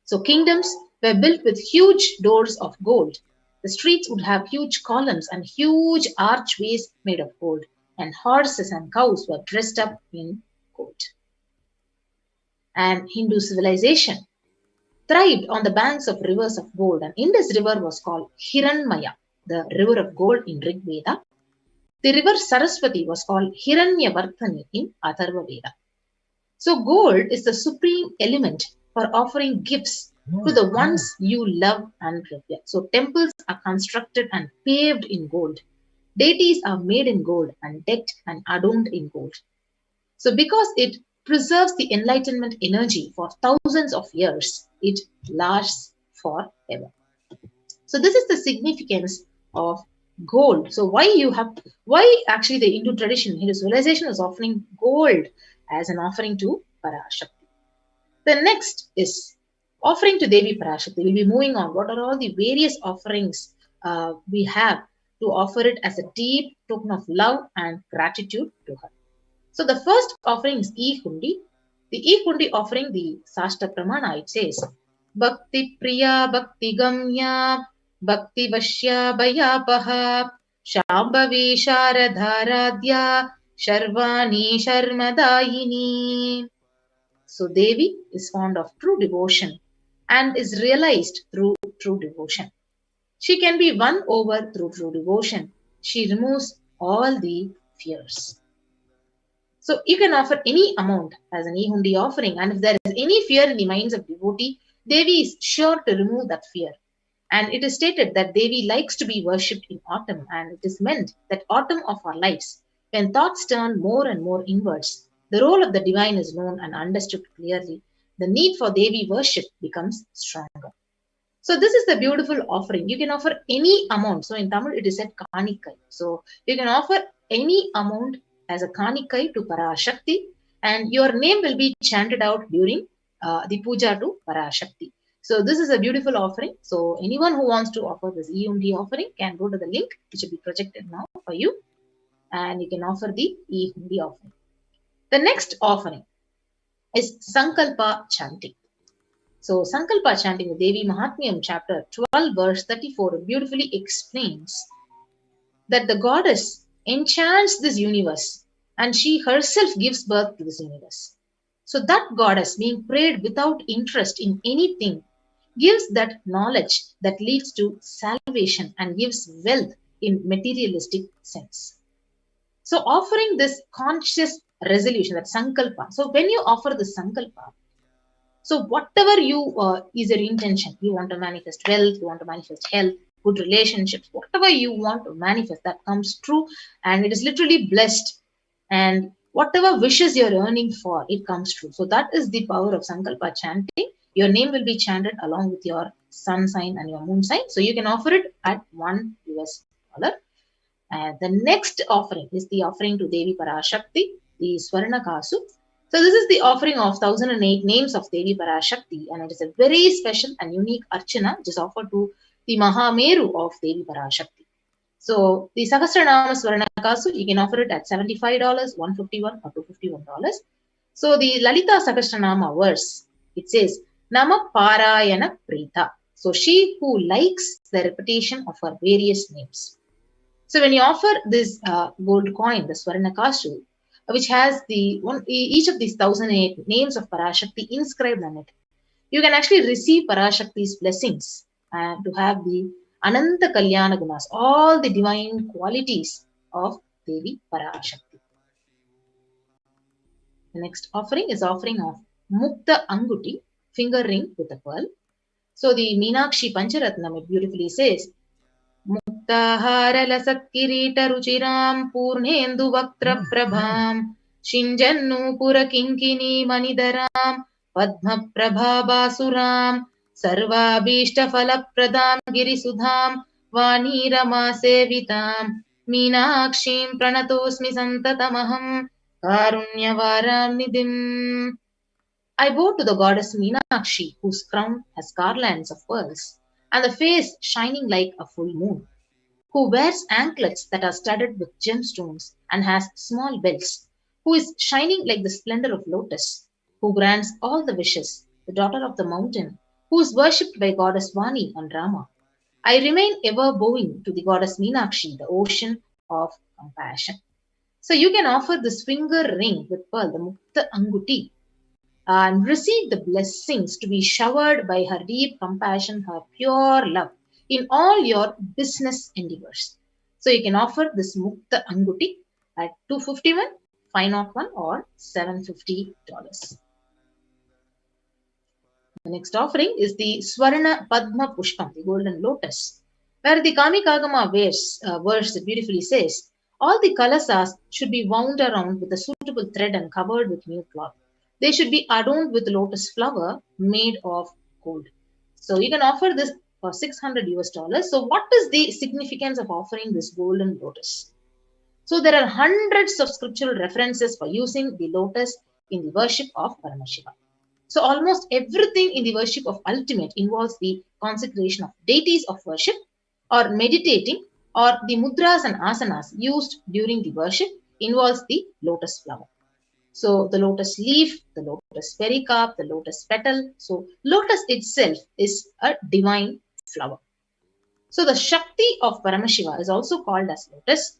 So kingdoms were built with huge doors of gold. The streets would have huge columns and huge archways made of gold, and horses and cows were dressed up in gold. And Hindu civilization thrived on the banks of rivers of gold, and Indus River was called Hiranmaya, the river of gold in Rig Veda. The river Saraswati was called Hiranyavartani in Atharva Veda. So gold is the supreme element for offering gifts to the ones you love and revere. So temples are constructed and paved in gold. Deities are made in gold and decked and adorned in gold. So because it preserves the enlightenment energy for thousands of years, it lasts forever. So this is the significance of gold. So why actually the Hindu tradition, Hindu civilization is offering gold as an offering to Parashakti. The next is offering to Devi Parashakti. We'll be moving on. What are all the various offerings we have to offer it as a deep token of love and gratitude to her. So the first offering is E-Hundi. The E-Hundi offering, the Sashtra Pramana, it says, Bhakti Priya Bhakti Gamya Bhakti Vashya Bhayapaha Shambhavi Sharadharadhya Sharvani Sharmadayini. So Devi is fond of true devotion and is realized through true devotion. She can be won over through true devotion. She removes all the fears. So you can offer any amount as an E-Hundi offering, and if there is any fear in the minds of devotee, Devi is sure to remove that fear. And it is stated that Devi likes to be worshipped in autumn, and it is meant that autumn of our lives, when thoughts turn more and more inwards, the role of the divine is known and understood clearly. The need for Devi worship becomes stronger. So this is the beautiful offering. You can offer any amount. So in Tamil it is said Kanikai. So you can offer any amount as a Kanikai to Parashakti, and your name will be chanted out during the puja to Parashakti. So this is a beautiful offering. So anyone who wants to offer this E-Hundi offering can go to the link which will be projected now for you, and you can offer the E-Hundi offering. The next offering is Sankalpa chanting. So Sankalpa chanting, the Devi Mahatmyam chapter 12 verse 34 beautifully explains that the goddess enchants this universe and she herself gives birth to this universe. So that goddess being prayed without interest in anything gives that knowledge that leads to salvation and gives wealth in materialistic sense. So offering this conscious resolution, that Sankalpa. So when you offer the Sankalpa, so whatever is your intention, you want to manifest wealth, you want to manifest health, good relationships, whatever you want to manifest, that comes true and it is literally blessed. And whatever wishes you're yearning for, it comes true. So that is the power of Sankalpa chanting. Your name will be chanted along with your sun sign and your moon sign. So you can offer it at $1. And the next offering is the offering to Devi Parashakti, the Swarna Kasu. So this is the offering of 1008 names of Devi Parashakti, and it is a very special and unique archana which is offered to the Mahameru of Devi Parashakti. So the Sahasranama Swarna Kasu, you can offer it at $75, $151 or $251. So the Lalita Sahasranama verse, it says, Nama Parayana Prita. So she who likes the repetition of her various names. So when you offer this gold coin, the Swarna Kasu, which has each of these 1008 names of Parashakti inscribed on it, you can actually receive Parashakti's blessings and to have the Ananta Kalyana Gunas, all the divine qualities of Devi Parashakti. The next offering is offering of Mukta Anguti, finger ring with a pearl. So the Meenakshi Pancharatnam, it beautifully says, Muktaharalasakirita ruchiram purnendu vaktra prabham shinjannu purakinkini manidaram padma prabhabasuram sarvabhishta falapradam girisudham vanirama sevitam meenakshim pranatosmi santatamaham karunyavaram nidhim. I bow to the goddess Meenakshi, whose crown has garlands of pearls and the face shining like a full moon, who wears anklets that are studded with gemstones and has small bells, who is shining like the splendor of lotus, who grants all the wishes, the daughter of the mountain, who is worshipped by goddess Vani and Rama. I remain ever bowing to the goddess Meenakshi, the ocean of compassion. So you can offer this finger ring with pearl, the Mukta Anguti, and receive the blessings to be showered by her deep compassion, her pure love in all your business endeavors. So you can offer this Mukta Anguti at $251, $501 or $750. The next offering is the Swarna Padma Pushpam, the golden lotus, where the Kamikagama verse beautifully says, all the kalasas should be wound around with a suitable thread and covered with new cloth. They should be adorned with lotus flower made of gold. So you can offer this for $600. So what is the significance of offering this golden lotus? So there are hundreds of scriptural references for using the lotus in the worship of Paramashiva. So almost everything in the worship of ultimate involves the consecration of deities of worship or meditating or the mudras and asanas used during the worship involves the lotus flower. So the lotus leaf, the lotus pericarp, the lotus petal. So lotus itself is a divine flower. So the Shakti of Paramashiva is also called as lotus.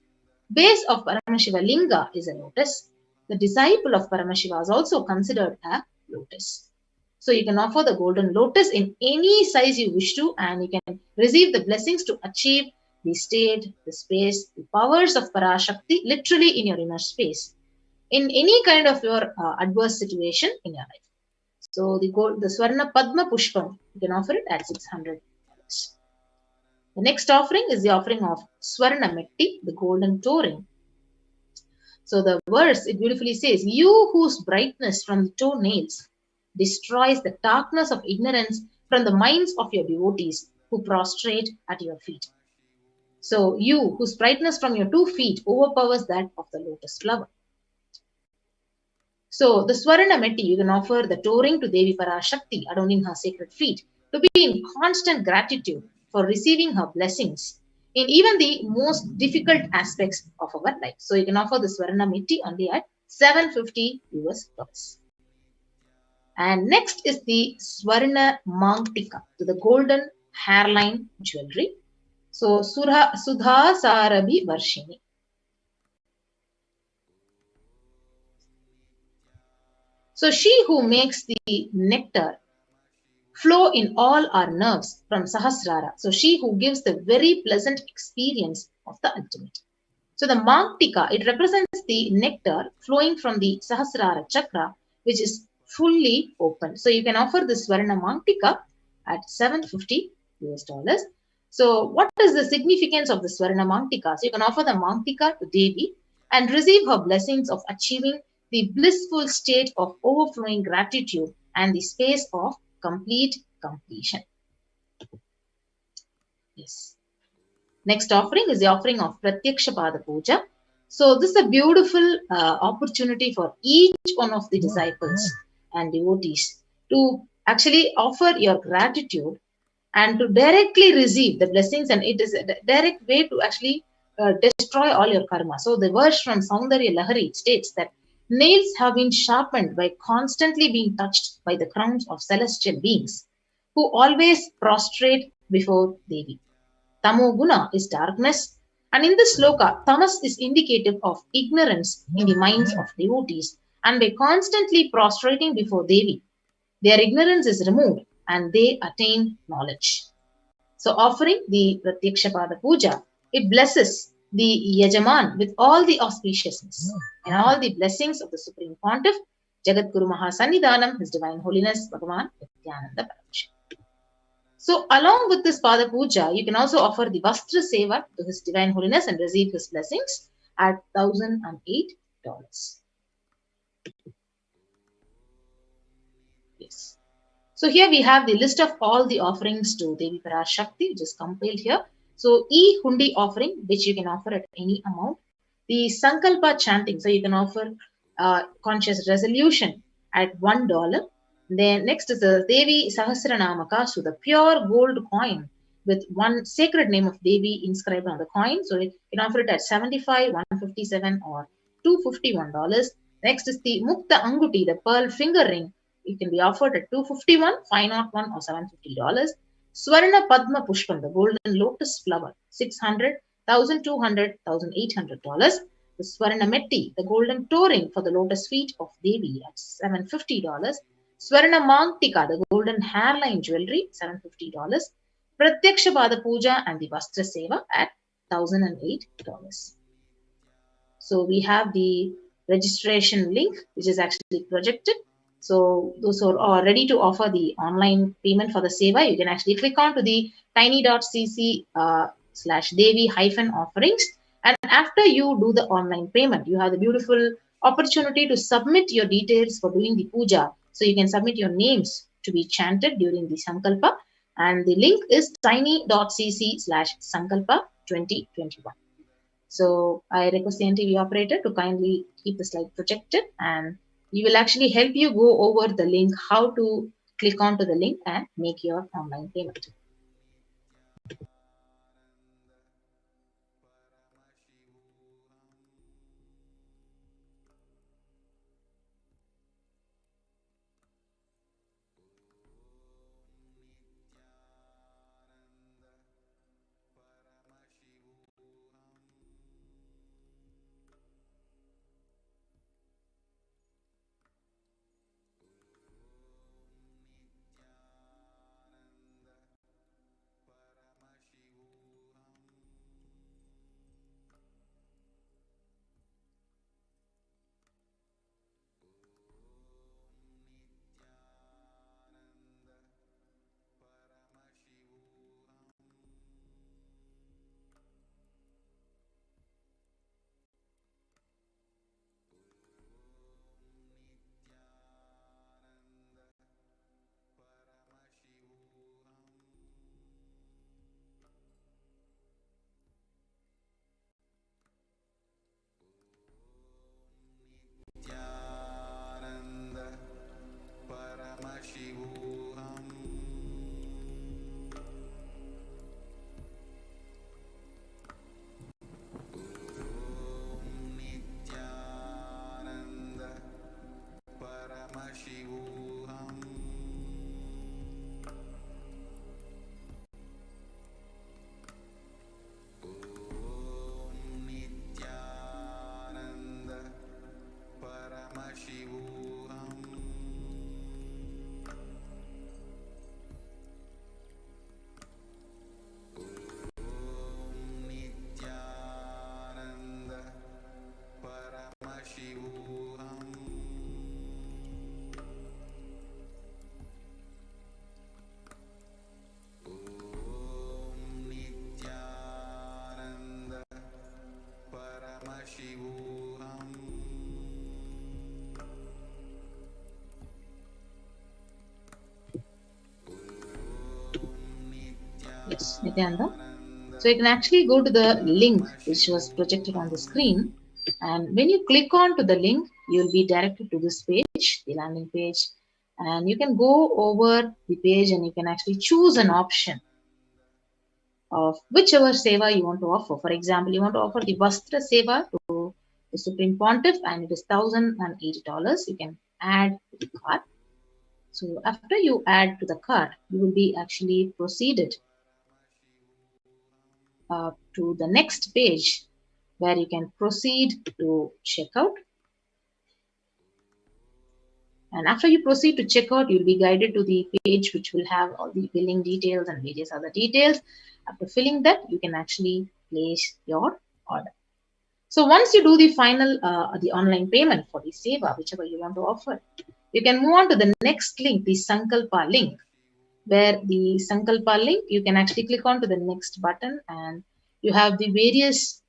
Base of Paramashiva Linga is a lotus. The disciple of Paramashiva is also considered a lotus. So you can offer the golden lotus in any size you wish to, and you can receive the blessings to achieve the state, the space, the powers of Parashakti literally in your inner space, in any kind of your adverse situation in your life. So the Swarna Padma Pushpam, you can offer it at $600. The next offering is the offering of Swarna Metti, the golden touring. So the verse, it beautifully says, "You whose brightness from the toenails destroys the darkness of ignorance from the minds of your devotees who prostrate at your feet." So you whose brightness from your 2 feet overpowers that of the lotus flower. So the Swarna Metti, you can offer the touring to Devi Parashakti adorning her sacred feet to be in constant gratitude for receiving her blessings in even the most difficult aspects of our life. So you can offer the Swarna Metti only at $750. And next is the Swarna Mangtika, to the golden hairline jewelry. So Sudha Sarabi Varshini. So she who makes the nectar flow in all our nerves from Sahasrara. So she who gives the very pleasant experience of the ultimate. So the Mangtika, it represents the nectar flowing from the Sahasrara chakra, which is fully open. So you can offer the Swarna Mangtika at $750. So what is the significance of the Swarna Mangtika? So you can offer the Mangtika to Devi and receive her blessings of achieving the blissful state of overflowing gratitude and the space of complete completion. Yes. Next offering is the offering of Pratyaksha Pada Puja. So this is a beautiful opportunity for each one of the disciples and devotees to actually offer your gratitude and to directly receive the blessings, and it is a direct way to actually destroy all your karma. So the verse from Saundarya Lahari states that nails have been sharpened by constantly being touched by the crowns of celestial beings who always prostrate before Devi. Tamo Guna is darkness, and in this sloka, tamas is indicative of ignorance in the minds of devotees, and by constantly prostrating before Devi, their ignorance is removed and they attain knowledge. So offering the Pratyaksha Pada Puja, it blesses the Yajaman with all the auspiciousness and all the blessings of the Supreme Pontiff, Jagadguru Mahasannidhanam, His Divine Holiness, Bhagavan Nityananda Paramahansa. So along with this Pada Puja, you can also offer the Vastra Seva to His Divine Holiness and receive His blessings at $1,008. Yes. So here we have the list of all the offerings to Devi Parashakti, which is compiled here. So Hundi offering, which you can offer at any amount. The Sankalpa chanting, so you can offer conscious resolution at $1. Then next is the Devi Sahasranamaka, so the pure gold coin with one sacred name of Devi inscribed on the coin. So you can offer it at $75, $157, or $251. Next is the Mukta Anguti, the pearl finger ring. It can be offered at $251, $501, or $750. Swarna Padma Pushpam, the golden lotus flower, $600, $1,200, $1,800. The Swarna Metti, the golden touring for the lotus feet of Devi, at $750. Swarna Mangtika, the golden hairline jewelry, $750. Pratyaksha Pada Puja and the Vastra Seva at $1,008. So we have the registration link, which is actually projected. So those who are ready to offer the online payment for the Seva, you can actually click on to the tiny.cc /Devi-offerings. And after you do the online payment, you have the beautiful opportunity to submit your details for doing the puja. So you can submit your names to be chanted during the Sankalpa. And the link is tiny.cc /Sankalpa 2021. So I request the NTV operator to kindly keep the slide projected, and we will actually help you go over the link, how to click onto the link and make your online payment. Nityananda. So you can actually go to the link which was projected on the screen, and when you click on to the link, you will be directed to this page, the landing page, and you can go over the page and you can actually choose an option of whichever seva you want to offer. For example, you want to offer the Vastra seva to the Supreme Pontiff and it is $1,080. You can add to the cart. So after you add to the cart, you will be actually proceeded to the next page where you can proceed to checkout. And after you proceed to checkout, you'll be guided to the page which will have all the billing details and various other details. After filling that, you can actually place your order. So once you do the final, the online payment for the seva, whichever you want to offer, you can move on to the next link, the Sankalpa link, where the Sankalpa link, you can actually click on to the next button and you have the various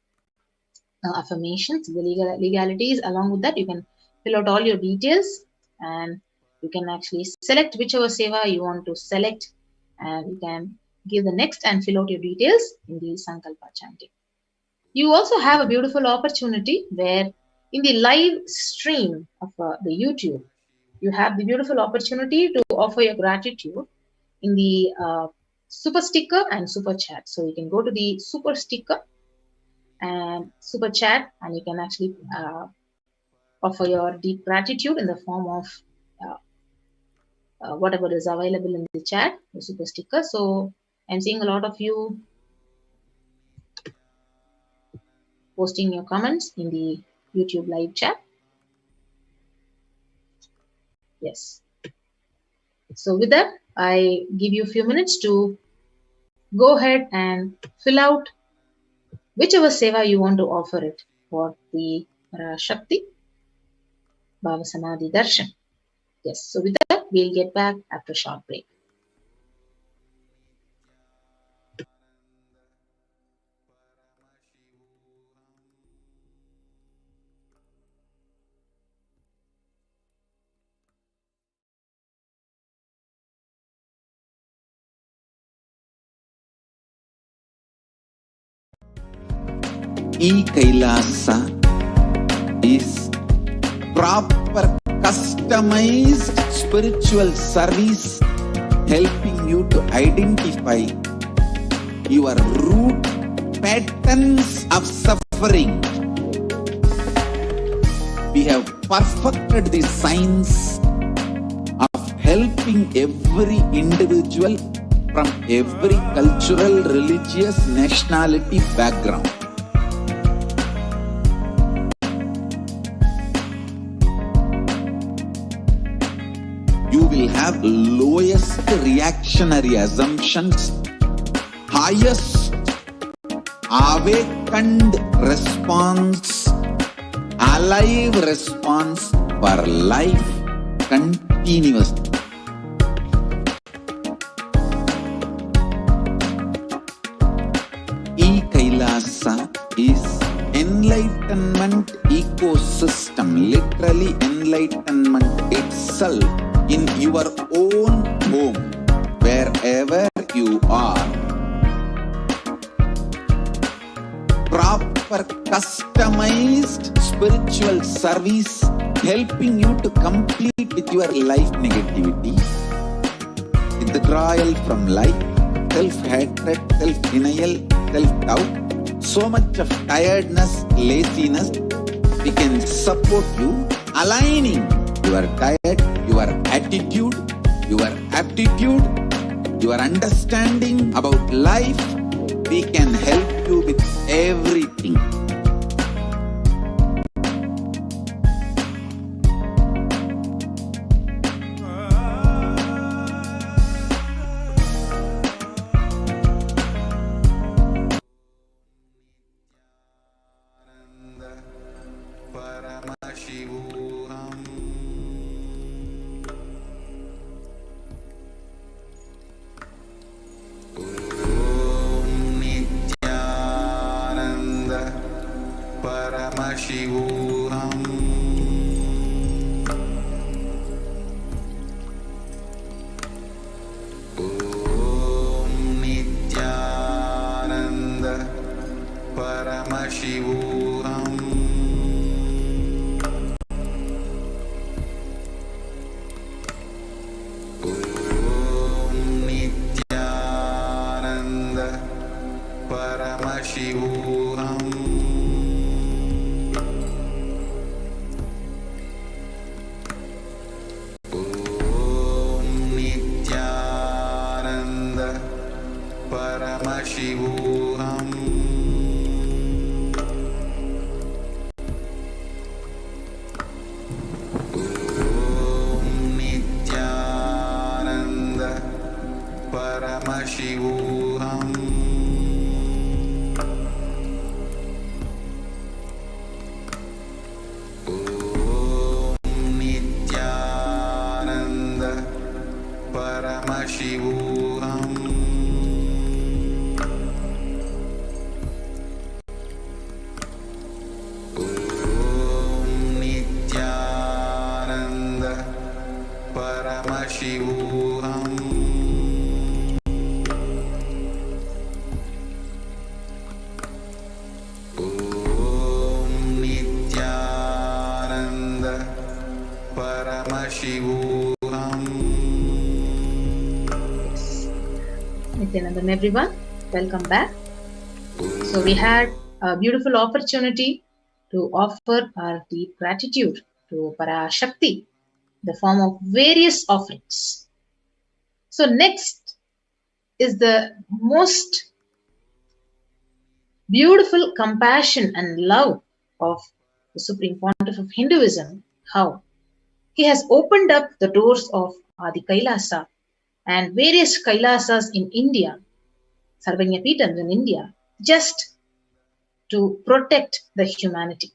affirmations, the legalities. Along with that, you can fill out all your details and you can actually select whichever seva you want to select, and you can give the next and fill out your details in the Sankalpa chanting. You also have a beautiful opportunity where in the live stream of the YouTube, you have the beautiful opportunity to offer your gratitude in the super sticker and super chat. So you can go to the super sticker and super chat and you can actually offer your deep gratitude in the form of whatever is available in the chat, the super sticker. So I'm seeing a lot of you posting your comments in the YouTube live chat. Yes. So with that, I give you a few minutes to go ahead and fill out whichever seva you want to offer it for the Parashakti Bhava Samadhi Darshan. Yes. So with that, we'll get back after a short break. E-Kailasa is proper customized spiritual service helping you to identify your root patterns of suffering. We have perfected the science of helping every individual from every cultural, religious, nationality background. You will have lowest reactionary assumptions, highest awakened response, alive response for life continuously. E-Kailasa is enlightenment ecosystem, literally enlightenment itself in your own home, wherever you are. Proper customized spiritual service helping you to complete with your life negativity, withdrawal from life, self-hatred, self-denial, self-doubt, so much of tiredness, laziness. We can support you, aligning your diet, your attitude, your aptitude, your understanding about life. We can help you with everything. Paramamashivam. Om Nityananda Paramashivam. Paramashivam. Om Nityananda Paramashivam. Om Nityananda Paramashivam. Nityanandam, everyone, welcome back. So we had a beautiful opportunity to offer our deep gratitude to Parashakti, the form of various offerings. So next is the most beautiful compassion and love of the Supreme Pontiff of Hinduism, how he has opened up the doors of Adi Kailasa and various Kailasas in India, Sarvanyapitams in India, just to protect the humanity.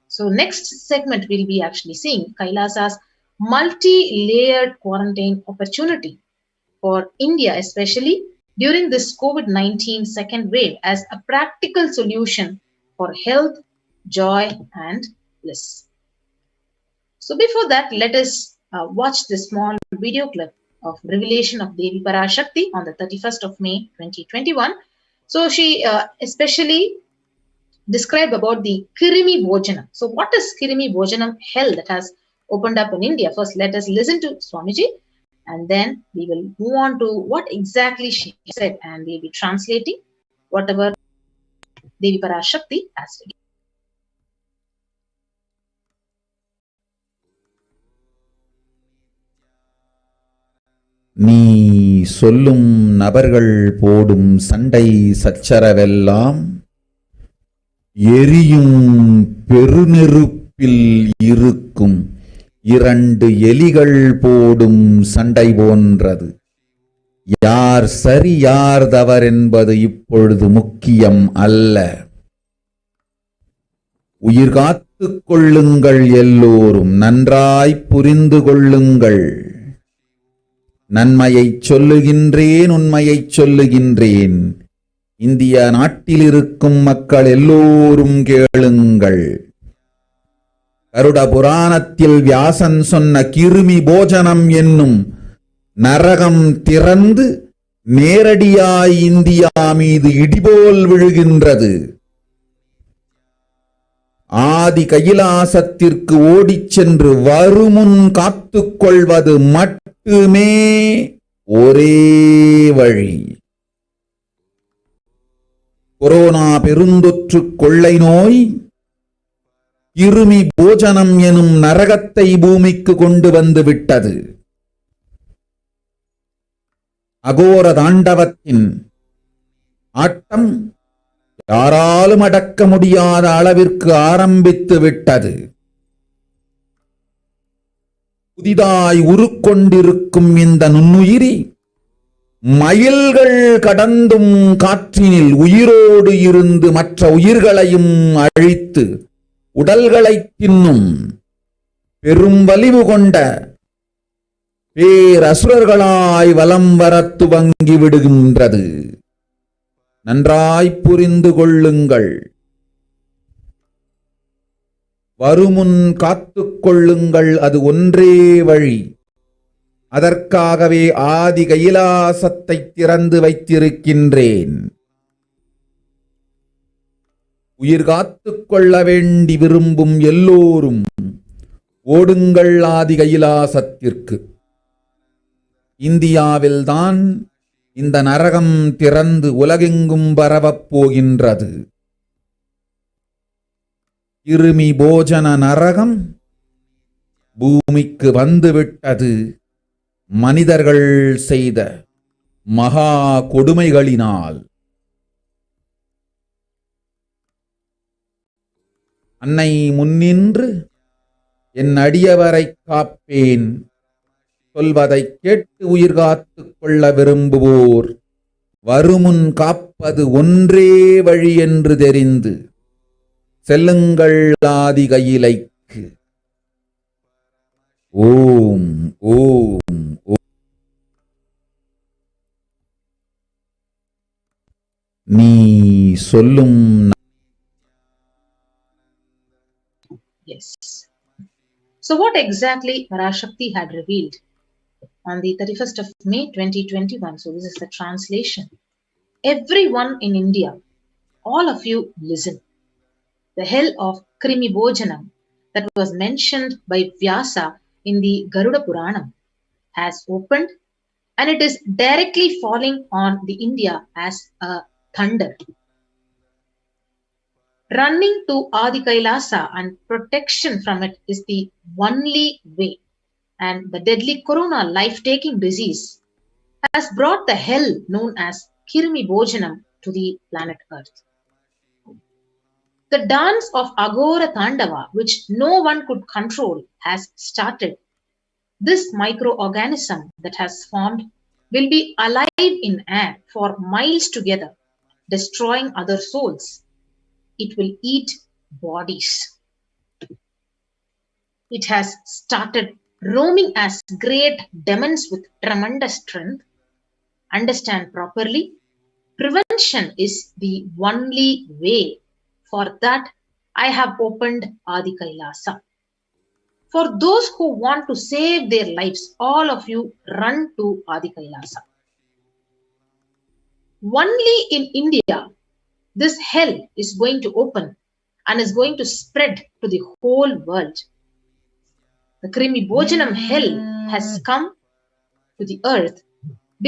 So next segment we'll be actually seeing Kailasa's multi-layered quarantine opportunity for India, especially during this COVID-19 second wave, as a practical solution for health, joy, and bliss. So before that, let us watch this small video clip of revelation of Devi Parashakti on the 31st of May 2021. So she especially described about the Kirimi Bhojanam. So what is Kirimi Bhojanam hell that has opened up in India? First, let us listen to Swamiji, and then we will move on to what exactly she said, and we'll be translating whatever Devi Parashakti has said. நீ சொல்லும் நபர்கள் போடும் சண்டை சச்சரவெல்லாம் எரியும் பெருநெருப்பில் இருக்கும் இரண்டு எலிகள் போடும் சண்டை போன்றது. யார் சரி யார் தவறென்பது இப்பொழுது முக்கியம் அல்ல. உயிர் காத்துக் கொள்ளுங்கள், எல்லோரும் நன்றாய் புரிந்து கொள்ளுங்கள். நன்மையைச் சொல்லுகின்றேன், உண்மையைச் சொல்லுகின்றேன். இந்திய நாட்டில் இருக்கும் மக்கள் எல்லோரும் கேளுங்கள். கருட புராணத்தில் வியாசன் சொன்ன கிருமி போஜனம் என்னும் நரகம் திறந்து நேரடியாய் இந்தியா மீது இடிபோல் விழுகின்றது. ஆதி கைலாசத்திற்கு ஓடிச் சென்று வருமுன் காத்துக்கொள்வது மட்டுமே ஒரே வழி. கொரோனா பெருந்தொற்று கொள்ளை நோய் கிருமி போஜனம் எனும் நரகத்தை பூமிக்கு கொண்டு வந்து விட்டது. அகோர தாண்டவத்தின் ஆட்டம் யாராலும் அடக்க முடியாத அளவிற்கு ஆரம்பித்து விட்டது. புதிதாய் உருக்கொண்டிருக்கும் இந்த நுண்ணுயிரி மைல்கள் கடந்தும் காற்றினில் உயிரோடு இருந்து மற்ற உயிர்களையும் அழித்து உடல்களை தின்னும் பெரும் வலிவு கொண்ட பேரசுரர்களாய் வலம் வரத் துவங்கி விடுகின்றது. நன்றாய் புரிந்து கொள்ளுங்கள். வருமுன் காத்துக் கொள்ளுங்கள், அது ஒன்றே வழி. அதற்காகவே ஆதி கைலாசத்தை திறந்து வைத்திருக்கின்றேன். உயிர் காத்துக் கொள்ள வேண்டி விரும்பும் எல்லோரும் ஓடுங்கள் ஆதி கைலாசத்திற்கு. இந்தியாவில்தான் இந்த நரகம் திறந்து உலகெங்கும் பரவப் போகின்றது. கிருமி போஜன நரகம் பூமிக்கு வந்துவிட்டது. மனிதர்கள் செய்த மகா கொடுமைகளினால். அன்னை முன்னின்று என் அடியவரைக் காப்பேன் சொல்வதைக் கேட்டு உயிர் காத்துக் கொள்ள விரும்புவோர் வருமுன் காப்பது ஒன்றே வழி என்று தெரிந்து செல்லுங்கள் ஆதி கையிலைக்கு. ஓம் ஓம் ஓம். நீ சொல்லும். Yes. So what exactly Parashakti had revealed on the 31st of May 2021? So this is the translation. Everyone in India, all of you listen. The hell of Krimi Bhojanam that was mentioned by Vyasa in the Garuda Puranam has opened, and it is directly falling on the India as a thunder. Running to Adi Kailasa and protection from it is the only way, and the deadly corona life-taking disease has brought the hell known as Krimi Bhojanam to the planet Earth. The dance of Agora Tandava, which no one could control, has started. This microorganism that has formed will be alive in air for miles together, destroying other souls. It will eat bodies. It has started roaming as great demons with tremendous strength. Understand properly, prevention is the only way. For that, I have opened Adi Kailasa. For those who want to save their lives, all of you run to Adi Kailasa. Only in India, this hell is going to open and is going to spread to the whole world. The Krimi Bhojanam hell has come to the earth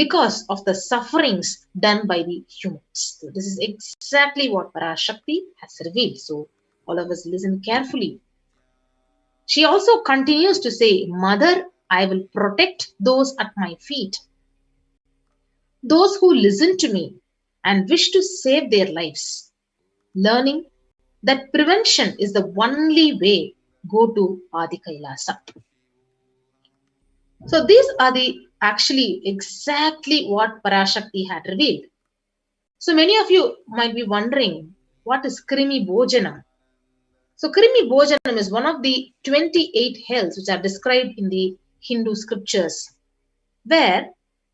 because of the sufferings done by the humans. So this is exactly what Parashakti has revealed. So all of us listen carefully. She also continues to say, Mother, I will protect those at my feet. Those who listen to me and wish to save their lives. Learning that prevention is the only way, go to Adi Kailasa. So these are the actually exactly what Parashakti had revealed. So many of you might be wondering, what is Krimi Bhojanam? So Krimi Bhojanam is one of the 28 hells which are described in the Hindu scriptures, where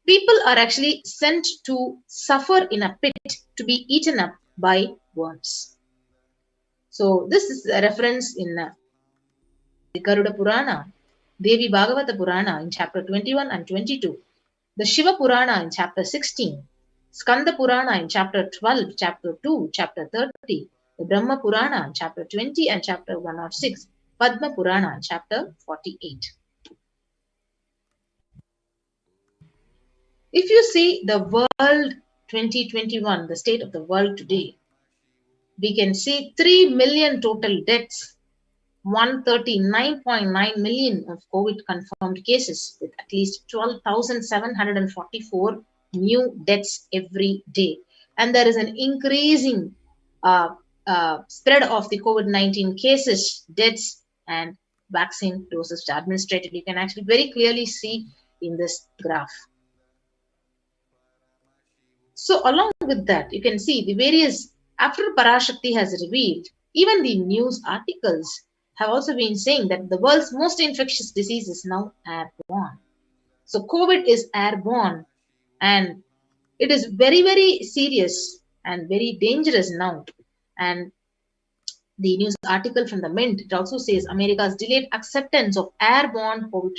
people are actually sent to suffer in a pit to be eaten up by worms. So this is a reference in the Garuda Purana, Devi Bhagavata Purana in chapter 21 and 22, the Shiva Purana in chapter 16, Skanda Purana in chapter 12, chapter 2, chapter 30, the Brahma Purana in chapter 20 and chapter 106, Padma Purana in chapter 48. If you see the world 2021, the state of the world today, we can see 3 million total deaths, 139.9 million of COVID confirmed cases, with at least 12,744 new deaths every day. And there is an increasing spread of the COVID-19 cases, deaths, and vaccine doses administered. You can actually very clearly see in this graph. So along with that, you can see the various, after Parashakti has revealed, even the news articles have also been saying that the world's most infectious disease is now airborne. So COVID is airborne, and it is very, very serious and very dangerous now. And the news article from the Mint, it also says America's delayed acceptance of airborne COVID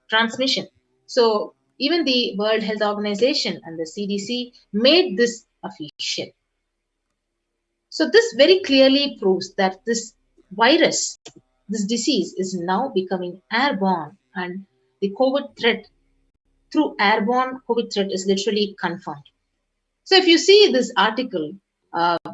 transmission. So even the World Health Organization and the CDC made this official. So this very clearly proves that this virus, this disease is now becoming airborne, and the COVID threat through airborne COVID threat is literally confirmed. So if you see this article,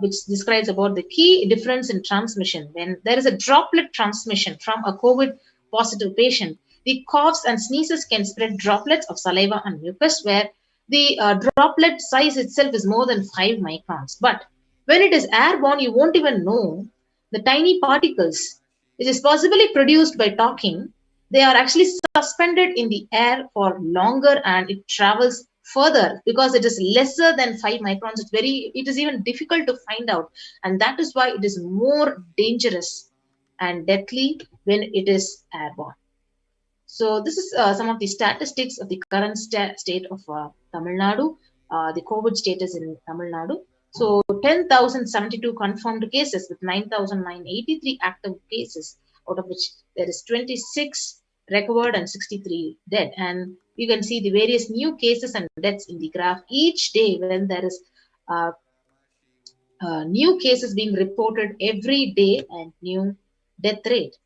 which describes about the key difference in transmission, when there is a droplet transmission from a COVID positive patient, the coughs and sneezes can spread droplets of saliva and mucus, where the droplet size itself is more than 5 microns. But when it is airborne, you won't even know the tiny particles, which is possibly produced by talking, they are actually suspended in the air for longer and it travels further because it is lesser than 5 microns. It is even difficult to find out, and that is why it is more dangerous and deadly when it is airborne. So this is some of the statistics of the current state of Tamil Nadu, the COVID status in Tamil Nadu. So 10,072 confirmed cases with 9,983 active cases, out of which there is 26 recovered and 63 dead. And you can see the various new cases and deaths in the graph each day when there is new cases being reported every day and new death rate.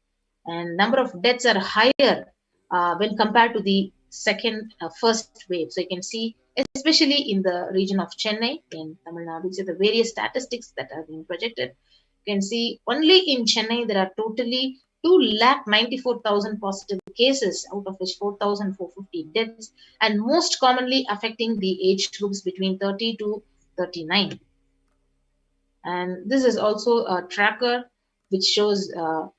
And number of deaths are higher when compared to the first wave. So you can see, especially in the region of Chennai in Tamil Nadu, these are the various statistics that are being projected. You can see only in Chennai there are totally 294,000 positive cases, out of which 4,450 deaths, and most commonly affecting the age groups between 30 to 39. And this is also a tracker which shows the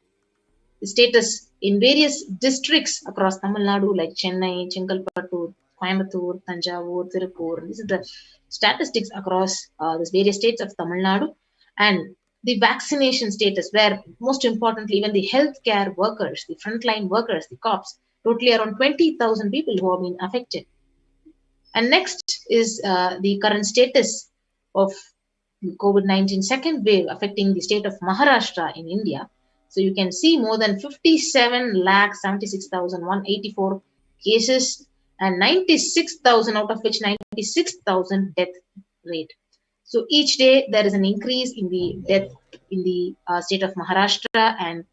status in various districts across Tamil Nadu, like Chennai, Chengalpattu, Coimbatore, Tanjavur, Tirupur. This is the statistics across these various states of Tamil Nadu. And the vaccination status, where most importantly, even the healthcare workers, the frontline workers, the cops, totally around 20,000 people who have been affected. And next is the current status of the COVID-19 second wave affecting the state of Maharashtra in India. So you can see more than 57,76,184 cases and 96,000, out of which 96,000 death rate. So each day there is an increase in the death in the state of Maharashtra, and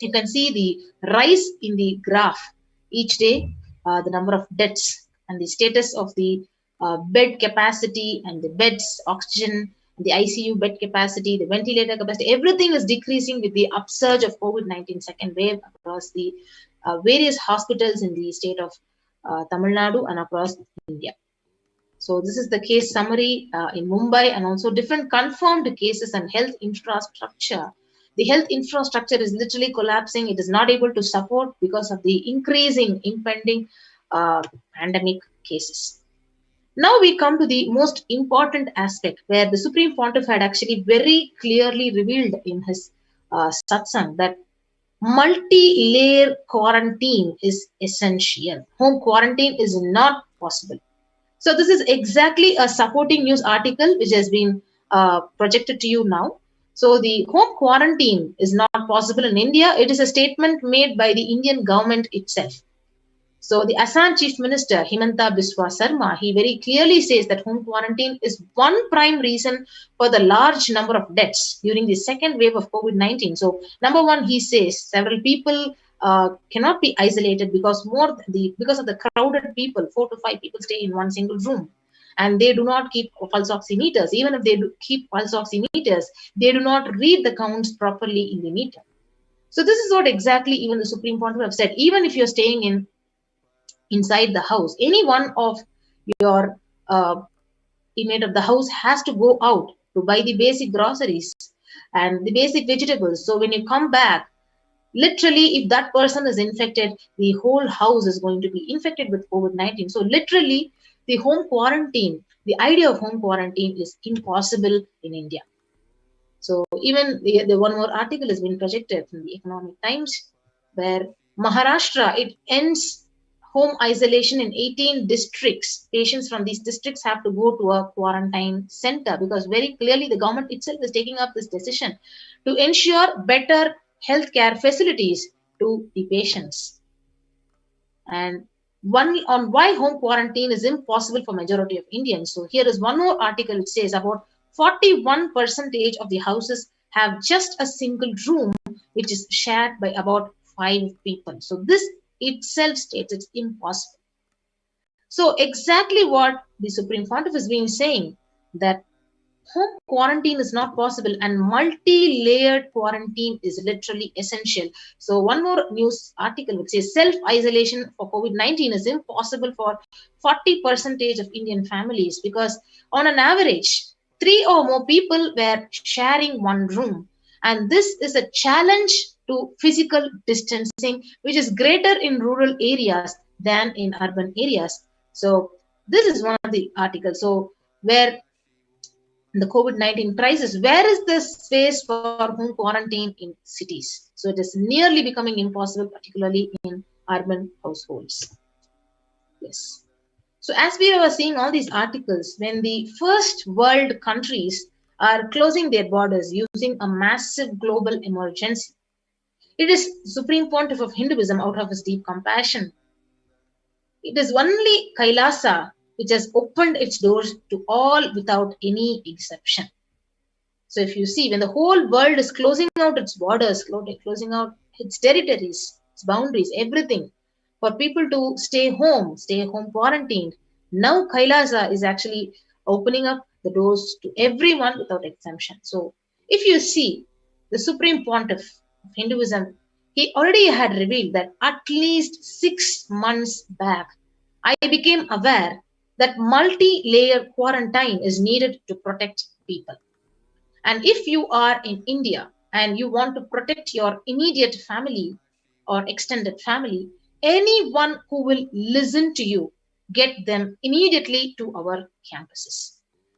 you can see the rise in the graph each day, the number of deaths and the status of the bed capacity and the beds, oxygen, the ICU bed capacity, the ventilator capacity, everything is decreasing with the upsurge of COVID-19 second wave across the various hospitals in the state of Tamil Nadu and across India. So this is the case summary in Mumbai, and also different confirmed cases and health infrastructure. The health infrastructure is literally collapsing. It is not able to support because of the increasing impending pandemic cases. Now we come to the most important aspect, where the Supreme Pontiff had actually very clearly revealed in his satsang that multi-layer quarantine is essential. Home quarantine is not possible. So this is exactly a supporting news article which has been projected to you now. So the home quarantine is not possible in India. It is a statement made by the Indian government itself. So the Assam Chief Minister, Himanta Biswa Sarma, he very clearly says that home quarantine is one prime reason for the large number of deaths during the second wave of COVID-19. So number one, he says several people cannot be isolated because of the crowded people. 4 to 5 people stay in one single room, and they do not keep pulse oximeters. Even if they do keep pulse oximeters, they do not read the counts properly in the meter. So this is what exactly even the Supreme Pontiff have said. Even if you're staying inside the house, any one of your inmate of the house has to go out to buy the basic groceries and the basic vegetables. So when you come back, literally, if that person is infected, the whole house is going to be infected with COVID-19. So literally, the home quarantine, the idea of home quarantine is impossible in India. So even the one more article has been projected from the Economic Times, where Maharashtra, it ends home isolation in 18 districts. Patients from these districts have to go to a quarantine center because very clearly the government itself is taking up this decision to ensure better healthcare facilities to the patients. And one on why home quarantine is impossible for majority of Indians. So here is one more article which says about 41% of the houses have just a single room which is shared by about 5 people. So this itself states it's impossible. So exactly what the Supreme Pontiff has been saying, that home quarantine is not possible and multi-layered quarantine is literally essential. So one more news article which says self-isolation for COVID-19 is impossible for 40% of Indian families because on an average, 3 or more people were sharing one room. And this is a challenge to physical distancing, which is greater in rural areas than in urban areas. So this is one of the articles. So where the COVID-19 crisis, where is the space for home quarantine in cities? So it is nearly becoming impossible, particularly in urban households. Yes. So as we were seeing all these articles, when the first world countries are closing their borders using a massive global emergency, it is Supreme Pontiff of Hinduism, out of his deep compassion. It is only Kailasa which has opened its doors to all without any exception. So if you see, when the whole world is closing out its borders, closing out its territories, its boundaries, everything, for people to stay home quarantined, now Kailasa is actually opening up the doors to everyone without exemption. So if you see, the Supreme Pontiff of Hinduism, he already had revealed that at least 6 months back, I became aware that multi-layer quarantine is needed to protect people. And if you are in India and you want to protect your immediate family or extended family, anyone who will listen to you, get them immediately to our campuses.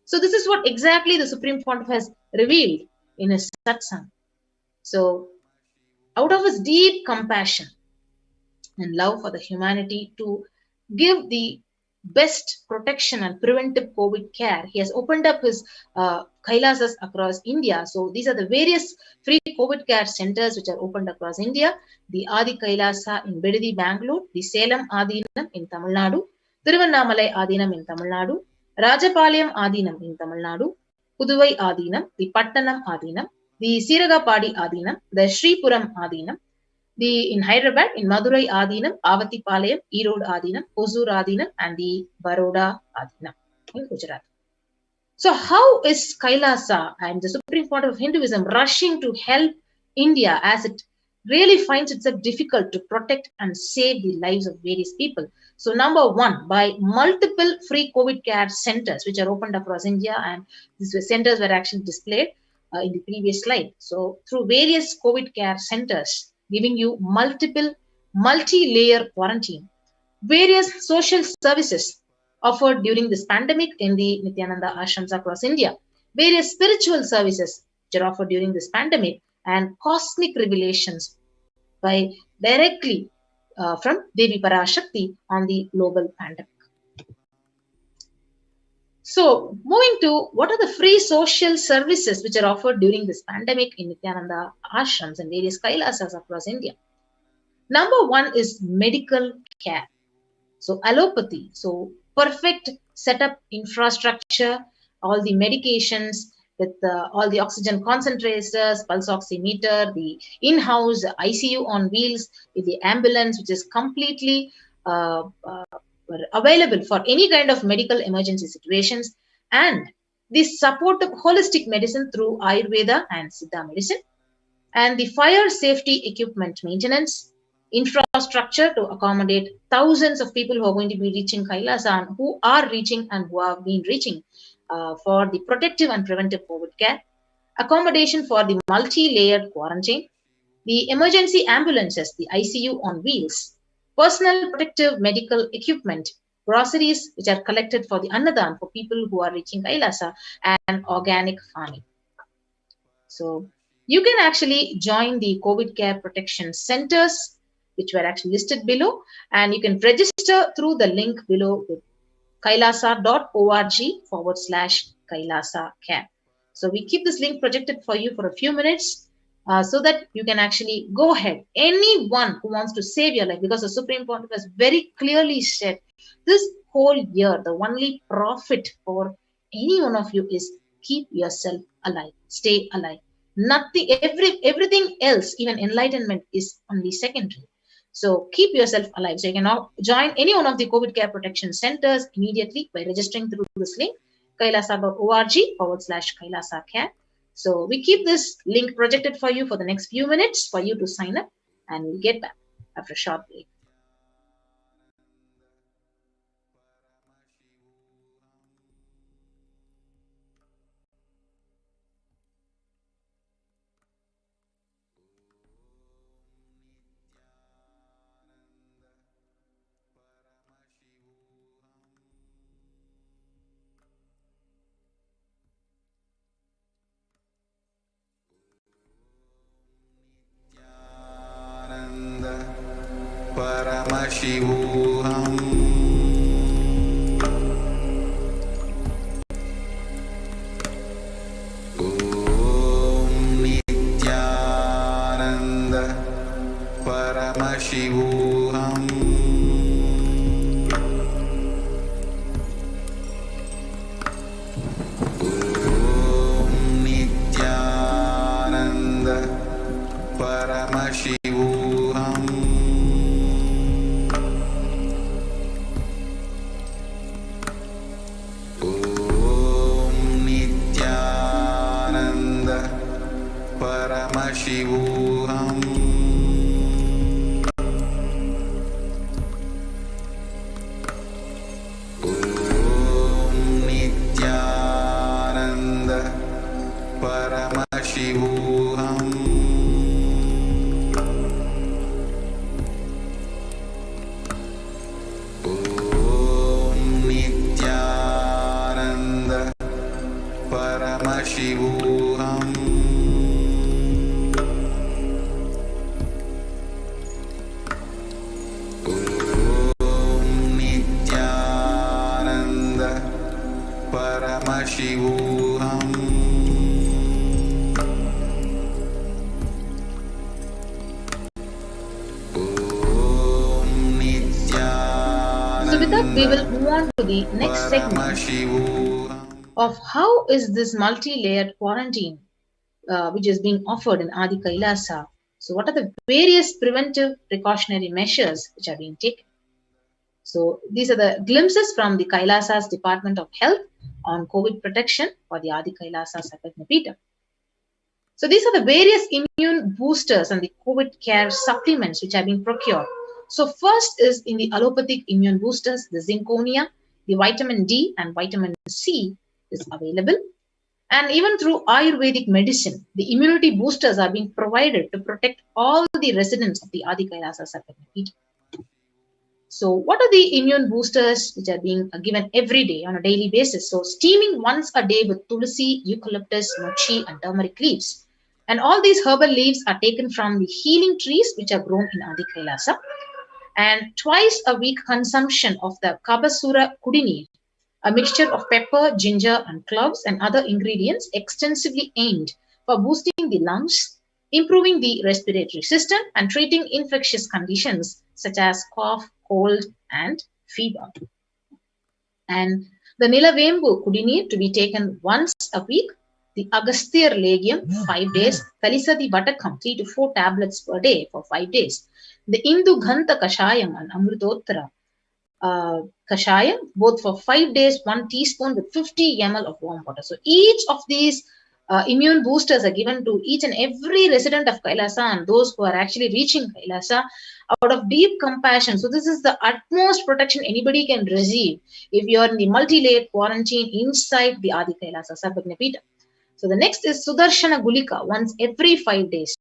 So this is what exactly the Supreme Pontiff has revealed in his satsang. So out of his deep compassion and love for the humanity to give the best protection and preventive COVID care, he has opened up his Kailasas across India. So these are the various free COVID care centers which are opened across India. The Adi Kailasa in Bidadi, Bangalore, the Salem Adinam in Tamil Nadu, Tiruvannamalai Adinam in Tamil Nadu, Rajapalayam Adinam in Tamil Nadu, Puduvai Adinam, the Pattanam Adinam, the Siragapadi Adinam, the Sripuram Adinam, in Hyderabad, in Madurai Adinam, Avatipalayam, Erode Adinam, Hosur Adinam, and the Baroda Adinam in Gujarat. So how is Kailasa and the Supreme Court of Hinduism rushing to help India as it really finds itself difficult to protect and save the lives of various people? So number one, by multiple free COVID care centers which are opened across India, and these centers were actually displayed in the previous slide. So through various COVID care centers, giving you multi-layer quarantine, various social services offered during this pandemic in the Nithyananda ashrams across India, various spiritual services which are offered during this pandemic, and cosmic revelations by directly from Devi Parashakti on the global pandemic. So moving to what are the free social services which are offered during this pandemic in Nithyananda ashrams and various Kailasas across India. Number one is medical care. So allopathy, so perfect setup infrastructure, all the medications with all the oxygen concentrators, pulse oximeter, the in-house ICU on wheels, with the ambulance, which is completely available for any kind of medical emergency situations, and the support of holistic medicine through Ayurveda and Siddha medicine, and the fire safety equipment maintenance, infrastructure to accommodate thousands of people who are going to be reaching Kailasa and who are reaching and who have been reaching for the protective and preventive COVID care, accommodation for the multi-layered quarantine, the emergency ambulances, the ICU on wheels, personal protective medical equipment, groceries which are collected for the Annadan for people who are reaching Kailasa, and organic farming. So you can actually join the COVID care protection centers which were actually listed below, and you can register through the link below with kailasa.org/Kailasa care. So we keep this link projected for you for a few minutes so that you can actually go ahead. Anyone who wants to save your life, because the Supreme Court has very clearly said this whole year, the only profit for any one of you is keep yourself alive, stay alive. Nothing, everything else, even enlightenment, is only secondary. So keep yourself alive. So you can now join any one of the COVID care protection centers immediately by registering through this link, kailasa.org/Kailasa care. So we keep this link projected for you for the next few minutes for you to sign up, and we'll get back after a short break. Paramashivoham. Om Nityananda Paramashivoham. Om Nityananda Paramashivoham. Om Nityananda Paramashivoham. Om Nityananda Paramashivoham. Om Nityananda Paramashivoham. Om Nityananda Paramashivoham. Om Nityananda So with that, we will move on to the next segment Paramashivoham. of how is this multi-layered quarantine which is being offered in Adi Kailasa. So what are the various preventive precautionary measures which are being taken? So these are the glimpses from the Kailasa's Department of Health on COVID protection for the Adi Kailasa Sarvajñapita. So these are the various immune boosters and the COVID care supplements which are being procured. So first is in the allopathic immune boosters, the zinconia, the vitamin D and vitamin C is available. And even through Ayurvedic medicine, the immunity boosters are being provided to protect all the residents of the Adi Kailasa Sarvajñapita. So what are the immune boosters which are being given every day on a daily basis? So steaming once a day with tulsi, eucalyptus, mochi and turmeric leaves. And all these herbal leaves are taken from the healing trees which are grown in Adi Kailasa. And twice a week consumption of the Kabasura Kudini, a mixture of pepper, ginger and cloves and other ingredients extensively aimed for boosting the lungs, improving the respiratory system and treating infectious conditions such as cough, cold and fever. And the Nilavembu Kudini to be taken once a week, the Agasthyar Legium 5 days, Kalisadi Vatakam 3 to 4 tablets per day for 5 days, the Indu Ghanta Kashayam and Amrutottara Kashayam both for 5 days, 1 teaspoon with 50 ml of warm water. So each of these immune boosters are given to each and every resident of Kailasa and those who are actually reaching Kailasa out of deep compassion. So this is the utmost protection anybody can receive if you are in the multi-layered quarantine inside the Adi Kailasa Sarvajñapita. So the next is Sudarshana Gulika once every 5 days.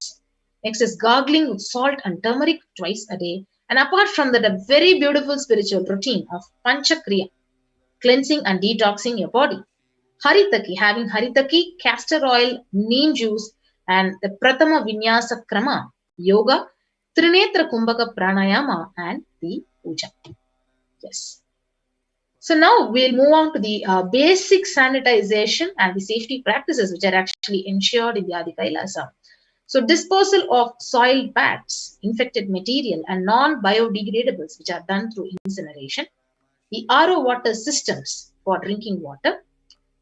Next is gargling with salt and turmeric twice a day. And apart from that, a very beautiful spiritual routine of Panchakriya, cleansing and detoxing your body. Haritaki, having Haritaki, castor oil, neem juice, and the Prathama Vinyasa Krama, yoga, Trinetra Kumbhaka Pranayama, and the puja. Yes. So now we'll move on to the basic sanitization and the safety practices which are actually ensured in the Adi Kailasa. So disposal of soiled bags, infected material, and non-biodegradables which are done through incineration. The RO water systems for drinking water.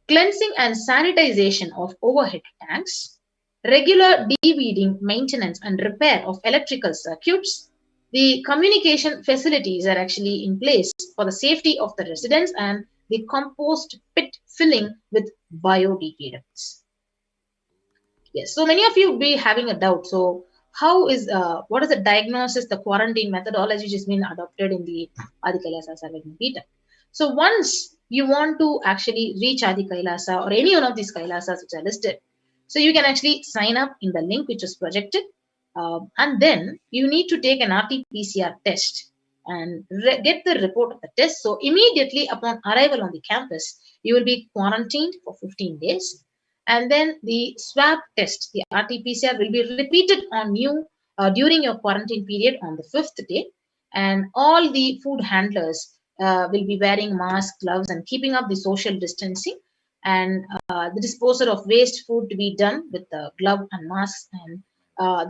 Cleansing and sanitization of overhead tanks. Regular de-weeding, maintenance, and repair of electrical circuits. The communication facilities are actually in place for the safety of the residents and the compost pit filling with biodegradables. Yes, so many of you will be having a doubt. So how is, what is the diagnosis, the quarantine methodology which has been adopted in the Adi Kailasa Sarvajñapita? So once you want to actually reach Adi Kailasa or any one of these Kailasas which are listed, so you can actually sign up in the link which is projected. And then you need to take an RT-PCR test and get the report of the test. So immediately upon arrival on the campus, you will be quarantined for 15 days. And then the swab test, the RT-PCR will be repeated on you during your quarantine period on the 5th day. And all the food handlers will be wearing masks, gloves, and keeping up the social distancing. And the disposal of waste food to be done with the glove and masks. And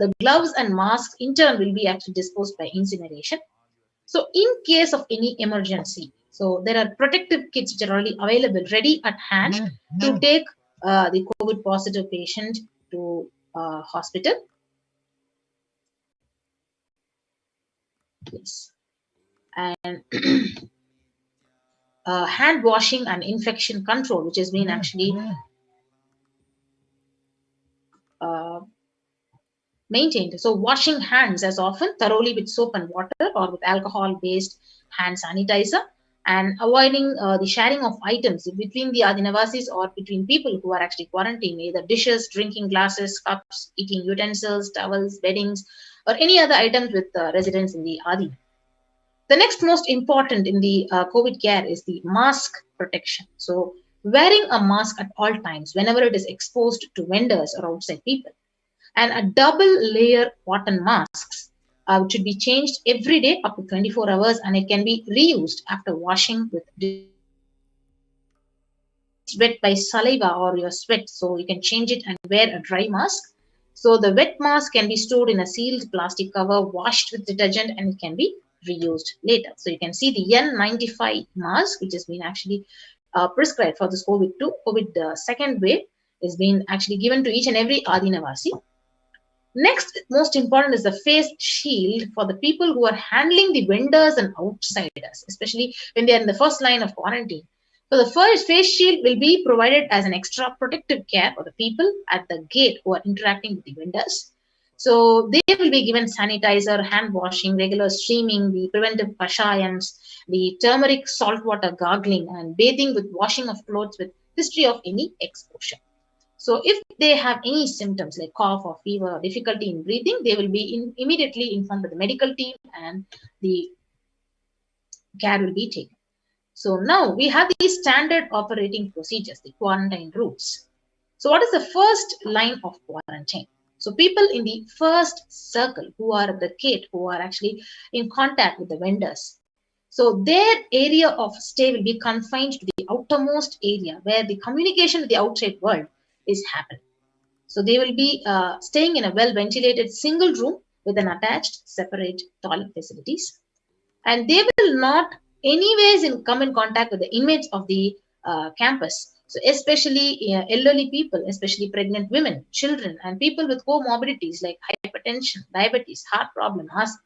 the gloves and masks in turn will be actually disposed by incineration. So in case of any emergency, so there are protective kits which are already available, ready at hand to take the COVID positive patient to hospital. Yes. And hand washing and infection control, which has been actually maintained. So washing hands as often thoroughly with soap and water or with alcohol-based hand sanitizer, and avoiding the sharing of items between the Adinavasis or between people who are actually quarantined, either dishes, drinking glasses, cups, eating utensils, towels, beddings, or any other items with residents in the Adi. The next most important in the COVID care is the mask protection. So wearing a mask at all times whenever it is exposed to vendors or outside people. And a double layer cotton masks which should be changed every day up to 24 hours, and it can be reused after washing with wet by saliva or your sweat, so you can change it and wear a dry mask. So the wet mask can be stored in a sealed plastic cover, washed with detergent, and it can be reused later. So you can see the N95 mask, which has been actually prescribed for this COVID second wave, is being actually given to each and every Adinavasi. Next, most important is the face shield for the people who are handling the vendors and outsiders, especially when they are in the first line of quarantine. So the first face shield will be provided as an extra protective care for the people at the gate who are interacting with the vendors. So they will be given sanitizer, hand washing, regular steaming, the preventive kashayams, the turmeric saltwater gargling, and bathing with washing of clothes with history of any exposure. So if they have any symptoms like cough or fever or difficulty in breathing, they will be immediately informed by the medical team and the care will be taken. So now we have these standard operating procedures, the quarantine rules. So what is the first line of quarantine? So people in the first circle who are at the gate, who are actually in contact with the vendors, so their area of stay will be confined to the outermost area where the communication with the outside world is happening. So they will be staying in a well-ventilated single room with an attached separate toilet facilities. And they will not anyways come in contact with the inmates of the campus. So especially elderly people, especially pregnant women, children, and people with comorbidities like hypertension, diabetes, heart problem, asthma.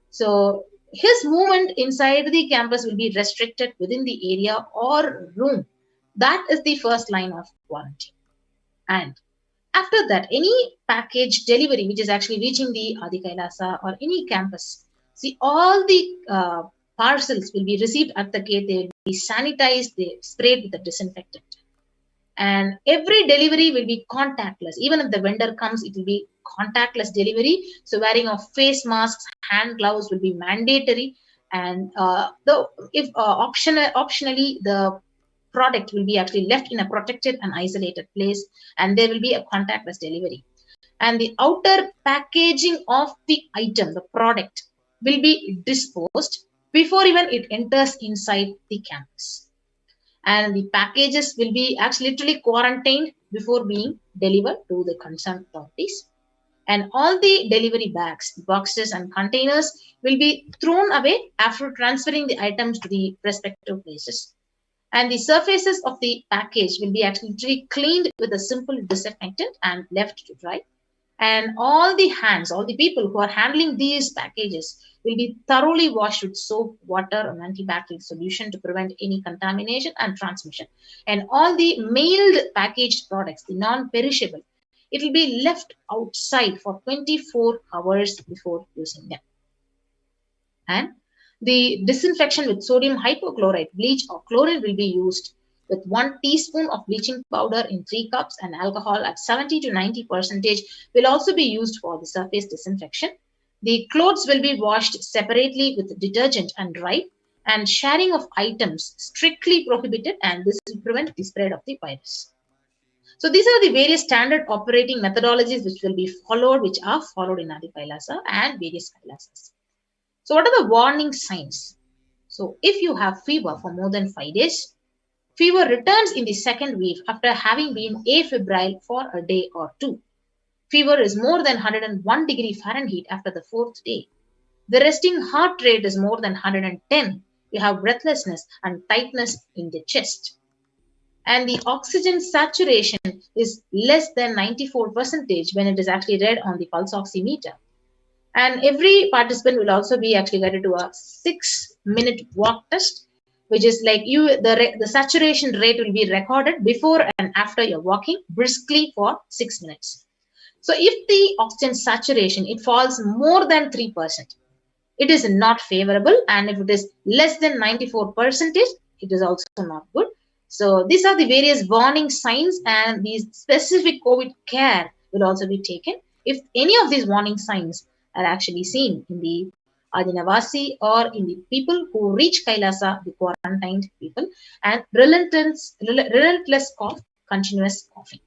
So his movement inside the campus will be restricted within the area or room. That is the first line of quarantine. And after that, any package delivery which is actually reaching the Adi Kailasa or any campus, see, all the parcels will be received at the gate. They will be sanitized, they sprayed with a disinfectant. And every delivery will be contactless. Even if the vendor comes, it will be contactless delivery. So wearing of face masks, hand gloves will be mandatory. And optionally, the product will be actually left in a protected and isolated place, and there will be a contactless delivery. And the outer packaging of the item, the product, will be disposed before even it enters inside the campus. And the packages will be actually literally quarantined before being delivered to the concerned authorities. And all the delivery bags, boxes, and containers will be thrown away after transferring the items to the respective places. And the surfaces of the package will be actually cleaned with a simple disinfectant and left to dry. And all the hands, all the people who are handling these packages will be thoroughly washed with soap, water, and antibacterial solution to prevent any contamination and transmission. And all the mailed packaged products, the non-perishable, it will be left outside for 24 hours before using them. And the disinfection with sodium hypochlorite, bleach, or chlorine will be used with 1 teaspoon of bleaching powder in 3 cups, and alcohol at 70 to 90% will also be used for the surface disinfection. The clothes will be washed separately with detergent and dried, and sharing of items strictly prohibited, and this will prevent the spread of the virus. So these are the various standard operating methodologies which will be followed, which are followed in Adi Kailasa and various Kailasas. So what are the warning signs? So if you have fever for more than 5 days, fever returns in the second wave after having been afebrile for a day or two. Fever is more than 101 degree Fahrenheit after the fourth day. The resting heart rate is more than 110. You have breathlessness and tightness in the chest. And the oxygen saturation is less than 94% when it is actually read on the pulse oximeter. And every participant will also be actually guided to a 6-minute walk test, which is like the saturation rate will be recorded before and after you're walking briskly for 6 minutes. So if the oxygen saturation, it falls more than 3%, it is not favorable. And if it is less than 94%, it is also not good. So these are the various warning signs, and these specific COVID care will also be taken if any of these warning signs are actually seen in the Adinavasi or in the people who reach Kailasa, the quarantined people, and relentless cough, continuous coughing.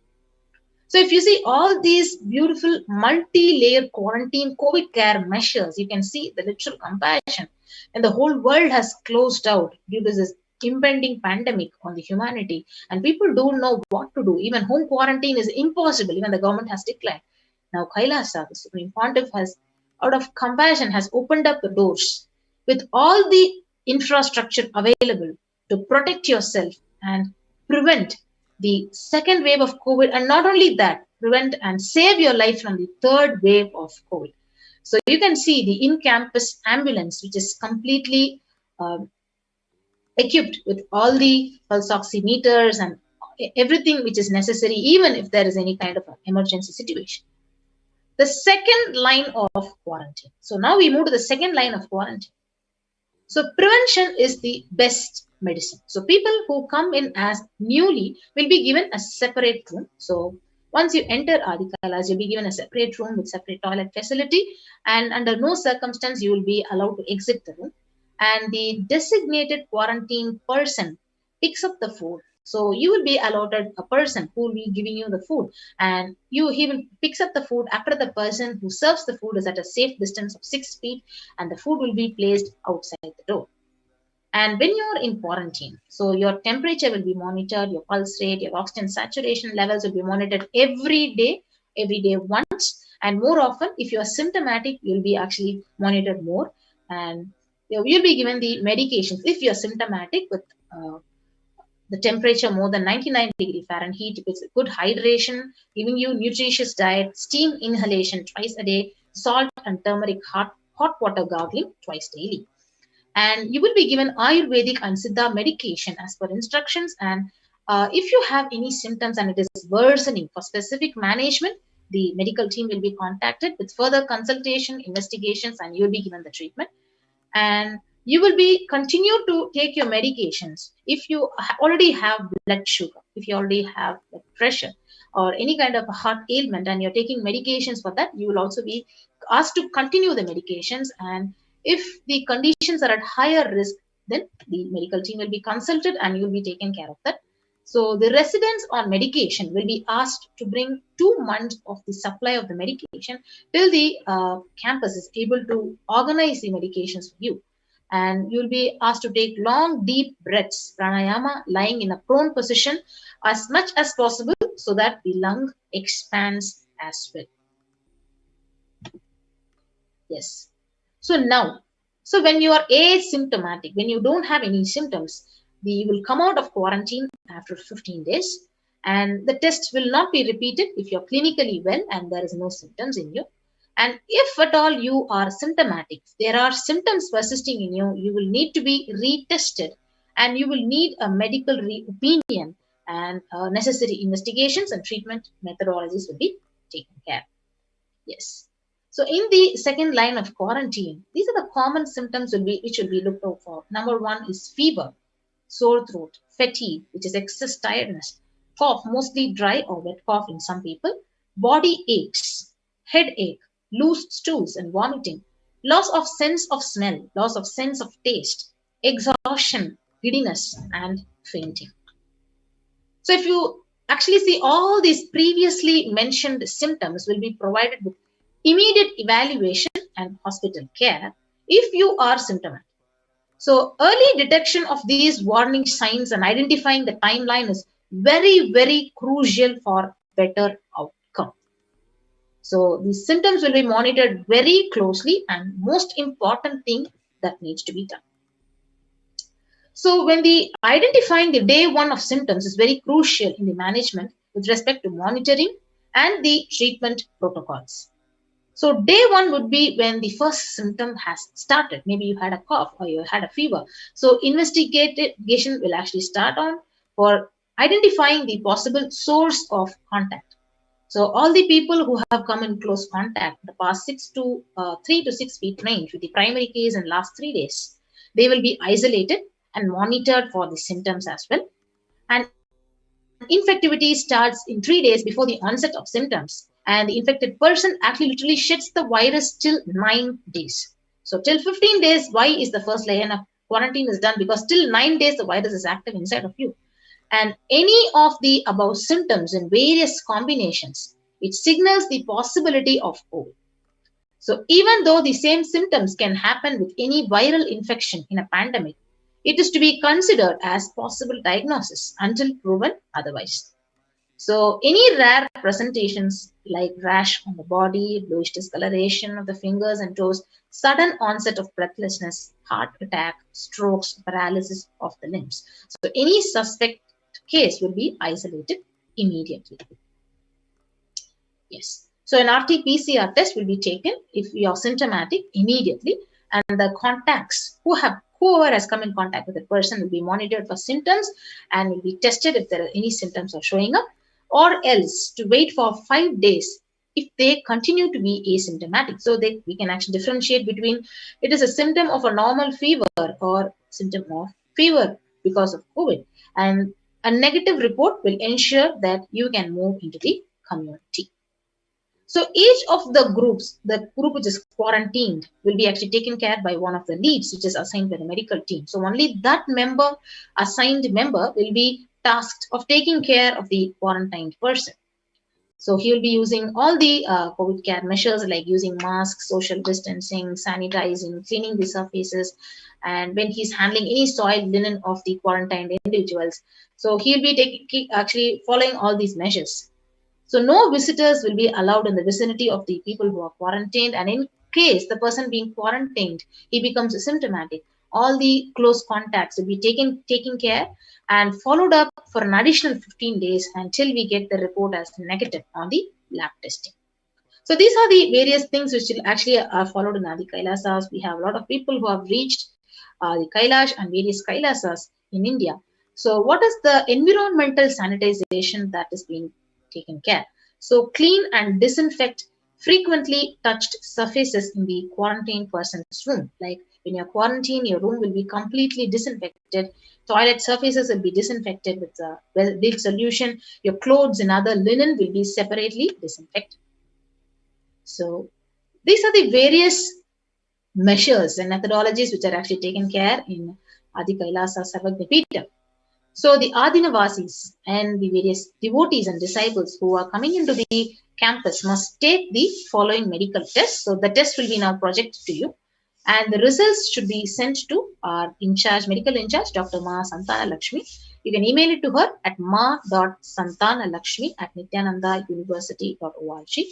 So if you see all these beautiful multi-layer quarantine COVID care measures, you can see the literal compassion. And the whole world has closed out due to this impending pandemic on the humanity. And people don't know what to do. Even home quarantine is impossible. Even the government has declared. Now Kailasa, the Supreme Pontiff, has, out of compassion, has opened up the doors with all the infrastructure available to protect yourself and prevent the second wave of COVID, and not only that, prevent and save your life from the third wave of COVID. So you can see the in-campus ambulance, which is completely equipped with all the pulse oximeters and everything which is necessary, even if there is any kind of an emergency situation. The second line of quarantine. So now we move to the second line of quarantine. So prevention is the best medicine. So people who come in as newly will be given a separate room. So once you enter Adi Kailas, you'll be given a separate room with separate toilet facility, and under no circumstance you will be allowed to exit the room. And the designated quarantine person picks up the food. So you will be allotted a person who will be giving you the food, and he will picks up the food after the person who serves the food is at a safe distance of 6 feet, and the food will be placed outside the door. And when you're in quarantine, so your temperature will be monitored, your pulse rate, your oxygen saturation levels will be monitored every day once, and more often if you are symptomatic, you'll be actually monitored more, and you'll be given the medications if you're symptomatic with the temperature more than 99 degree Fahrenheit, with good hydration, giving you nutritious diet, steam inhalation twice a day, salt and turmeric hot water gargling twice daily. And you will be given Ayurvedic and Siddha medication as per instructions. And if you have any symptoms and it is worsening, for specific management, the medical team will be contacted with further consultation, investigations, and you will be given the treatment. And you will be continue to take your medications if you already have blood sugar, if you already have blood pressure or any kind of a heart ailment and you're taking medications for that, you will also be asked to continue the medications. And if the conditions are at higher risk, then the medical team will be consulted and you will be taken care of that. So the residents on medication will be asked to bring 2 months of the supply of the medication till the campus is able to organize the medications for you. And you'll be asked to take long, deep breaths, pranayama, lying in a prone position as much as possible so that the lung expands as well. Yes. So now, so when you are asymptomatic, when you don't have any symptoms, you will come out of quarantine after 15 days, and the test will not be repeated if you're clinically well and there is no symptoms in you. And if at all you are symptomatic, there are symptoms persisting in you, you will need to be retested and you will need a medical opinion, and necessary investigations and treatment methodologies will be taken care. Yes. So in the second line of quarantine, these are the common symptoms which will be looked out for. Number 1 is fever, sore throat, fatigue, which is excess tiredness, cough, mostly dry or wet cough in some people, body aches, headache, loose stools and vomiting, loss of sense of smell, loss of sense of taste, exhaustion, giddiness, and fainting. So if you actually see all these previously mentioned symptoms will be provided with immediate evaluation and hospital care. if you are symptomatic. So early detection of these warning signs and identifying the timeline is very, very crucial for better outcome. So these symptoms will be monitored very closely, and most important thing that needs to be done. So when the identifying the day one of symptoms is very crucial in the management with respect to monitoring and the treatment protocols. So day one would be when the first symptom has started. Maybe you had a cough or you had a fever. So investigation will actually start on for identifying the possible source of contact. So all the people who have come in close contact the past 3 to 6 feet range with the primary case in last 3 days, they will be isolated and monitored for the symptoms as well. And infectivity starts in 3 days before the onset of symptoms. And the infected person actually literally sheds the virus till 9 days. So till 15 days, why is the first layer of quarantine is done? Because till 9 days, the virus is active inside of you. And any of the above symptoms in various combinations, it signals the possibility of COVID. So even though the same symptoms can happen with any viral infection in a pandemic, it is to be considered as possible diagnosis until proven otherwise. So any rare presentations like rash on the body, bluish discoloration of the fingers and toes, sudden onset of breathlessness, heart attack, strokes, paralysis of the limbs. So any suspect case will be isolated immediately. Yes. So an RT-PCR test will be taken if you are symptomatic immediately, and the contacts whoever has come in contact with the person will be monitored for symptoms and will be tested if there are any symptoms are showing up, or else to wait for 5 days if they continue to be asymptomatic. So we can actually differentiate between it is a symptom of a normal fever or symptom of fever because of COVID. And a negative report will ensure that you can move into the community. So each of the groups, the group which is quarantined will be actually taken care by one of the leads, which is assigned by the medical team. So only that assigned member will be tasked of taking care of the quarantined person. So he will be using all the COVID care measures like using masks, social distancing, sanitizing, cleaning the surfaces, and when he's handling any soiled linen of the quarantined individuals. So he'll be actually following all these measures. So no visitors will be allowed in the vicinity of the people who are quarantined, and in case the person being quarantined, he becomes asymptomatic, all the close contacts will be taken care and followed up for an additional 15 days until we get the report as negative on the lab testing. So these are the various things which will actually are followed in Adi Kailasas. We have a lot of people who have reached the Kailash and various Kailasas in India. So what is the environmental sanitization that is being taken care? So clean and disinfect frequently touched surfaces in the quarantined person's room. Like when you're quarantined, your room will be completely disinfected. Toilet surfaces will be disinfected with a well-built solution. Your clothes and other linen will be separately disinfected. So these are the various measures and methodologies which are actually taken care in Adi Kailasa Sarvagna Peetham. So the Adinavasis and the various devotees and disciples who are coming into the campus must take the following medical tests. So the test will be now projected to you, and the results should be sent to our medical in charge, Dr. Ma Santana Lakshmi. You can email it to her at ma.santanalakshmi@nithyanandauniversity.org.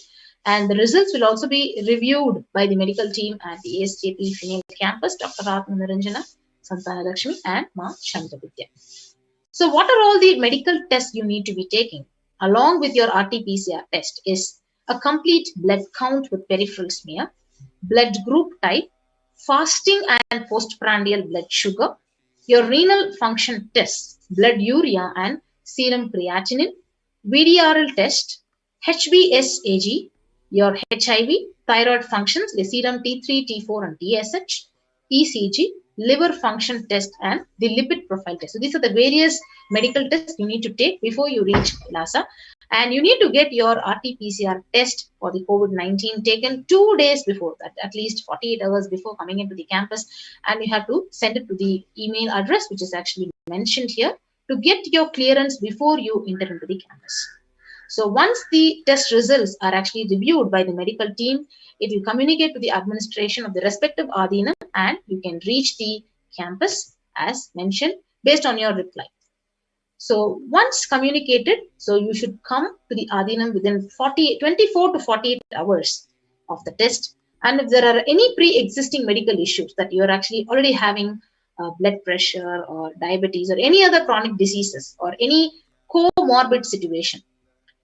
And the results will also be reviewed by the medical team at the ASJP Female Campus, Dr. Ratna Niranjana, Santana Lakshmi, and Ma Chandravidya. So what are all the medical tests you need to be taking along with your RT-PCR test is a complete blood count with peripheral smear, blood group type, fasting and postprandial blood sugar, your renal function tests, blood urea and serum creatinine, VDRL test, HbSAg, your HIV, thyroid functions, the serum T3, T4 and TSH, ECG, liver function test and the lipid profile test. So these are the various medical tests you need to take before you reach Lhasa, and you need to get your RT-PCR test for the COVID-19 taken 2 days before that, at least 48 hours before coming into the campus, and you have to send it to the email address which is actually mentioned here to get your clearance before you enter into the campus. So once the test results are actually reviewed by the medical team, it will communicate to the administration of the respective Adhinam, and you can reach the campus as mentioned based on your reply. So once communicated, so you should come to the Adhinam within 24 to 48 hours of the test. And if there are any pre-existing medical issues that you are actually already having blood pressure or diabetes or any other chronic diseases or any comorbid situation,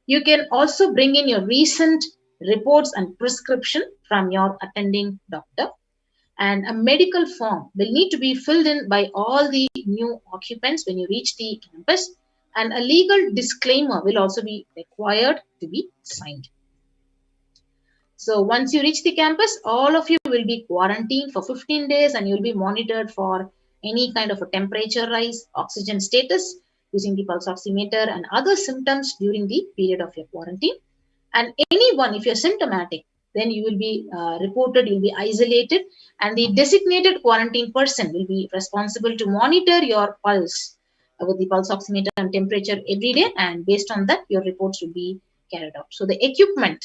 you can also bring in your recent reports and prescription from your attending doctor. And a medical form will need to be filled in by all the new occupants when you reach the campus, and a legal disclaimer will also be required to be signed. So once you reach the campus, all of you will be quarantined for 15 days and you'll be monitored for any kind of a temperature rise, oxygen status using the pulse oximeter and other symptoms during the period of your quarantine. And anyone, if you're symptomatic, then you will be reported, you'll be isolated, and the designated quarantine person will be responsible to monitor your pulse with the pulse oximeter and temperature every day, and based on that, your reports will be carried out. So the equipment,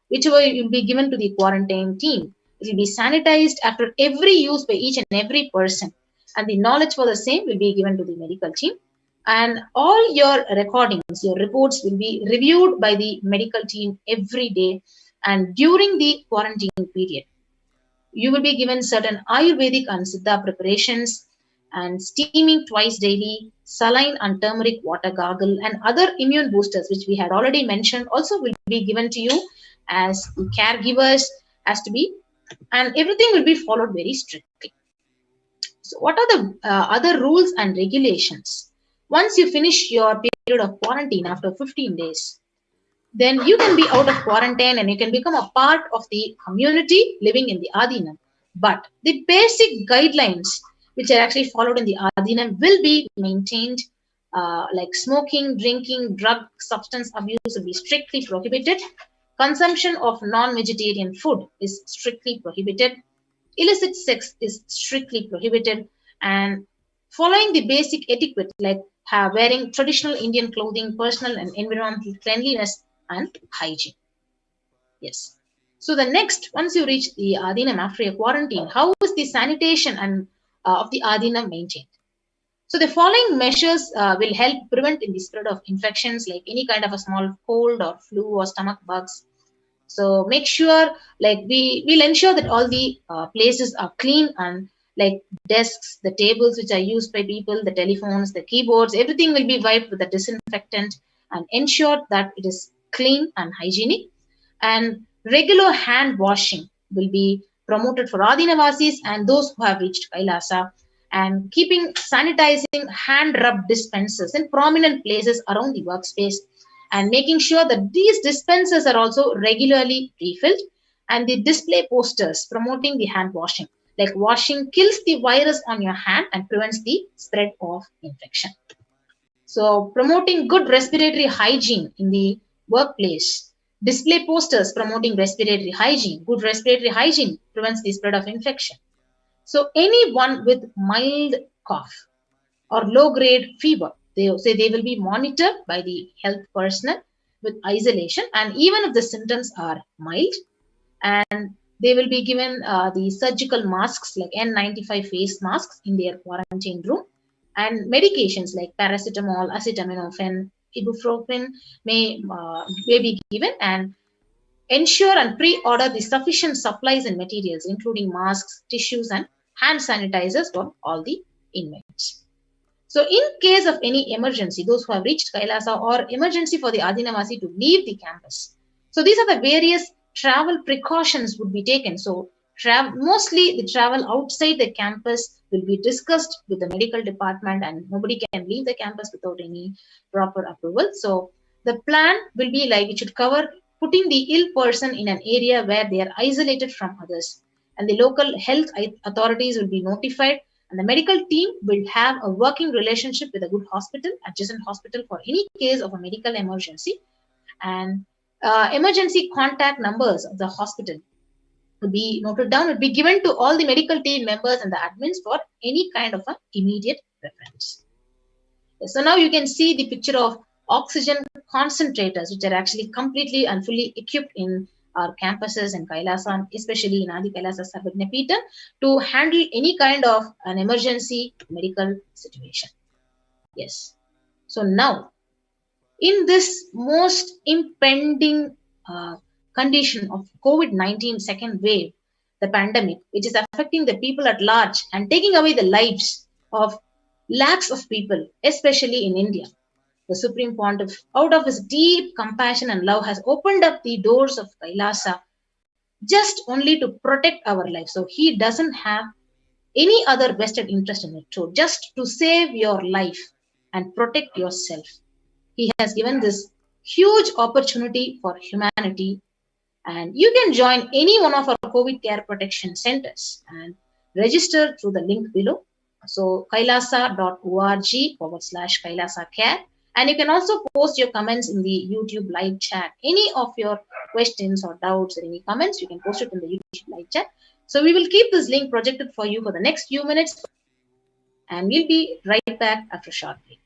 whichever will be given to the quarantine team, it will be sanitized after every use by each and every person, and the knowledge for the same will be given to the medical team. And all your recordings, your reports will be reviewed by the medical team every day. And during the quarantine period, you will be given certain Ayurvedic and Siddha preparations and steaming twice daily, saline and turmeric water gargle, and other immune boosters, which we had already mentioned, also will be given to you as the caregivers has to be, and everything will be followed very strictly. So what are the other rules and regulations? Once you finish your period of quarantine after 15 days, then you can be out of quarantine and you can become a part of the community living in the Adhinam. But the basic guidelines which are actually followed in the Adhinam will be maintained, like smoking, drinking, drug, substance abuse will be strictly prohibited. Consumption of non-vegetarian food is strictly prohibited. Illicit sex is strictly prohibited. And following the basic etiquette like wearing traditional Indian clothing, personal and environmental cleanliness, and hygiene. Yes. So the next, once you reach the Adhinam after your quarantine, how is the sanitation and of the Adhinam maintained? So the following measures will help prevent in the spread of infections like any kind of a small cold or flu or stomach bugs. So make sure, like we will ensure that all the places are clean, and like desks, the tables which are used by people, the telephones, the keyboards, everything will be wiped with a disinfectant and ensure that it is clean and hygienic. And regular hand washing will be promoted for Adhinavasis and those who have reached Kailasa, and keeping sanitizing hand rub dispensers in prominent places around the workspace, and making sure that these dispensers are also regularly refilled, and the display posters promoting the hand washing, like washing kills the virus on your hand and prevents the spread of infection. So promoting good respiratory hygiene in the workplace, display posters promoting respiratory hygiene. Good respiratory hygiene prevents the spread of infection. So anyone with mild cough or low-grade fever, they say they will be monitored by the health personnel with isolation, and even if the symptoms are mild, and they will be given the surgical masks like N95 face masks in their quarantine room, and medications like paracetamol, acetaminophen, ibuprofen may be given, and ensure and pre-order the sufficient supplies and materials including masks, tissues, and hand sanitizers for all the inmates. So in case of any emergency, those who have reached Kailasa, or emergency for the Adhinavasi to leave the campus, so these are the various travel precautions would be taken. So mostly the travel outside the campus will be discussed with the medical department, and nobody can leave the campus without any proper approval. So the plan will be like it should cover putting the ill person in an area where they are isolated from others, and the local health authorities will be notified, and the medical team will have a working relationship with a good hospital, adjacent hospital, for any case of a medical emergency. And emergency contact numbers of the hospital would be noted down, would be given to all the medical team members and the admins for any kind of an immediate reference. So now you can see the picture of oxygen concentrators, which are actually completely and fully equipped in our campuses in Kailasa, especially in Adi Kailasa Sarvajna Peetham, to handle any kind of an emergency medical situation. Yes. So now, in this most impending condition of COVID-19 second wave, the pandemic, which is affecting the people at large and taking away the lives of lakhs of people, especially in India, the Supreme Pontiff, out of his deep compassion and love, has opened up the doors of Kailasa just only to protect our lives. So he doesn't have any other vested interest in it. So just to save your life and protect yourself, he has given this huge opportunity for humanity. And you can join any one of our COVID care protection centers and register through the link below. So kailasa.org/Kailasa Care. And you can also post your comments in the YouTube live chat. Any of your questions or doubts or any comments, you can post it in the YouTube live chat. So we will keep this link projected for you for the next few minutes. And we'll be right back after a short break.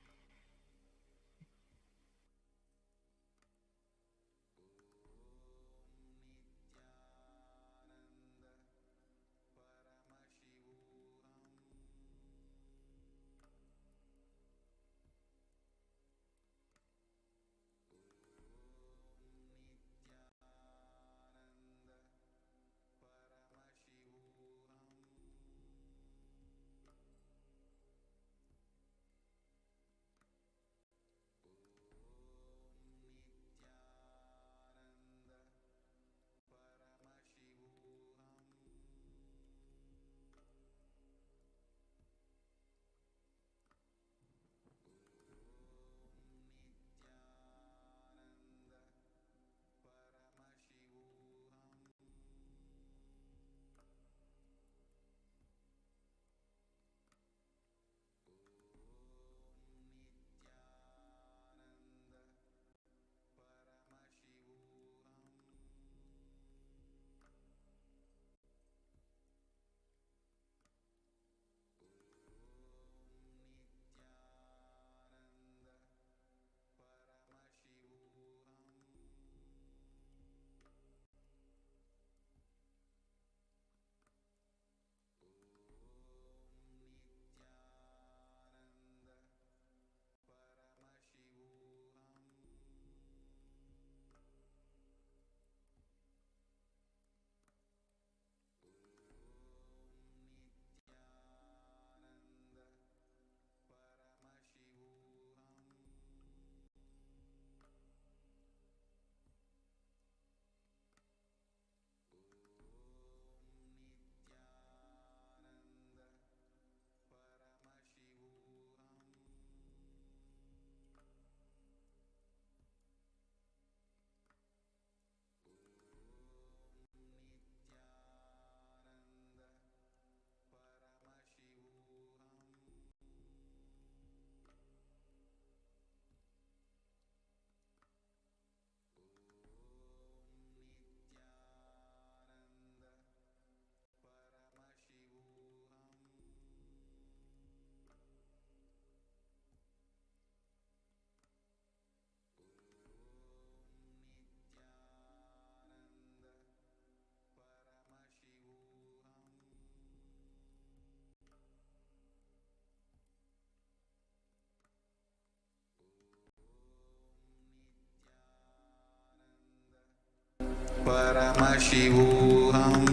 Paramashivoham.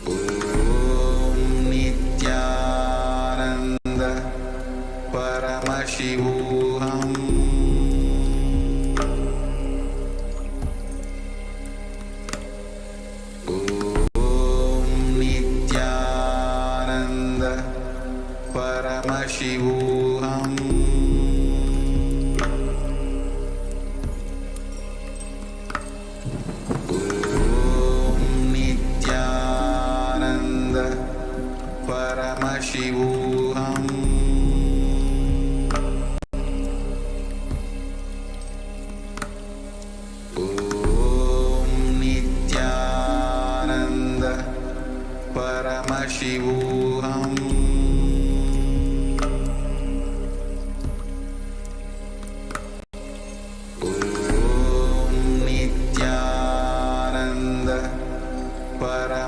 Om Nityananda Paramashivoham. Om Nityananda Paramashivoham. Paramashivoham. Om Nityananda Paramashivoham.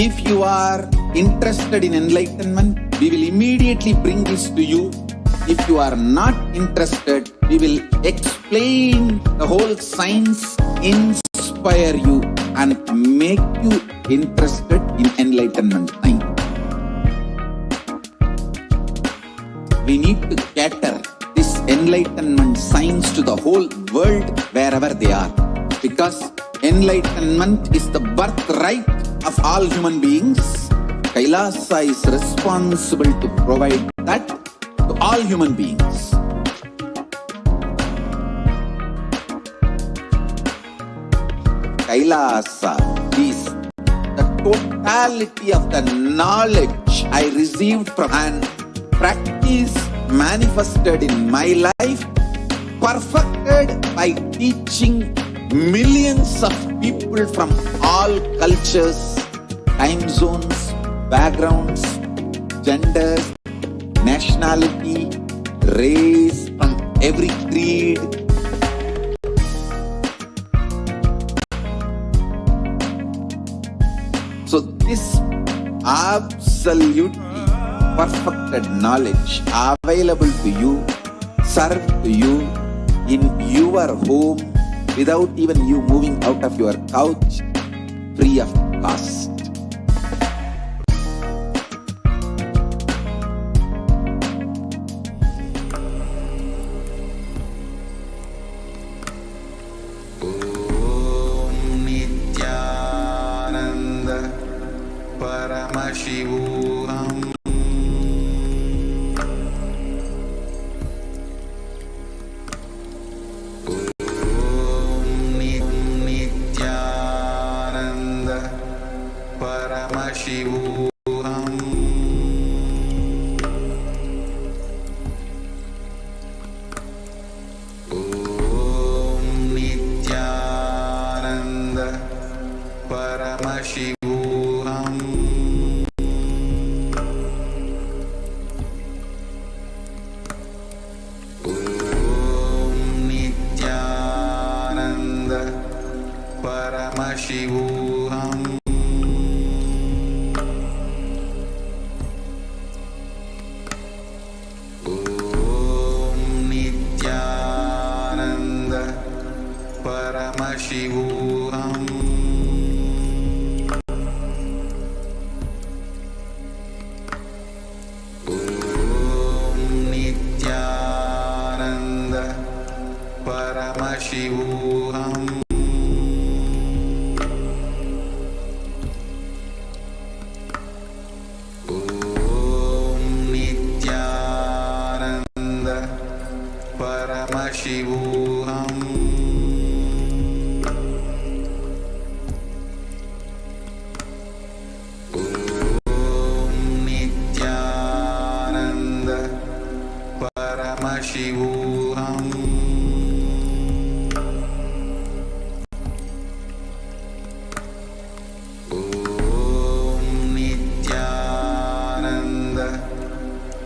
If you are interested in enlightenment, we will immediately bring this to you. If you are not interested, we will explain the whole science, inspire you and make you interested in enlightenment science. We need to cater this enlightenment science to the whole world wherever they are. Because enlightenment is the birthright of all human beings. Kailasa is responsible to provide that to all human beings. Kailasa is the totality of the knowledge I received from and practice manifested in my life, perfected by teaching millions of people from all cultures, time zones, backgrounds, genders, nationality, race, from every creed. So this absolutely perfected knowledge available to you, served to you in your home without even you moving out of your couch, free of cost. Nityananda Paramashivam. Nityananda Paramashivam. Nityananda Paramashivam. Nityananda Paramashivam. Nityananda Paramashivam. Nityananda Paramashivam. Nityananda Paramashivam. Nityananda Paramashivam. Nityananda Paramashivam. Nityananda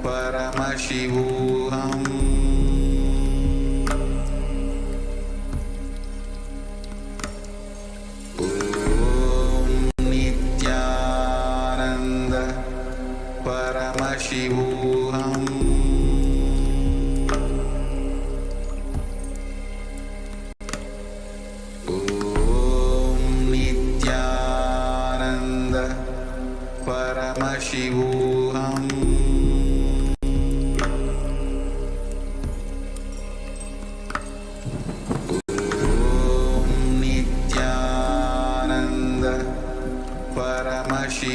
Paramashivam. Nityananda Paramashivam. Nityananda Paramashivam.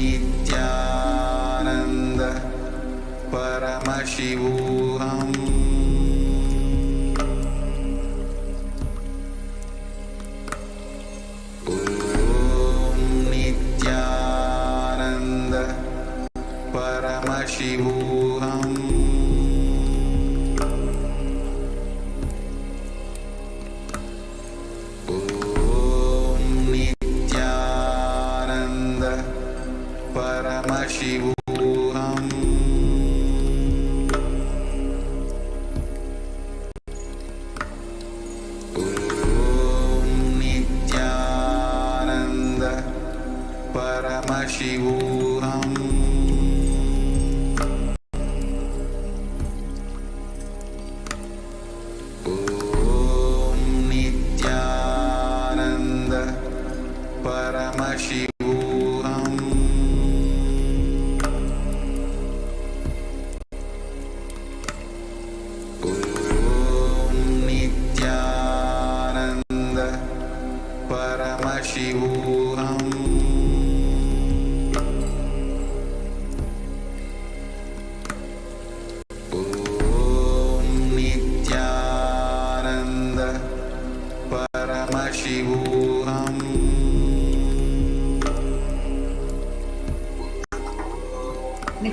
Nityananda Paramashivam. Nityananda Paramashivam. Nityananda Paramashivam.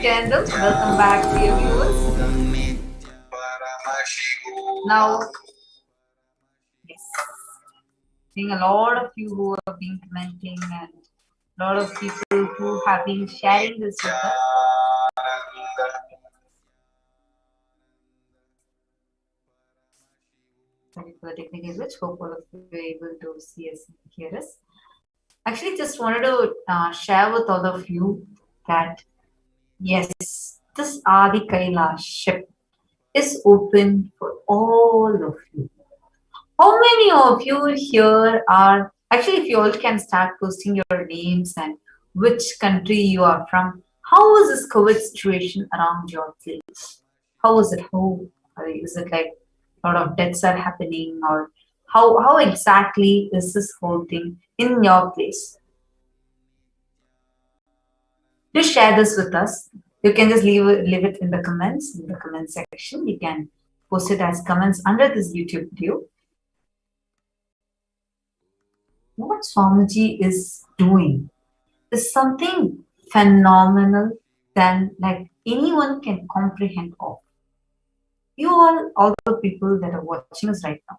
Nityananda. Welcome back, dear viewers. Now, yes, seeing a lot of you who have been commenting and a lot of people who have been sharing this with us. Sorry for the technical glitch. Hope all of you were able to see us and hear us. Actually, just wanted to share with all of you that yes, this Adi Kailash ship is open for all of you. How many of you here are actually, if you all can start posting your names and which country you are from, how is this COVID situation around your place? How is it? How is it like a lot of deaths are happening, or how exactly is this whole thing in your place? Do share this with us. You can just leave it in the comments, in the comment section. You can post it as comments under this YouTube video. What Swamiji is doing is something phenomenal than like anyone can comprehend of. You all the people that are watching us right now,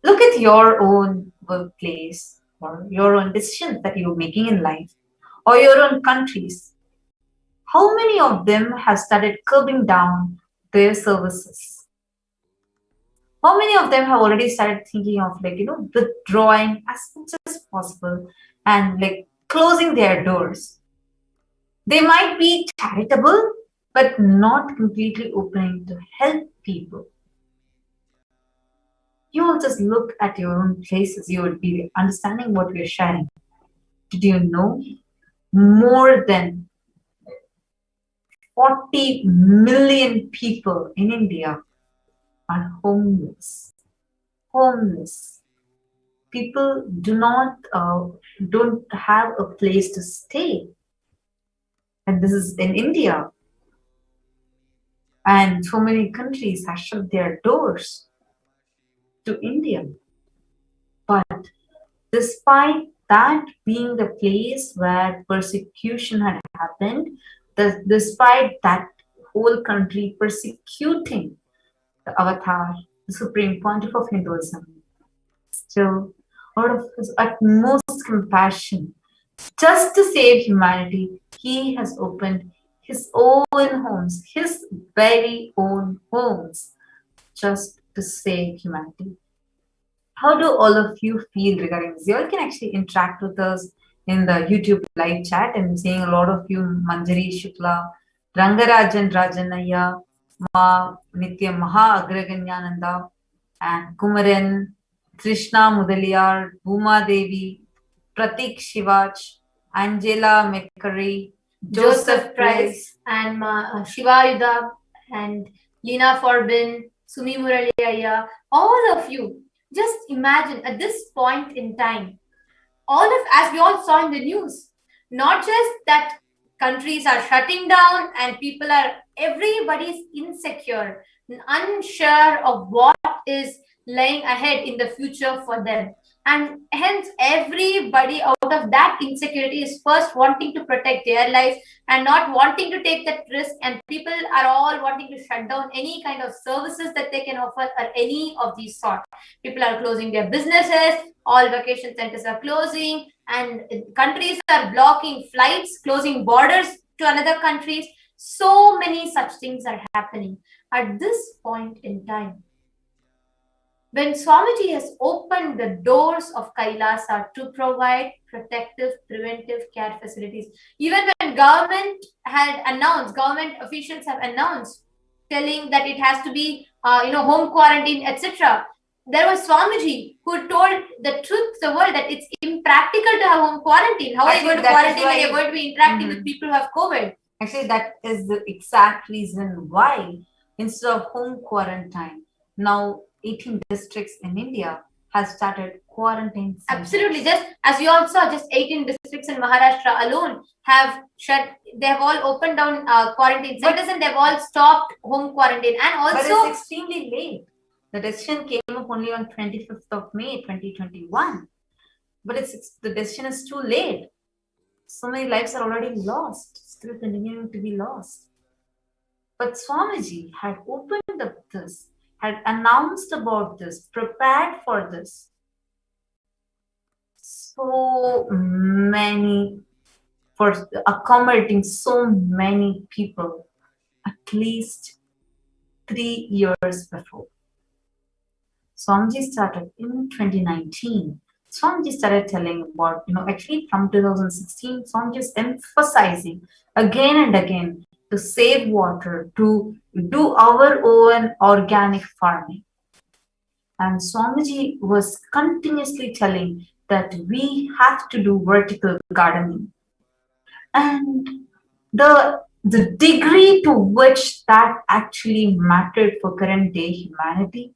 look at your own workplace or your own decisions that you're making in life or your own countries. How many of them have started curbing down their services? How many of them have already started thinking of withdrawing as much as possible and like closing their doors? They might be charitable, but not completely opening to help people. You will just look at your own places. You would be understanding what we are sharing. Did you know more than 40 million people in India are homeless? Homeless. People don't have a place to stay. And this is in India. And so many countries have shut their doors to India. But despite that being the place where persecution had happened, despite that whole country persecuting the avatar, the supreme pontiff of Hinduism, still out of his utmost compassion, just to save humanity, he has opened his own homes, his very own homes, just to save humanity. How do all of you feel regarding this? You all can actually interact with us in the YouTube live chat. I'm seeing a lot of you, Manjari Shukla, Rangarajan Rajanaya, Ma Nitya Maha Agraganyananda, and Kumaran, Krishna Mudaliar, Bhuma Devi, Pratik Shivaj, Angela McCurry, Joseph Price, and Shivayuda, and Lina Forbin, Sumi Muraliaya, all of you. Just imagine at this point in time, as we all saw in the news, not just that countries are shutting down and everybody's insecure, unsure of what is lying ahead in the future for them. And hence everybody out of that insecurity is first wanting to protect their lives and not wanting to take that risk, and people are all wanting to shut down any kind of services that they can offer or any of these sort. People are closing their businesses, all vacation centers are closing, and countries are blocking flights, closing borders to another countries. So many such things are happening at this point in time. When Swamiji has opened the doors of Kailasa to provide protective, preventive care facilities, even when government officials have announced, telling that it has to be, home quarantine, etc., there was Swamiji who told the truth to the world that it's impractical to have home quarantine. How are you going to quarantine when you're going to be interacting with people who have COVID? Actually, that is the exact reason why instead of home quarantine, now 18 districts in India have started quarantine centers. Absolutely. Just as you all saw, just 18 districts in Maharashtra alone have shut. They have all opened down quarantine centers, and they've all stopped home quarantine. And also, but it's extremely late. The decision came up only on 25th of May, 2021. But the decision is too late. So many lives are already lost. still continuing to be lost. But Swamiji had opened up this, had announced about this, prepared for this. So many, for accommodating so many people, at least 3 years before. Swamiji started in 2019. Swamiji started telling about, actually from 2016, Swamiji is emphasizing again and again to save water, to do our own organic farming. And Swamiji was continuously telling that we have to do vertical gardening. And the degree to which that actually mattered for current day humanity,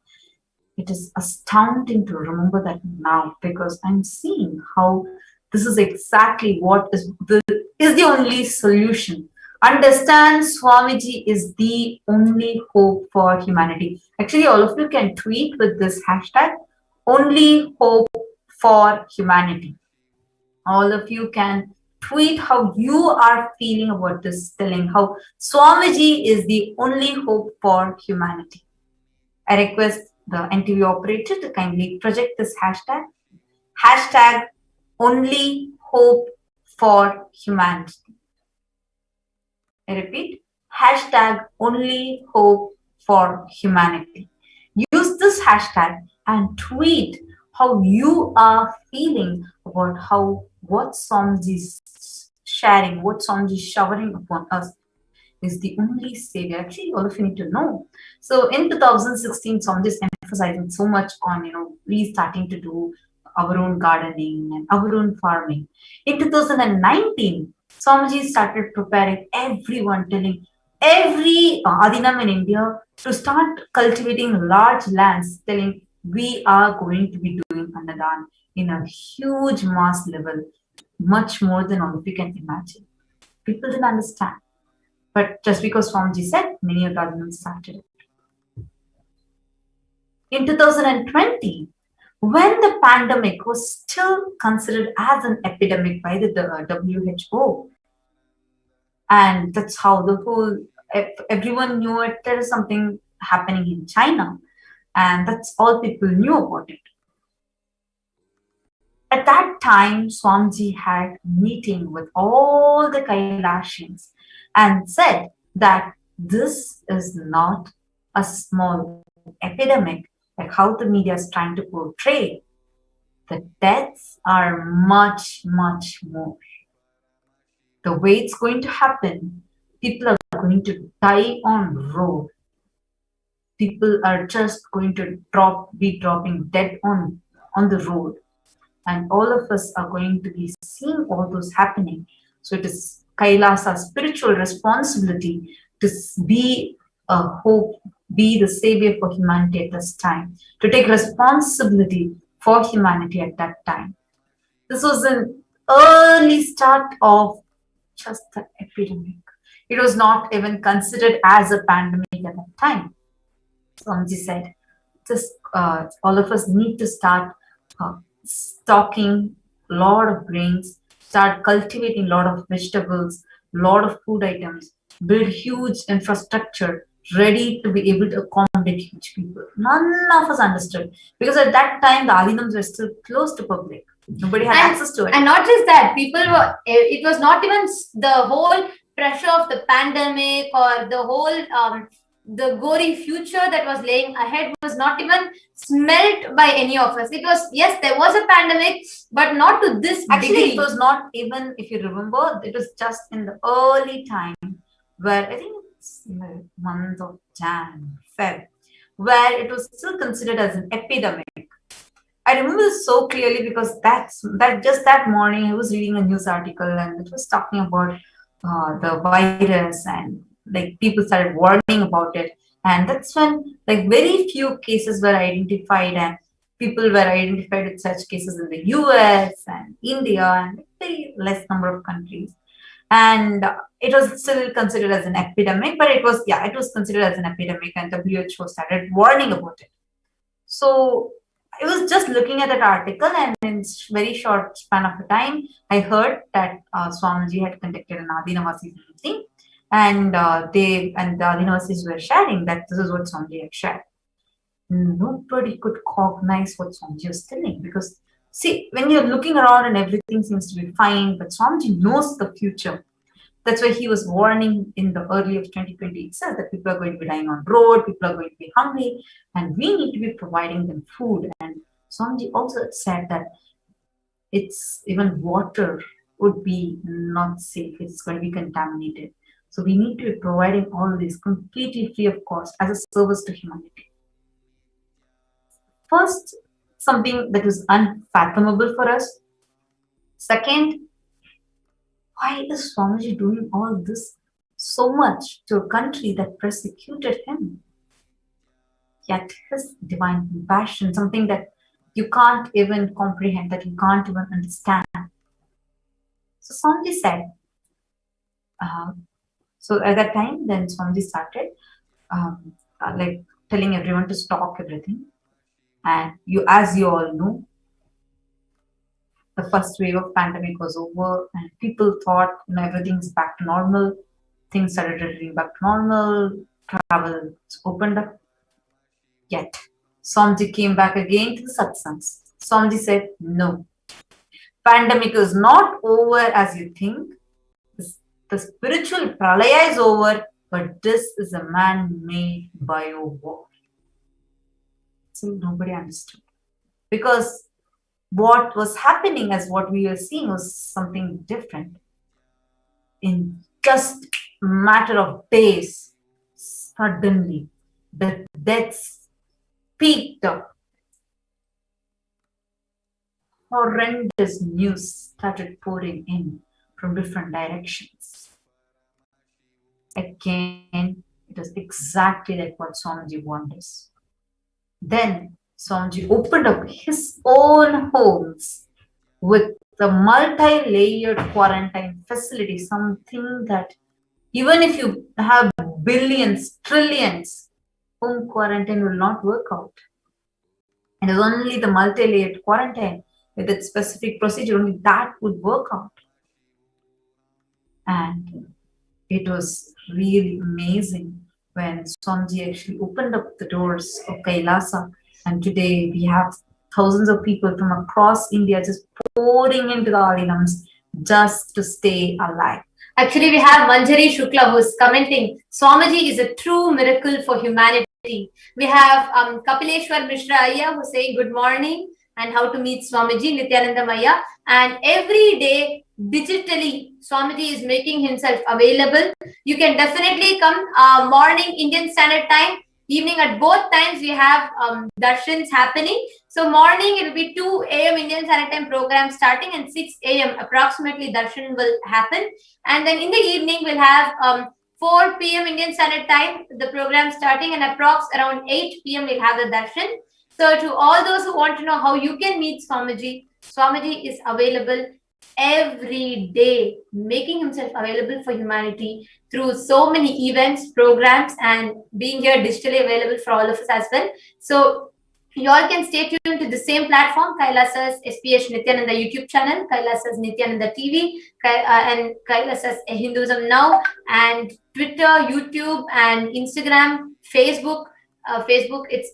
it is astounding to remember that now, because I'm seeing how this is exactly what is the only solution. Understand Swamiji is the only hope for humanity. Actually, all of you can tweet with this hashtag, only hope for humanity. All of you can tweet how you are feeling about this, telling how Swamiji is the only hope for humanity. I request the NTV operator to kindly project this hashtag. Hashtag only hope for humanity. I repeat, hashtag only hope for humanity. Use this hashtag and tweet how you are feeling about what Swamiji is sharing, what Swamiji is showering upon us is the only savior. Actually, all of you need to know. So in 2016, Swamiji is emphasizing so much on, we starting to do our own gardening and our own farming. In 2019, Swamiji started preparing everyone, telling every Adinam in India to start cultivating large lands, telling we are going to be doing Annadan in a huge mass level, much more than all of you can imagine. People didn't understand. But just because Swamiji said, many of the Adinams started it. In 2020, when the pandemic was still considered as an epidemic by the WHO, and that's how everyone knew it, there is something happening in China, and that's all people knew about it. At that time, Swamiji had a meeting with all the Kailashians and said that this is not a small epidemic, like how the media is trying to portray. The deaths are much, much more. The way it's going to happen, people are going to die on road. People are just going to be dropping dead on the road. And all of us are going to be seeing all those happening. So it is Kailasa's spiritual responsibility to be a hope, be the savior for humanity at this time, to take responsibility for humanity at that time. This was an early start of just the epidemic. It was not even considered as a pandemic at that time. Swamiji said, all of us need to start stocking a lot of grains, start cultivating a lot of vegetables, a lot of food items, build huge infrastructure ready to be able to accommodate huge people. None of us understood, because at that time the Adinams were still closed to public. Nobody had access to it. And not just that, it was not even the whole pressure of the pandemic or the whole the gory future that was laying ahead was not even smelt by any of us. It was, yes, there was a pandemic, but not to this degree. Actually, it was not even, if you remember, it was just in the early time where I think it's in the month of Jan, Feb, where it was still considered as an epidemic. I remember this so clearly because just that morning I was reading a news article and it was talking about the virus, and like people started warning about it, and that's when like very few cases were identified, and people were identified with such cases in the US and India and very less number of countries, and it was still considered as an epidemic, but it was considered as an epidemic, and WHO started warning about it. So I was just looking at that article, and in very short span of time, I heard that Swamiji had conducted an Adinavasi meeting, and the Adinavasis were sharing that this is what Swamiji had shared. Nobody could cognize what Swamiji was telling, because see, when you're looking around and everything seems to be fine, but Swamiji knows the future. That's why he was warning in the early of 2020 itself that people are going to be dying on road, people are going to be hungry, and we need to be providing them food. And Swamiji also said that it's even water would be not safe, it's going to be contaminated. So we need to be providing all this completely free of cost as a service to humanity. First, something that is unfathomable for us. Second, why is Swamiji doing all this so much to a country that persecuted him? Yet his divine compassion, something that you can't even comprehend, that you can't even understand. So Swamiji said, so at that time, then Swamiji started like telling everyone to stop everything. And as you all know, the first wave of pandemic was over, and people thought, everything's back to normal. Things started returning back to normal. Travel opened up. Yet, Swamiji came back again to the satsangs. Swamiji said, no, pandemic is not over as you think. The spiritual pralaya is over, but this is a man-made bio-war. So nobody understood. Because what was happening, as what we were seeing, was something different. In just a matter of days, suddenly the deaths peaked up. Horrendous news started pouring in from different directions. Again, it was exactly like what Swamiji warned us. Then Swamiji opened up his own homes with the multi-layered quarantine facility, something that even if you have billions, trillions, home quarantine will not work out. And it's only the multi-layered quarantine with its specific procedure, only that would work out. And it was really amazing when Swamiji actually opened up the doors of Kailasa. And today we have thousands of people from across India just pouring into the Adinams just to stay alive. Actually, we have Manjari Shukla who's commenting, Swamiji is a true miracle for humanity. We have Kapileshwar Mishra Ayya who's saying good morning and how to meet Swamiji, Nithyananda Maya. And every day, digitally, Swamiji is making himself available. You can definitely come morning Indian Standard Time, evening at both times we have darshans happening. So morning it will be 2 a.m. Indian Standard Time program starting, and 6 a.m. approximately darshan will happen. And then in the evening we'll have 4 p.m. Indian Standard Time, the program starting, and approx around 8 p.m. we'll have the darshan. So to all those who want to know how you can meet Swamiji, Swamiji is available every day, making himself available for humanity through so many events, programs, and being here digitally available for all of us as well. So you all can stay tuned to the same platform, Kailasa's SPH Nithyananda YouTube channel, Kailasa's Nithyananda TV, and Kailasa's Hinduism Now, and Twitter, YouTube, and Instagram, Facebook. Facebook, it's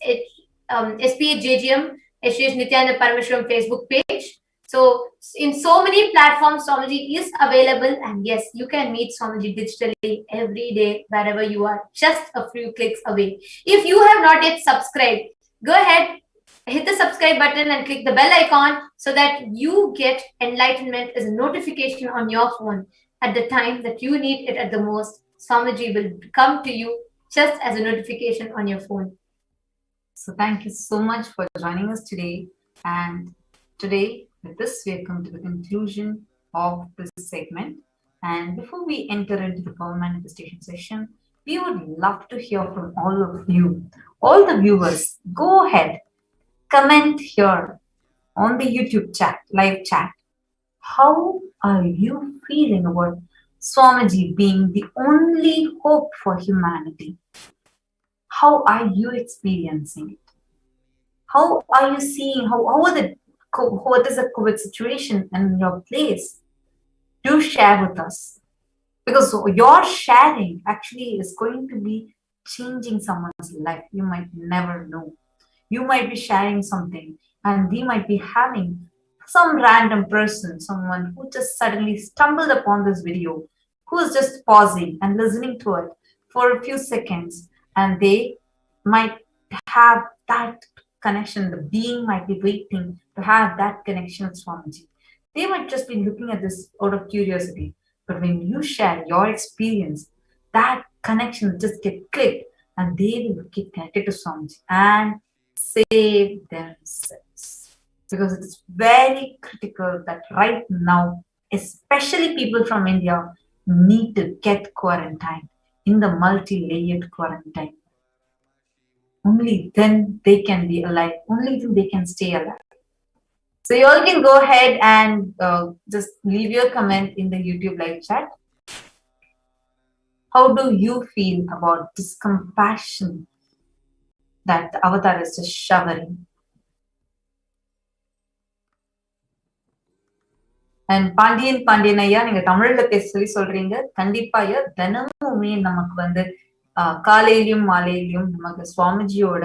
SPH SPH Nithyananda Paramashram Facebook page. So in so many platforms, Swamiji is available, and yes, you can meet Swamiji digitally every day, wherever you are, just a few clicks away. If you have not yet subscribed, go ahead, hit the subscribe button and click the bell icon so that you get enlightenment as a notification on your phone at the time that you need it at the most. Swamiji will come to you just as a notification on your phone. So thank you so much for joining us today. And today, with this, we have come to the conclusion of this segment. And before we enter into the power manifestation session, we would love to hear from all of you, all the viewers. Go ahead, comment here on the YouTube chat, live chat. How are you feeling about Swamiji being the only hope for humanity? How are you experiencing it? How are you seeing, what is the COVID situation in your place? Do share with us, because your sharing actually is going to be changing someone's life. You might never know. You might be sharing something, and we might be having some random person, someone who just suddenly stumbled upon this video, who is just pausing and listening to it for a few seconds, and they might have that connection. The being might be waiting to have that connection with Swamiji. They might just be looking at this out of curiosity. But when you share your experience, that connection will just get clicked, and they will get connected to Swamiji and save themselves. Because it's very critical that right now, especially people from India, need to get quarantined in the multi-layered quarantine. Only then they can be alive. Only then they can stay alive. So you all can go ahead and just leave your comment in the YouTube live chat. How do you feel about this compassion that the avatar is just showering? And Pandian ஐயா, நீங்க தமிழ்ல பேச சொல்றீங்க. கண்டிப்பா ஐயா, தினமுமே நமக்கு வந்து காலையிலும் மாலையிலும் நமக்கு சுவாமிஜியோட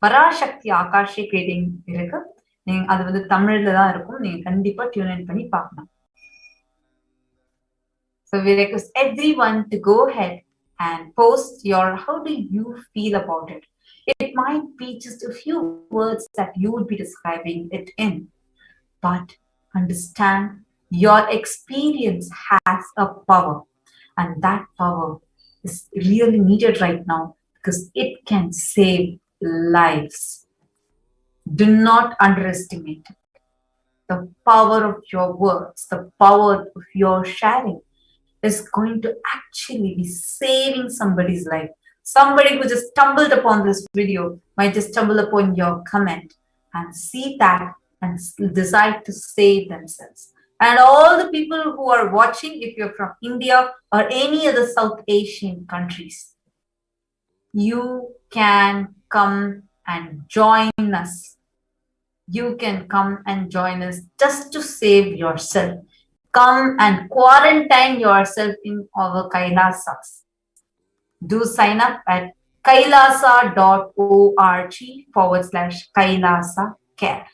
பராசக்தி ஆகாஷிக் ரீடிங் இருக்கு. நீங்க அது வந்து தமிழ்ல தான் இருக்கும். நீங்க கண்டிப்பா டியூன் இன் பண்ணி பார்க்கணும். So we request everyone to go ahead and post your how do you feel about it. It might be just a few words that you would be describing it in, but understand your experience has a power, and that power is really needed right now because it can save lives. Do not underestimate it. The power of your words, the power of your sharing is going to actually be saving somebody's life. Somebody who just stumbled upon this video might just stumble upon your comment and see that and decide to save themselves. And all the people who are watching, if you're from India or any other South Asian countries, you can come and join us. You can come and join us just to save yourself. Come and quarantine yourself in our Kailasas. Do sign up at kailasa.org/Kailasa Care.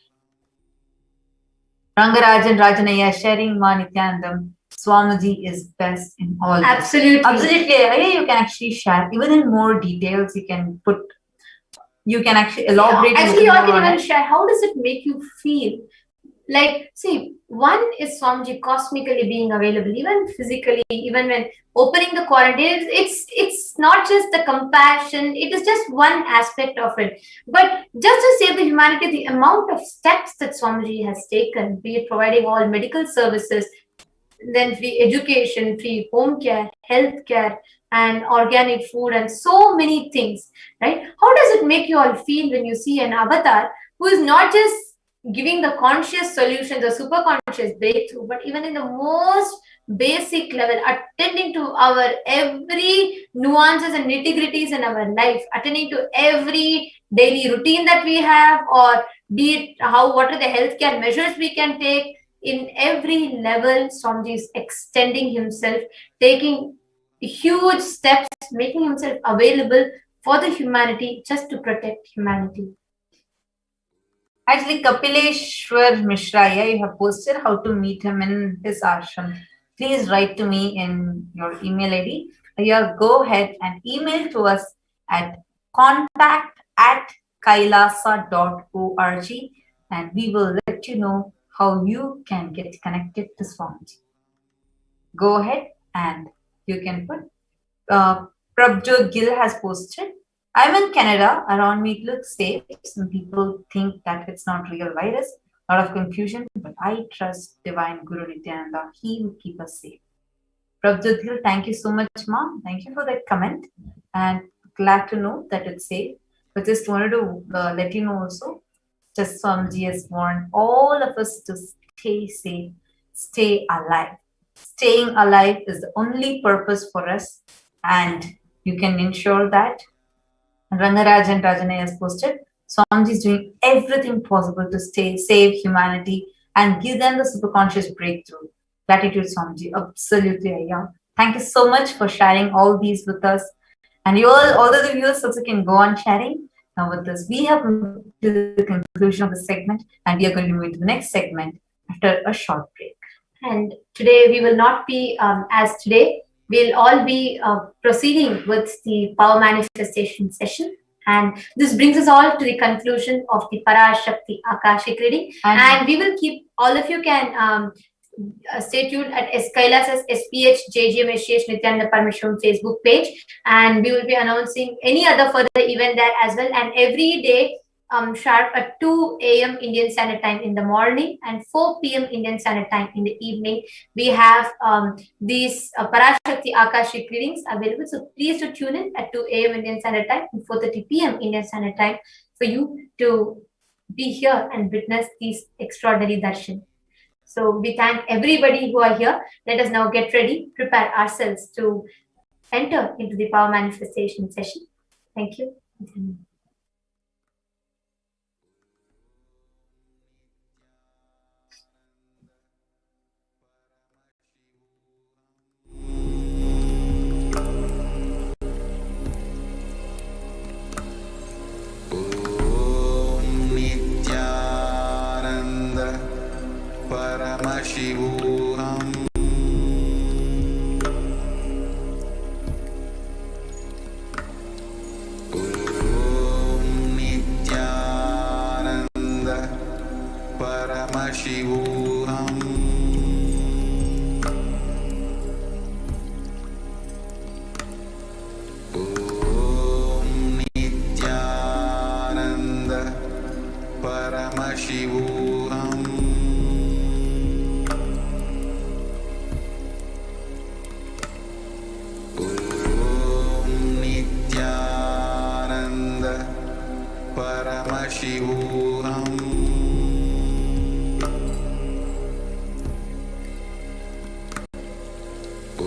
Rangarajan Rajanaya sharing Ma Nithyanandam. Swamiji is best in all. Absolutely. Absolutely. You can actually share even in more details. You can actually elaborate. Actually, you can even share. How does it make you feel? Like, see, one is Swamiji cosmically being available, even physically, even when opening the quarantine. It's not just the compassion. It is just one aspect of it. But just to save the humanity, the amount of steps that Swamiji has taken, be it providing all medical services, then free education, free home care, health care, and organic food, and so many things, right? How does it make you all feel when you see an avatar who is not just giving the conscious solutions, the super conscious breakthrough, but even in the most basic level, attending to our every nuances and nitty-gritties in our life, attending to every daily routine that we have, or be it what are the healthcare measures we can take. In every level, Swamiji is extending himself, taking huge steps, making himself available for the humanity, just to protect humanity. Actually, Kapileshwar Mishra, you have posted how to meet him in his ashram. Please write to me in your email ID. Go ahead and email to us at contact@kailasa.org, and we will let you know how you can get connected to Swamiji. Go ahead and you can put. Prabjot Gill has posted, I'm in Canada. Around me it looks safe. Some people think that it's not real virus. A lot of confusion, but I trust Divine Guru Nithyananda. He will keep us safe. Prabjot Gill, thank you so much, Mom. Thank you for that comment. And glad to know that it's safe. But just wanted to let you know also, just Swamiji has warned all of us to stay safe, stay alive. Staying alive is the only purpose for us, and you can ensure that. Rangarajan Rajanay has posted, Swamiji is doing everything possible to save humanity and give them the superconscious breakthrough. Gratitude, Swamiji. Absolutely, Ayya. Thank you so much for sharing all these with us. And you all the viewers also can go on sharing. Now with this, we have come to the conclusion of the segment, and we are going to move into the next segment after a short break. And today we will not be, as today, we'll all be proceeding with the power manifestation session. And this brings us all to the conclusion of the Parashakti Akashic reading. And we will keep, all of you can stay tuned at Kailas's SPH JGM SH Nityananda Paramishivam Facebook page. And we will be announcing any other further event there as well. And every day, sharp at 2 a.m. Indian Standard Time in the morning and 4 p.m. Indian Standard Time in the evening, we have these Parashakti Akashic readings available. So please do tune in at 2 a.m. Indian Standard Time and 4:30 p.m. Indian Standard Time for you to be here and witness these extraordinary darshan. So we thank everybody who are here. Let us now get ready, prepare ourselves to enter into the power manifestation session. Thank you. Paramashivam. Om Nityananda Paramashivam. Om Nityananda Paramashivam. Paramashivam.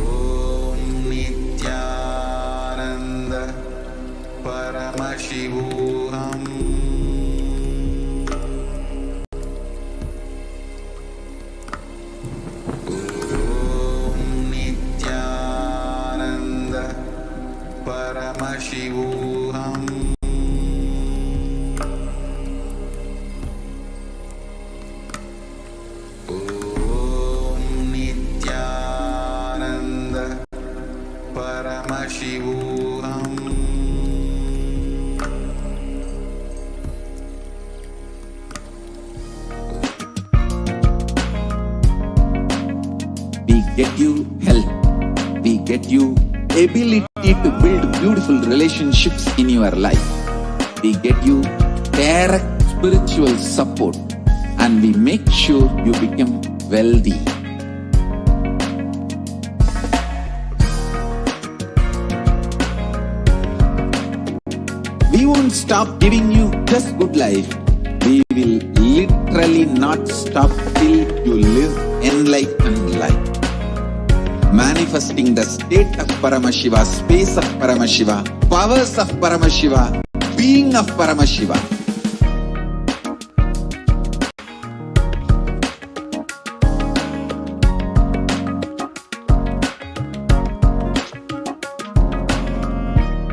Om Nityananda Paramashivam. Om Nityananda Paramashivam. Paramashivam. We get you health. We get you ability to build beautiful relationships in your life. We get you direct spiritual support, and we make sure you become wealthy. We won't stop giving you just good life. We will literally not stop till you live enlightened life. Manifesting the state of Paramashiva, space of Paramashiva, powers of Paramashiva, being of Paramashiva.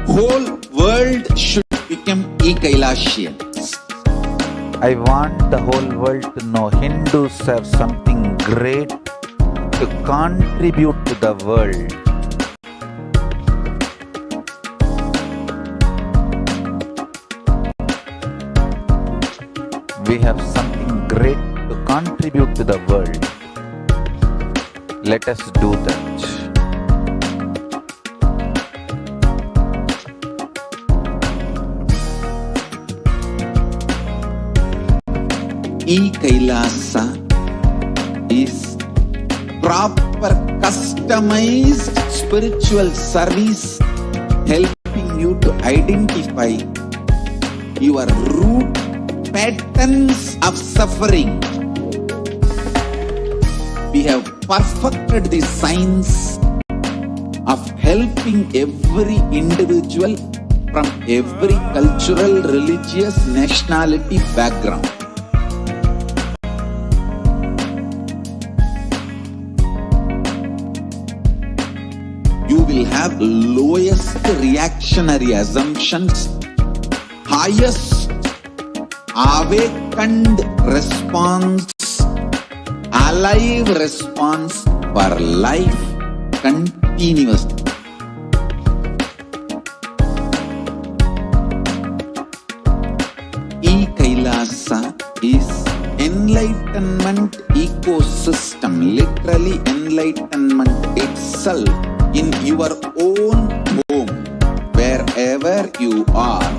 Whole world should become e-Kailashians. I want the whole world to know Hindus have something great to contribute to the world. We have something great to contribute to the world. Let us do that. E-Kailasa is proper customized spiritual service helping you to identify your root patterns of suffering. We have perfected the science of helping every individual from every cultural, religious, nationality background. You will have lowest reactionary assumptions, highest awakened response, alive response for life continuously. E-Kailasa is enlightenment ecosystem, literally enlightenment itself in your own home, wherever you are.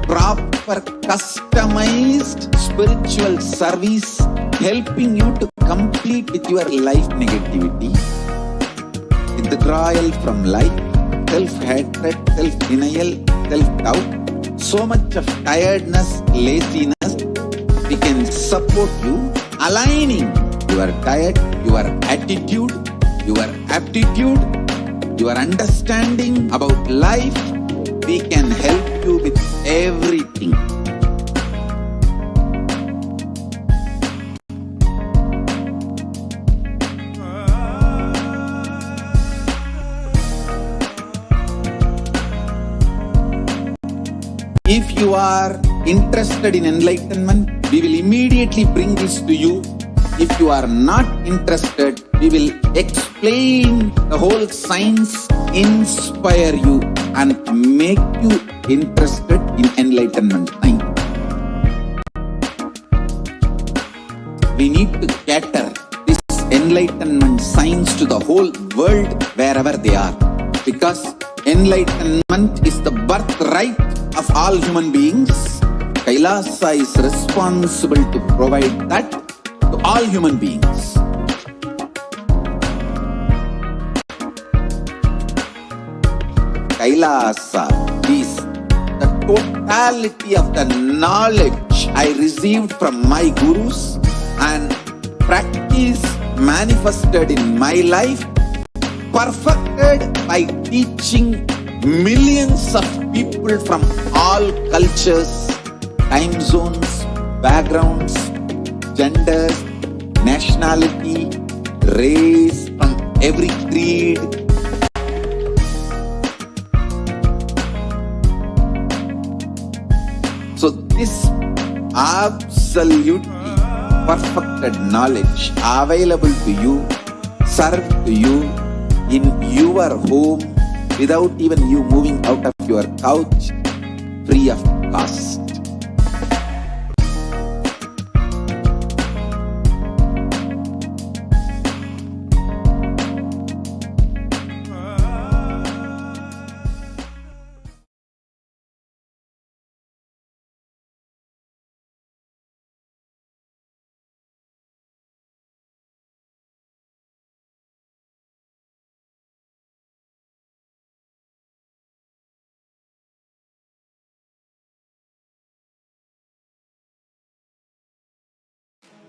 Proper customized spiritual service helping you to complete with your life negativity, withdrawal from life, self-hatred, self-denial, self-doubt, so much of tiredness, laziness. We can support you, aligning your diet, your attitude, your aptitude, your understanding about life. We can help you with everything. If you are interested in enlightenment, we will immediately bring this to you. If you are not interested, we will explain the whole science, inspire you and make you interested in enlightenment time. We need to cater this enlightenment science to the whole world wherever they are, because enlightenment is the birthright of all human beings. Kailasa is responsible to provide that to all human beings. Kailasa is the totality of the knowledge I received from my gurus and practice manifested in my life, perfected by teaching millions of people from all cultures, time zones, backgrounds, genders, nationality, race, from every creed. So this absolutely perfected knowledge available to you, served to you in your home without even you moving out of your couch, free of cost.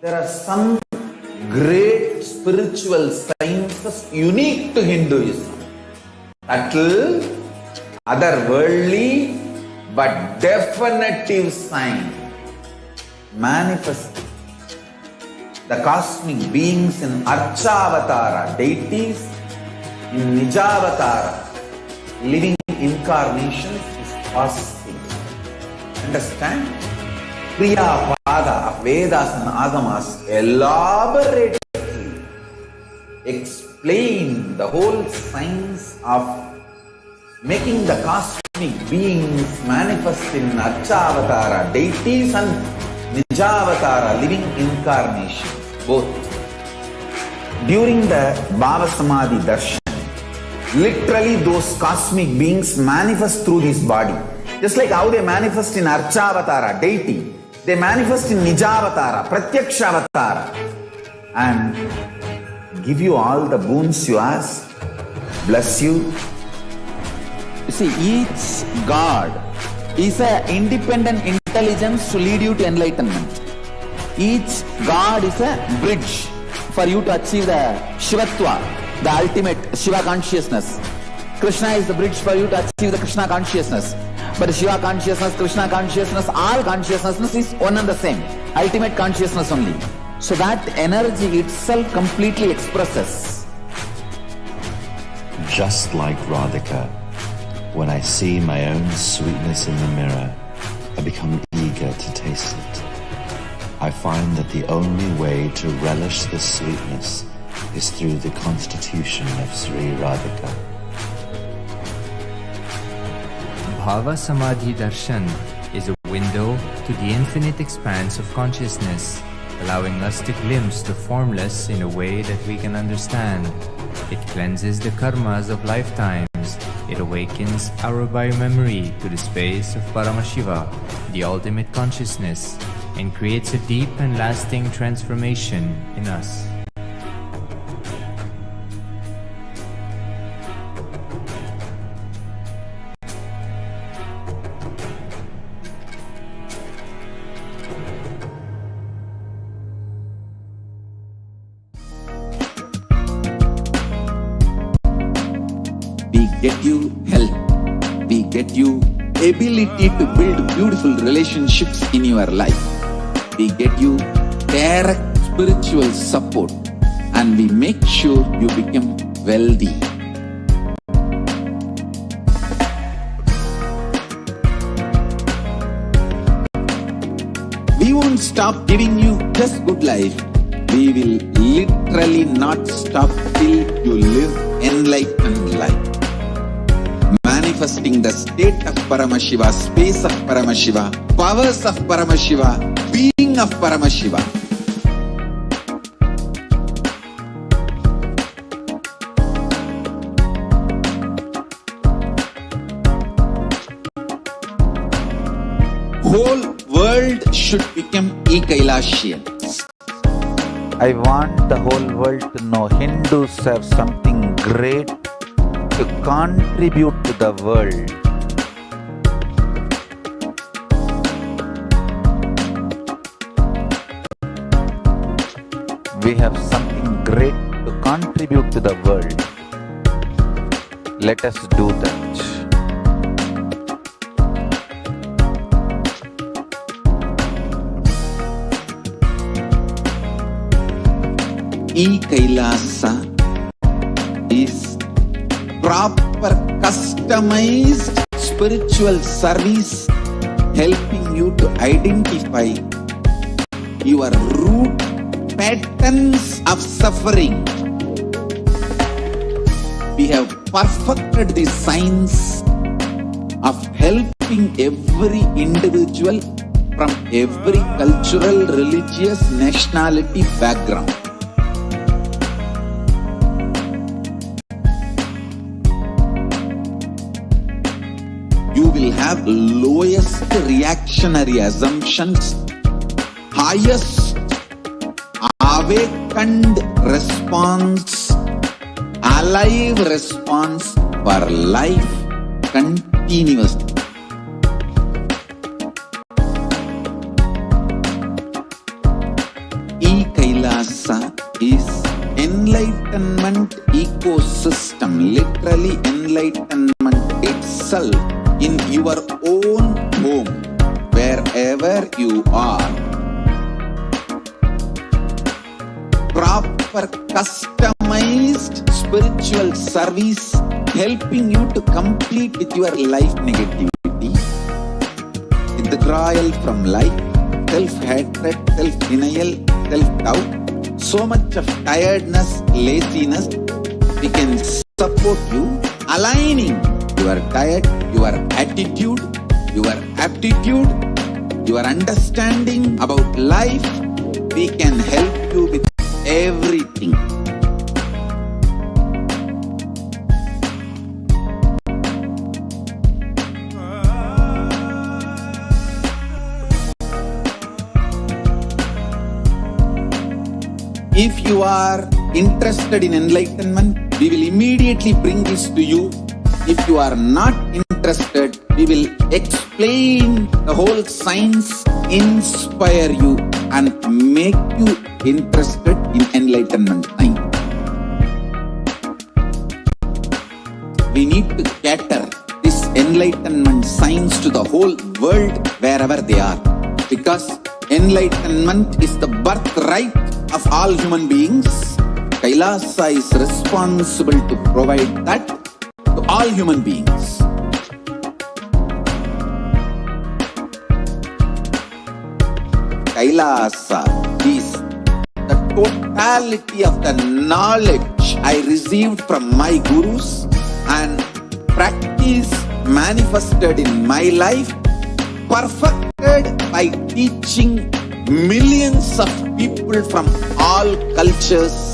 There are some great spiritual sciences unique to Hinduism. Subtle, otherworldly, but definitive sign. Manifest the cosmic beings in Archavatara, deities, in Nijavatara, living incarnations is possible. Understand? Kriya Pada of Vedas and Agamas elaborately explain the whole science of making the cosmic beings manifest in Archavatara, deities and Nijavatara, living incarnations, both. During the Bhava Samadhi Darshan, literally those cosmic beings manifest through this body. Just like how they manifest in Archavatara, deity, they manifest in Nijavatara, Pratyakshavatara, and give you all the boons you ask, bless you. You see, each God is an independent intelligence to lead you to enlightenment. Each God is a bridge for you to achieve the Shivatva, the ultimate Shiva consciousness. Krishna is the bridge for you to achieve the Krishna consciousness. But Shiva consciousness, Krishna consciousness, all consciousness is one and the same. Ultimate consciousness only. So that energy itself completely expresses. Just like Radhika, when I see my own sweetness in the mirror, I become eager to taste it. I find that the only way to relish the sweetness is through the constitution of Sri Radhika. Bhava Samadhi Darshan is a window to the infinite expanse of consciousness, allowing us to glimpse the formless in a way that we can understand. It cleanses the karmas of lifetimes. It awakens our biomemory to the space of Paramashiva, the ultimate consciousness, and creates a deep and lasting transformation in us. We get you health. We get you ability to build beautiful relationships in your life. We get you direct spiritual support, and we make sure you become wealthy. We won't stop giving you just good life. We will literally not stop till you live enlightened life. Manifesting the state of Paramashiva, space of Paramashiva, powers of Paramashiva, being of Paramashiva. Whole world should become Ekailashian. I want the whole world to know Hindus have something great to contribute to the world. We have something great to contribute to the world. Let us do that. E-Kailasa is proper customized spiritual service helping you to identify your root patterns of suffering. We have perfected the science of helping every individual from every cultural, religious, nationality background. You will have lowest reactionary assumptions, highest awakened response, alive response for life continuously. E-Kailasa is enlightenment ecosystem, literally enlightenment itself in your own home, wherever you are. Proper customized spiritual service helping you to complete with your life negativity, withdrawal from life, self-hatred, self-denial, self-doubt, so much of tiredness, laziness. We can support you, aligning your diet, your attitude, your aptitude, your understanding about life. We can help you with everything. If you are interested in enlightenment, we will immediately bring this to you. If you are not interested, we will explain the whole science, inspire you, and make you interested in enlightenment time. we need to cater this enlightenment science to the whole world wherever they are. Because enlightenment is the birthright of all human beings. Kailasa is responsible to provide that to all human beings. Kailasa is the totality of the knowledge I received from my gurus and practice manifested in my life, perfected by teaching millions of people from all cultures,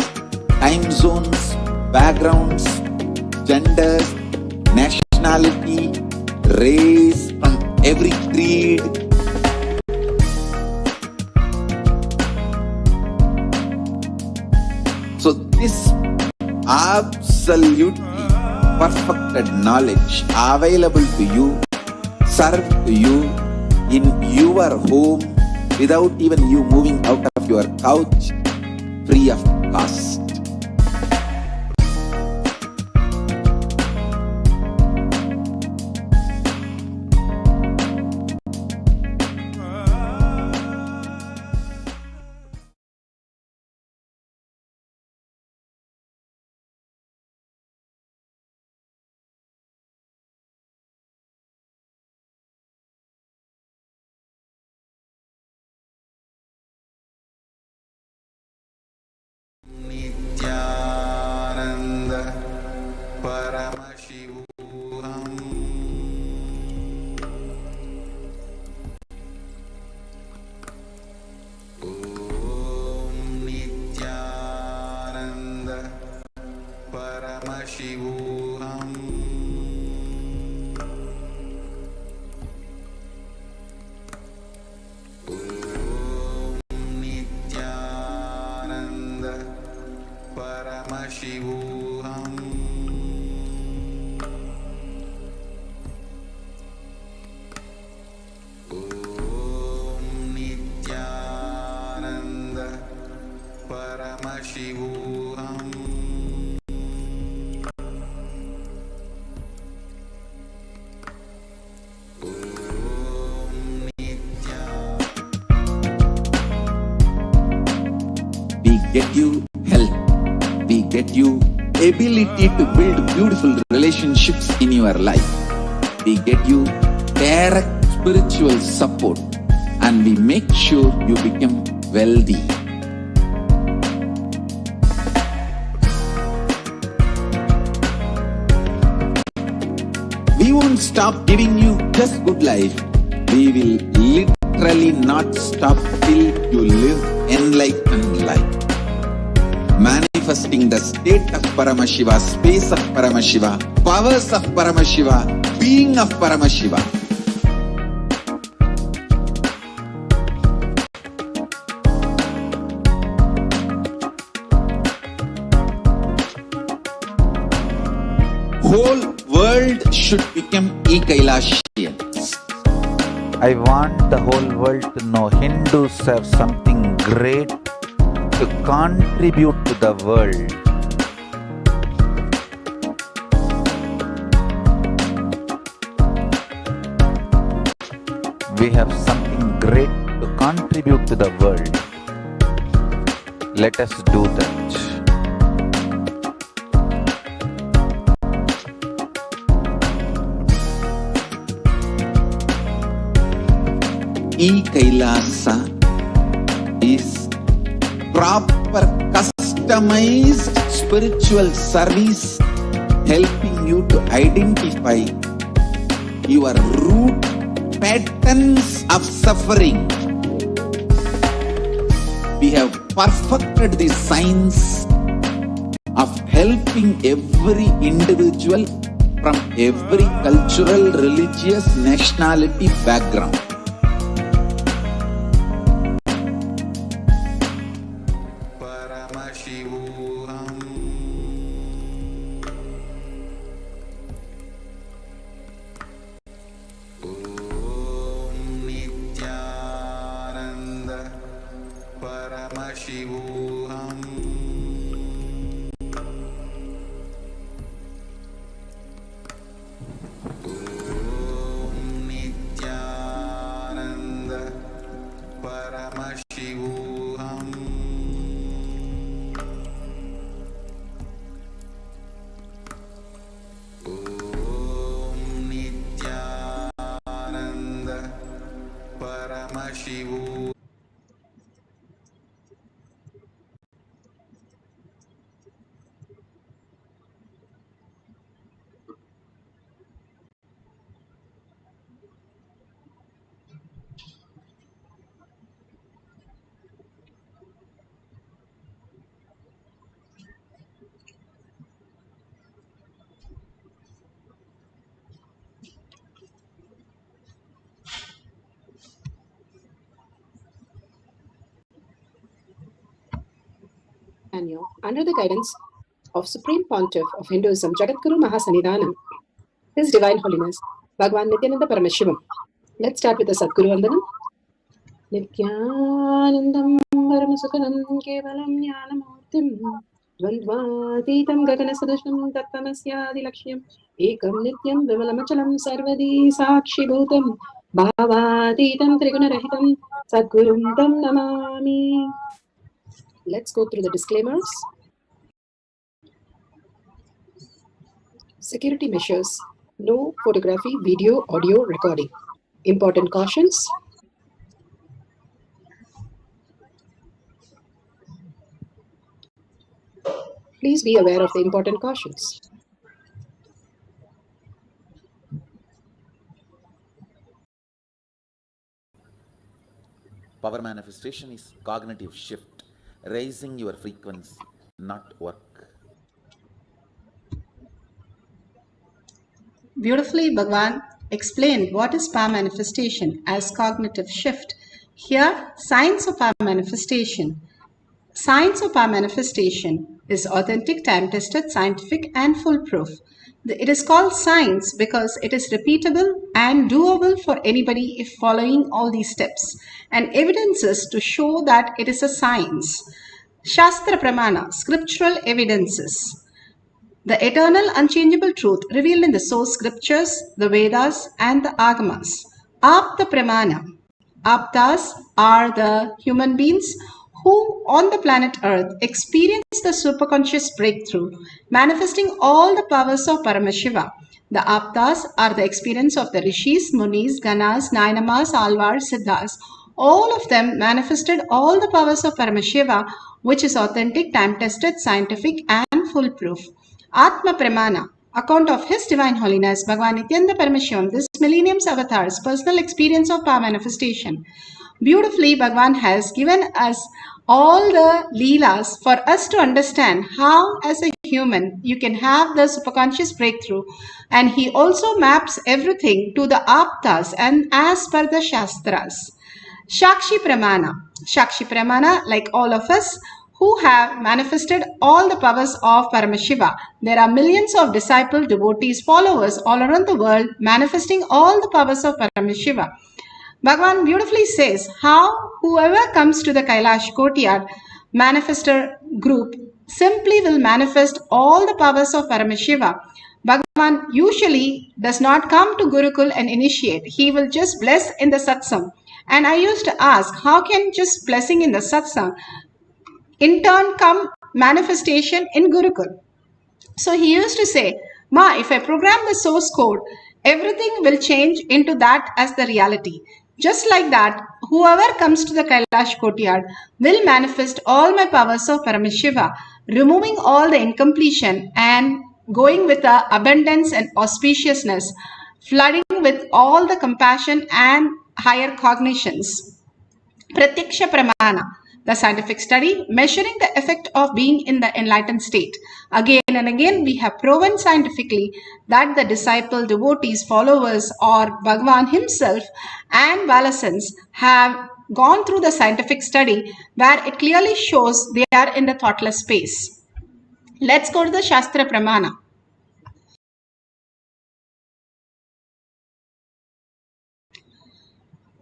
time zones, backgrounds, genders, nationality, race, from every creed. So this absolutely perfected knowledge available to you, served to you in your home without even you moving out of your couch, free of cost. Nityananda Paramashivam Om Nityananda Paramashivam Paramashivam Om Nityananda Paramashivam We get you health. We get you ability to build beautiful relationships in your life. We get you direct spiritual support and we make sure you become wealthy. We won't stop giving you just good life. We will literally not stop till you live enlightened life. Manifesting the state of Paramashiva, space of Paramashiva, powers of Paramashiva, being of Paramashiva. Whole world should become e-Kailashians. I want the whole world to know Hindus have something great to contribute to the world. We have something great to contribute to the world. Let us do that. E-Kailasa is proper customized spiritual service helping you to identify your root patterns of suffering. We have perfected the science of helping every individual from every cultural, religious, nationality background. शिवो Annual, under the guidance of Supreme Pontiff of Hinduism, Jagadguru Mahasannidhanam, His Divine Holiness, Bhagavan Nityananda Paramashivam. Let's start with the Sadguru Vandanam. Nityanandam Paramasukhanam Kevalam Jnanamurtim Dvandvatitam Gaganasadushnam Tattvamasyaadilakshmyam Ekam Nityam Vimalamachalam Sarvadi Sakshibhutam Bhavatitam Trigunarahitam Sadgurum Tam Namami. Let's go through the disclaimers. Security measures. No photography, video, audio recording. Important cautions. Please be aware of the important cautions. Power manifestation is cognitive shift, raising your frequency, not work. Beautifully, Bhagavan explained what is power manifestation as cognitive shift. Here, science of power manifestation. Science of power manifestation is authentic, time-tested, scientific, and foolproof. It is called science because it is repeatable and doable for anybody if following all these steps, and evidences to show that it is a science. Shastra Pramana, scriptural evidences. The eternal unchangeable truth revealed in the source scriptures, the Vedas, and the Agamas. Apta Pramana. Aptas are the human beings who on the planet Earth experience the superconscious breakthrough, manifesting all the powers of Paramashiva. The Aptas are the experience of the Rishis, Munis, Ganas, Nainamas, Alvars, Siddhas. All of them manifested all the powers of Paramashiva, which is authentic, time-tested, scientific, and foolproof. Atma Pramana, account of His Divine Holiness, Bhagavan Nityananda Paramashivam, this millennium's avatar's personal experience of power manifestation. Beautifully, Bhagavan has given us all the leelas for us to understand how, as a human, you can have the superconscious breakthrough. And he also maps everything to the aptas and as per the shastras. Shakshi Pramana. Shakshi Pramana, like all of us, who have manifested all the powers of Paramashiva. There are millions of disciple, devotees, followers all around the world manifesting all the powers of Paramashiva. Bhagavan beautifully says how whoever comes to the Kailash courtyard manifester group simply will manifest all the powers of Paramashiva. Bhagavan usually does not come to Gurukul and initiate. He will just bless in the satsang. And I used to ask, how can just blessing in the satsang in turn come manifestation in Gurukul? So he used to say, Ma, if I program the source code, everything will change into that as the reality. Just like that, whoever comes to the Kailash courtyard will manifest all my powers of Paramashiva, removing all the incompletion and going with the abundance and auspiciousness, flooding with all the compassion and higher cognitions. Pratyaksha Pramana, the scientific study measuring the effect of being in the enlightened state. Again and again, we have proven scientifically that the disciple, devotees, followers, or Bhagavan himself and Balasans have gone through the scientific study where it clearly shows they are in the thoughtless space. Let's go to the Shastra Pramana.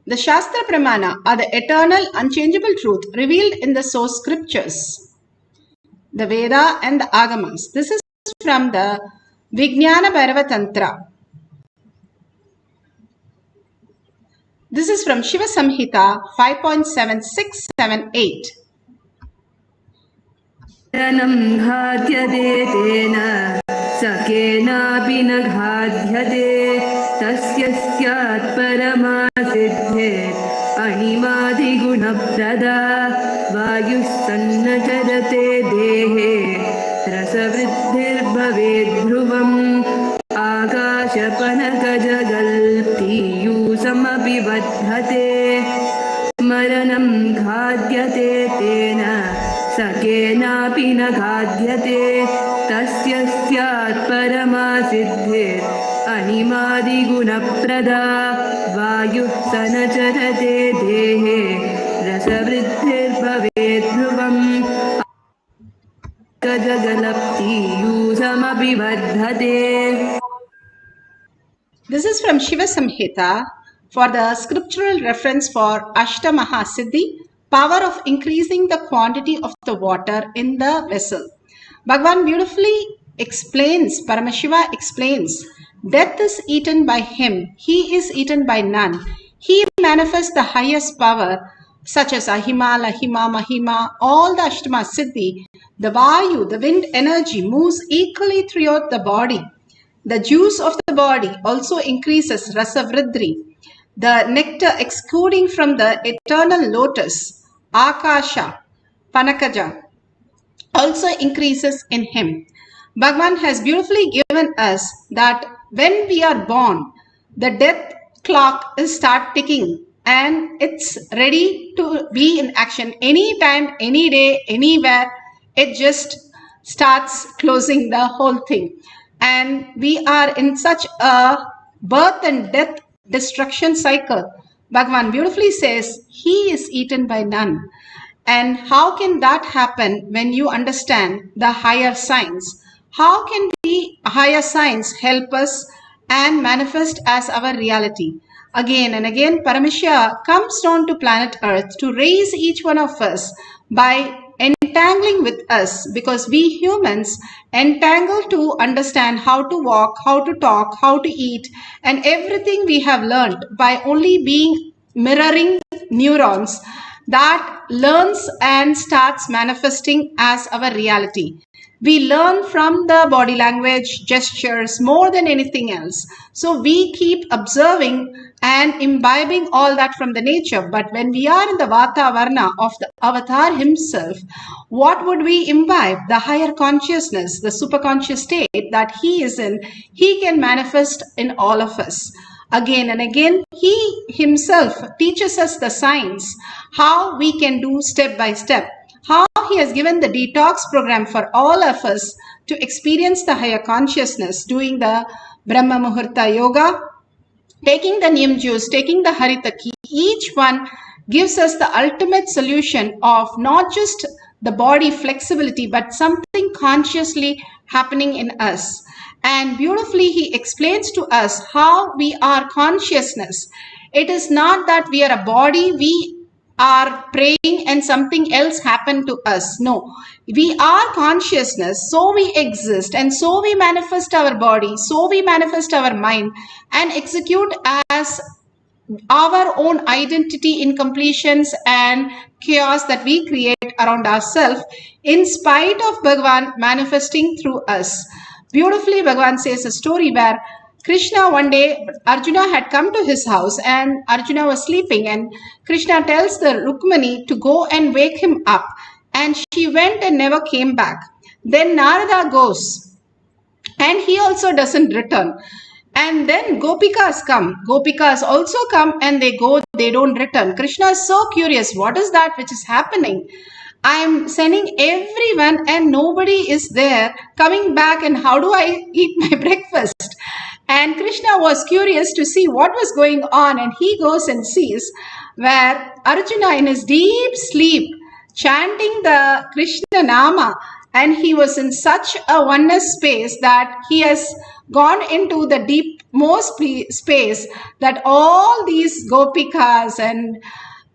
The Shastra Pramana are the eternal, unchangeable truth revealed in the source scriptures, the Veda and the Agamas. This is from the Vijnana Bhairava Tantra. This is from Shiva Samhita 5.7678. अणिमादिगुणप्रदा वायुः सन्नचरते देहे रसवृद्धिर्भवेद् ध्रुवम् आकाशपनकजगल्पीयूषमपि वर्धते मरणं खाद्यते तेन स केनापि न खाद्यते तस्य स्यात् परमा सिद्धिर् अणिमादिगुणप्रदा वायुः सनचरते देहे रसवृद्धिर्भवेद् ध्रुवम् गजगलपीयूषमपि वर्धते. This is from Shiva Samhita for the scriptural reference for Ashtamaha Siddhi, power of increasing the quantity of the water in the vessel. Bhagavan beautifully explains, Paramashiva explains, death is eaten by him, he is eaten by none. He manifests the highest power such as Ahima, Lahima, Mahima, all the Ashtama Siddhi. The Vayu, the wind energy, moves equally throughout the body. The juice of the body also increases Rasa Vriddhi. The nectar exuding from the eternal lotus, Akasha, Panakaja, also increases in him. Bhagavan has beautifully given us that when we are born, the death clock is start ticking and it's ready to be in action anytime, any day, anywhere. It just starts closing the whole thing. And we are in such a birth and death destruction cycle. Bhagavan beautifully says, he is eaten by none. And how can that happen when you understand the higher science? How can the higher science help us and manifest as our reality? Again and again, Paramashiva comes down to planet Earth to raise each one of us by entangling with us, because we humans entangle to understand how to walk, how to talk, how to eat, and everything we have learned by only being mirroring neurons that learns and starts manifesting as our reality. We learn from the body language, gestures more than anything else. So we keep observing and imbibing all that from the nature. But when we are in the Vata Varna of the avatar himself, what would we imbibe? The higher consciousness, the superconscious state that he is in, he can manifest in all of us. Again and again, he himself teaches us the science, how we can do step by step, how he has given the detox program for all of us to experience the higher consciousness, doing the Brahma Muhurta Yoga, taking the Neem juice, taking the Haritaki. Each one gives us the ultimate solution of not just the body flexibility, but something consciously happening in us. And beautifully he explains to us how we are consciousness. It is not that we are a body, we are praying and something else happened to us. No, we are consciousness, so we exist, and so we manifest our body, so we manifest our mind and execute as our own identity incompletions and chaos that we create around ourselves in spite of Bhagavan manifesting through us. Beautifully, Bhagavan says a story where Krishna, one day, Arjuna had come to his house and Arjuna was sleeping, and Krishna tells the Rukmani to go and wake him up, and she went and never came back. Then Narada goes and he also doesn't return. And then Gopikas come. Gopikas also come and they go, they don't return. Krishna is so curious. What is that which is happening? I am sending everyone and nobody is there coming back, and how do I eat my breakfast? And Krishna was curious to see what was going on, and he goes and sees where Arjuna in his deep sleep chanting the Krishna Nama, and he was in such a oneness space that he has gone into the deepmost space that all these Gopikas and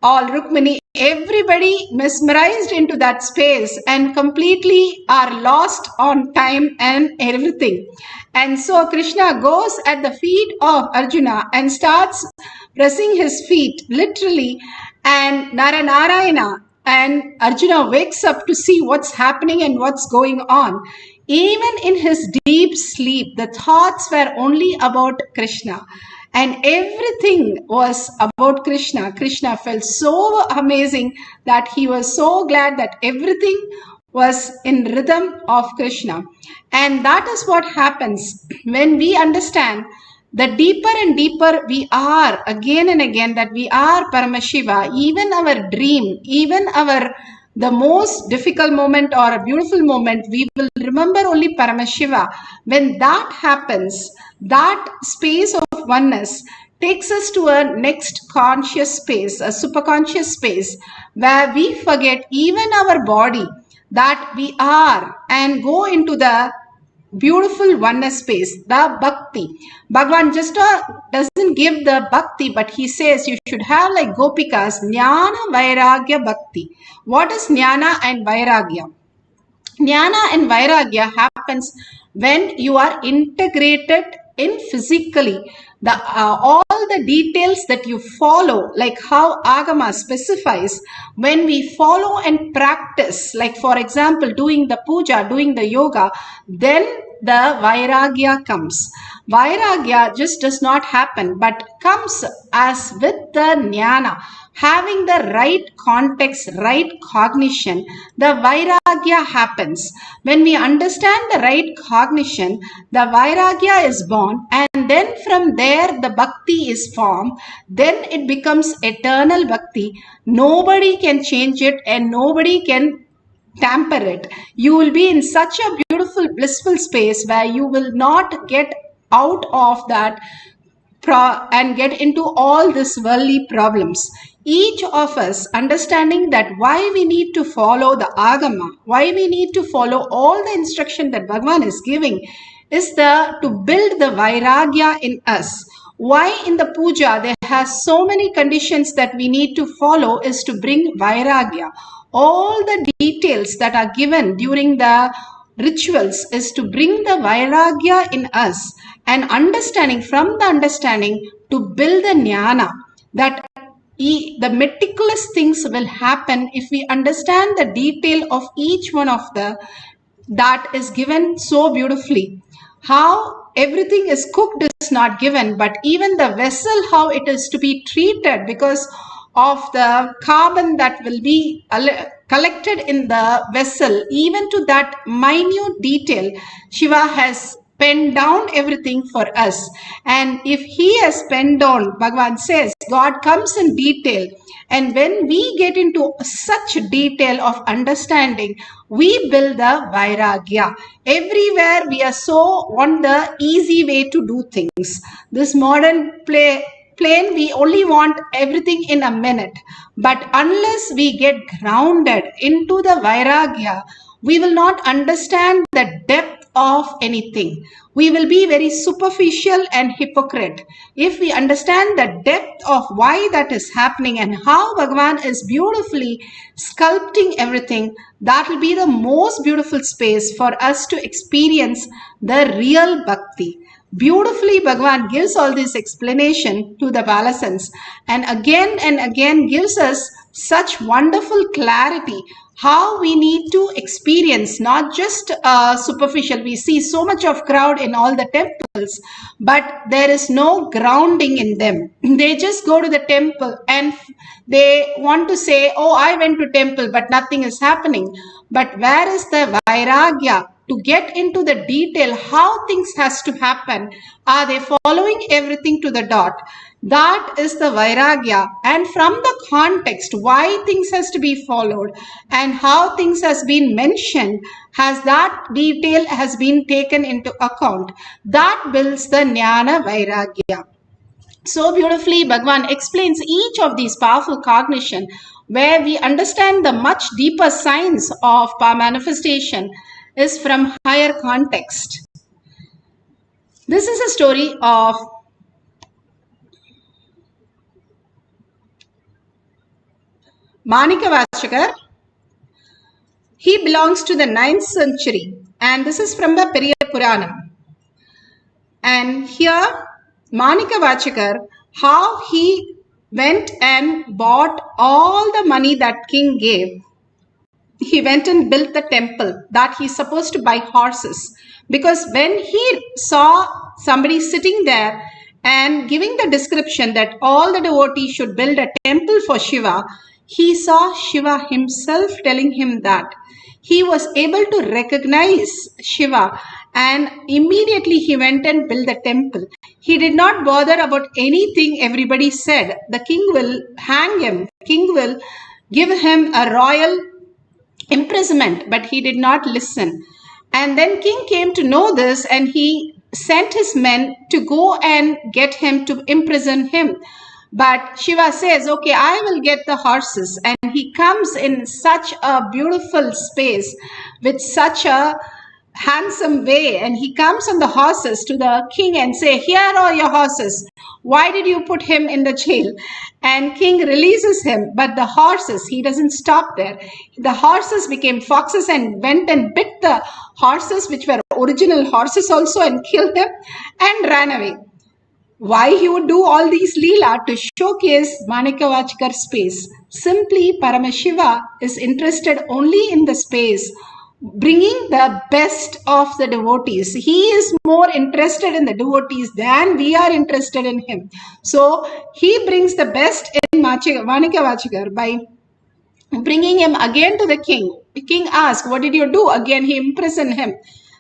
all Rukmini, everybody mesmerized into that space and completely are lost on time and everything. And so Krishna goes at the feet of Arjuna and starts pressing his feet literally, and Narayana and Arjuna wakes up to see what's happening and what's going on. Even in his deep sleep, the thoughts were only about Krishna. and everything was about Krishna. Krishna felt so amazing that he was so glad that everything was in rhythm of Krishna. And that is what happens when we understand the deeper and deeper we are again and again that we are Paramashiva. Even our dream, even our the most difficult moment or a beautiful moment, we will remember only Paramashiva. When that happens, that space of oneness takes us to a next conscious space, a superconscious space, where we forget even our body that we are and go into the beautiful oneness space, the bhakti. Bhagavan just doesn't give the bhakti, but he says you should have like Gopikas, Jnana, Vairagya, Bhakti. What is Jnana and Vairagya? Jnana and Vairagya happens when you are integrated in physically. All the details that you follow, like how Agama specifies, when we follow and practice, like for example, doing the puja, doing the yoga, then the Vairagya comes. Vairagya just does not happen, but comes as with the Jnana. Having the right context, right cognition, the Vairagya happens. When we understand the right cognition, the Vairagya is born, and then from there the Bhakti is formed. Then it becomes eternal Bhakti. Nobody can change it and nobody can tamper it. You will be in such a beautiful, blissful space where you will not get out of that and get into all these worldly problems. Each of us understanding that why we need to follow the Agama, why we need to follow all the instruction that Bhagavan is giving, is to build the Vairagya in us. Why in the puja there has so many conditions that we need to follow is to bring Vairagya. All the details that are given during the rituals is to bring the Vairagya in us, and understanding, from the understanding to build the Jnana, that the meticulous things will happen if we understand the detail of each one of that is given so beautifully. How everything is cooked is not given, but even the vessel, how it is to be treated because of the carbon that will be collected in the vessel, even to that minute detail, Shiva has penned down everything for us. And if he has penned down, Bhagavan says, God comes in detail. And when we get into such detail of understanding, we build the Vairagya. Everywhere we are so on the easy way to do things. This modern plane, we only want everything in a minute. But unless we get grounded into the Vairagya, we will not understand the depth of anything. We will be very superficial and hypocrite. If we understand the depth of why that is happening and how Bhagavan is beautifully sculpting everything, that will be the most beautiful space for us to experience the real bhakti. Beautifully, Bhagavan gives all this explanation to the Balasans and again gives us such wonderful clarity how we need to experience, not just superficial. We see so much of crowd in all the temples, but there is no grounding in them. They just go to the temple and they want to say, oh, I went to temple, but nothing is happening. But where is the Vairagya? To get into the detail, how things has to happen. Are they following everything to the dot? That is the Vairagya. And from the context, why things has to be followed and how things has been mentioned, has that detail has been taken into account. That builds the Jnana Vairagya. So beautifully, Bhagavan explains each of these powerful cognition where we understand the much deeper science of power manifestation is from higher context. This is a story of Manikavachakar. He belongs to the 9th century and this is from the Periya Puranam. And here Manikavachakar, how he went and bought all the money that king gave. He went and built the temple that he's supposed to buy horses. Because when he saw somebody sitting there and giving the description that all the devotees should build a temple for Shiva, he saw Shiva himself telling him that. He was able to recognize Shiva, and immediately he went and built the temple. He did not bother about anything everybody said. The king will hang him, king will give him a royal imprisonment, but he did not listen. And then king came to know this, and he sent his men to go and get him to imprison him. But Shiva says, okay, I will get the horses. And he comes in such a beautiful space with such a handsome way, and he comes on the horses to the king and say, here are your horses. Why did you put him in the jail? And king releases him, but the horses, he doesn't stop there. The horses became foxes and went and bit the horses, which were original horses also, and killed them and ran away. Why he would do all these leela? To showcase Manikavachkar space. Simply Paramashiva is interested only in the space, bringing the best of the devotees. He is more interested in the devotees than we are interested in him. So he brings the best in Manikavachkar by bringing him again to the king. The king asks, what did you do? Again he imprisoned him.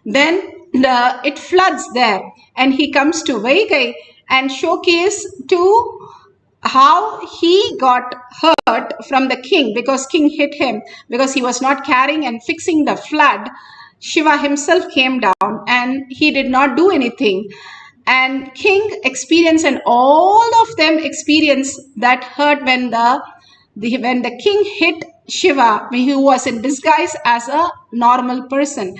Then it floods there, and he comes to Vaigai and showcase to how he got hurt from the king, because king hit him because he was not carrying and fixing the flood. Shiva himself came down and he did not do anything. And king experienced, and all of them experienced that hurt when the king hit Shiva, who was in disguise as a normal person,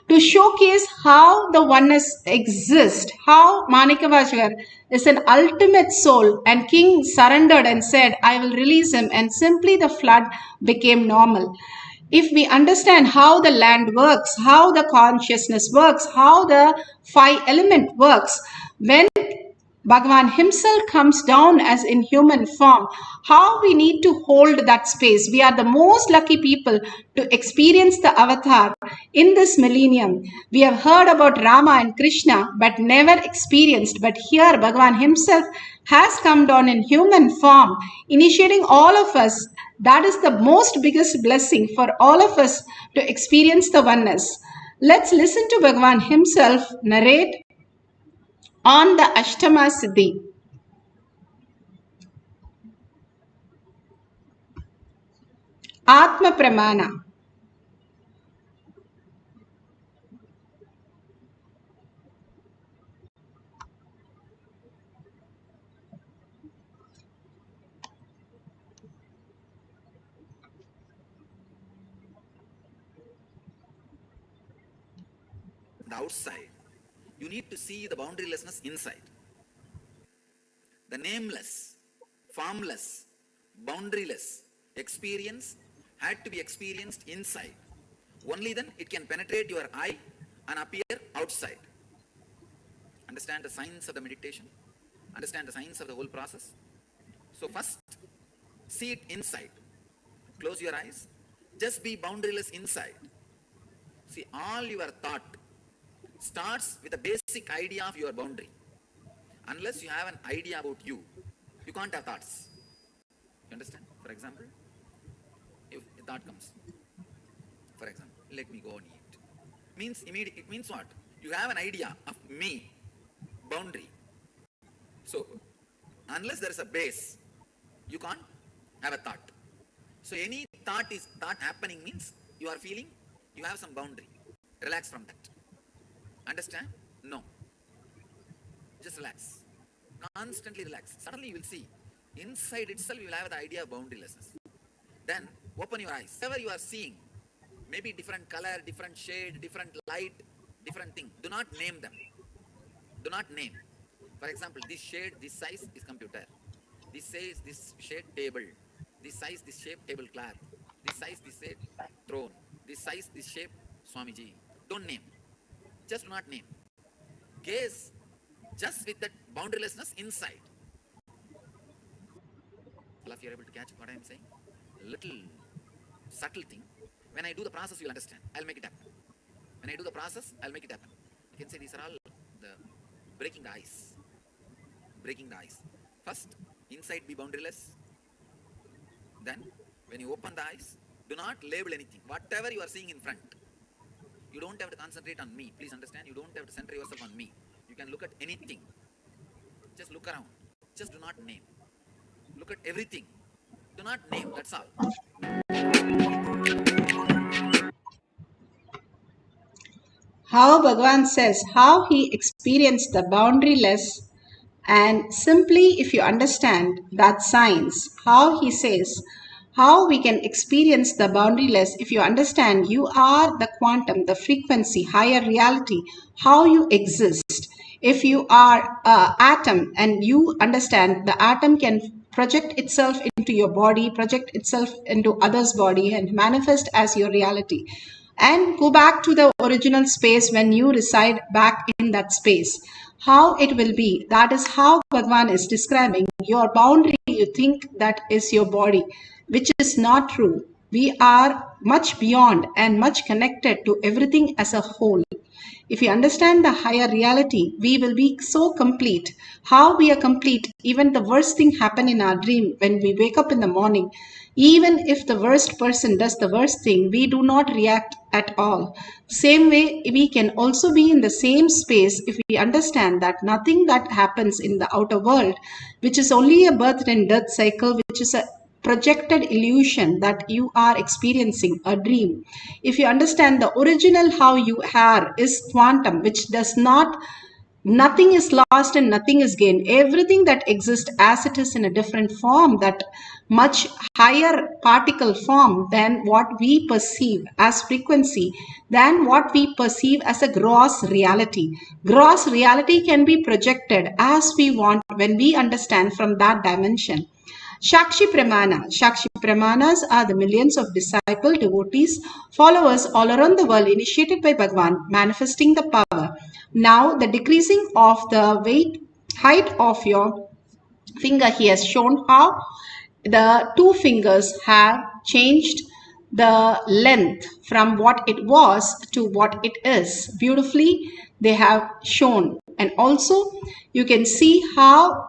to showcase how the oneness exists, how Manikavachkar is an ultimate soul, and king surrendered and said, I will release him, and simply the flood became normal. If we understand how the land works, how the consciousness works, how the 5 element works, when Bhagavan himself comes down as in human form, how we need to hold that space. We are the most lucky people to experience the avatar in this millennium. We have heard about Rama and Krishna, but never experienced. But here Bhagavan himself has come down in human form, initiating all of us. That is the most biggest blessing for all of us to experience the oneness. Let's listen to Bhagavan himself narrate on the Ashtama Siddhi. Atma Pramana. The outside, you need to see the boundarylessness inside. The nameless, formless, boundaryless experience had to be experienced inside. Only then it can penetrate your eye and appear outside. Understand the science of the meditation? Understand the science of the whole process? So first, see it inside. Close your eyes. Just be boundaryless inside. See, all your thought starts with a basic idea of your boundary. Unless you have an idea about you, you can't have thoughts. You understand? For example, if a thought comes, for example, let me go and eat. Means immediate. It means what? You have an idea of me, boundary. So, unless there is a base, you can't have a thought. So any thought happening means you are feeling you have some boundary. Relax from that. Understand? No. Just relax. Constantly relax. Suddenly you will see inside itself you will have the idea of boundarylessness. Then open your eyes. Whatever you are seeing, maybe different color, different shade, different light, different thing. Do not name them. Do not name. For example, this shade, this size is computer. This size, this shade, table. This size, this shape, tablecloth. This size, this shape, throne. This size, this shape, Swamiji. Don't name. Just do not name. Gaze just with that boundarylessness inside. If you are able to catch what I am saying, little subtle thing. When I do the process, you will understand. I'll make it happen. When I do the process, I'll make it happen. You can say these are all the breaking the ice. breaking the ice. First, inside be boundaryless. Then, when you open the eyes, do not label anything. Whatever you are seeing in front, you don't have to concentrate on me. Please understand, you don't have to center yourself on me. You can look at anything. Just look around. Just do not name. Look at everything. Do not name, that's all. How Bhagavan says how he experienced the boundaryless, and simply if you understand that science, how he says how we can experience the boundaryless, if you understand you are the quantum, the frequency, higher reality, how you exist. If you are an atom and you understand the atom can project itself into your body, project itself into others' body and manifest as your reality, and go back to the original space when you reside back in that space, how it will be. That is how Bhagavan is describing your boundary. You think that is your body, which is not true. We are much beyond and much connected to everything as a whole. If we understand the higher reality, we will be so complete. How we are complete, even the worst thing happen in our dream when we wake up in the morning. Even if the worst person does the worst thing, we do not react at all. Same way, we can also be in the same space if we understand that nothing that happens in the outer world, which is only a birth and death cycle, which is a projected illusion that you are experiencing, a dream. If you understand the original how you are is quantum, which does not, nothing is lost and nothing is gained. Everything that exists as it is in a different form, that much higher particle form than what we perceive as frequency, than what we perceive as a gross reality. Gross reality can be projected as we want when we understand from that dimension. Shakshi Pramana. Shakshi Pramanas are the millions of disciple, devotees, followers all around the world initiated by Bhagavan, manifesting the power. Now the decreasing of the weight, height of your finger, he has shown how the two fingers have changed the length from what it was to what it is. Beautifully they have shown. And also you can see how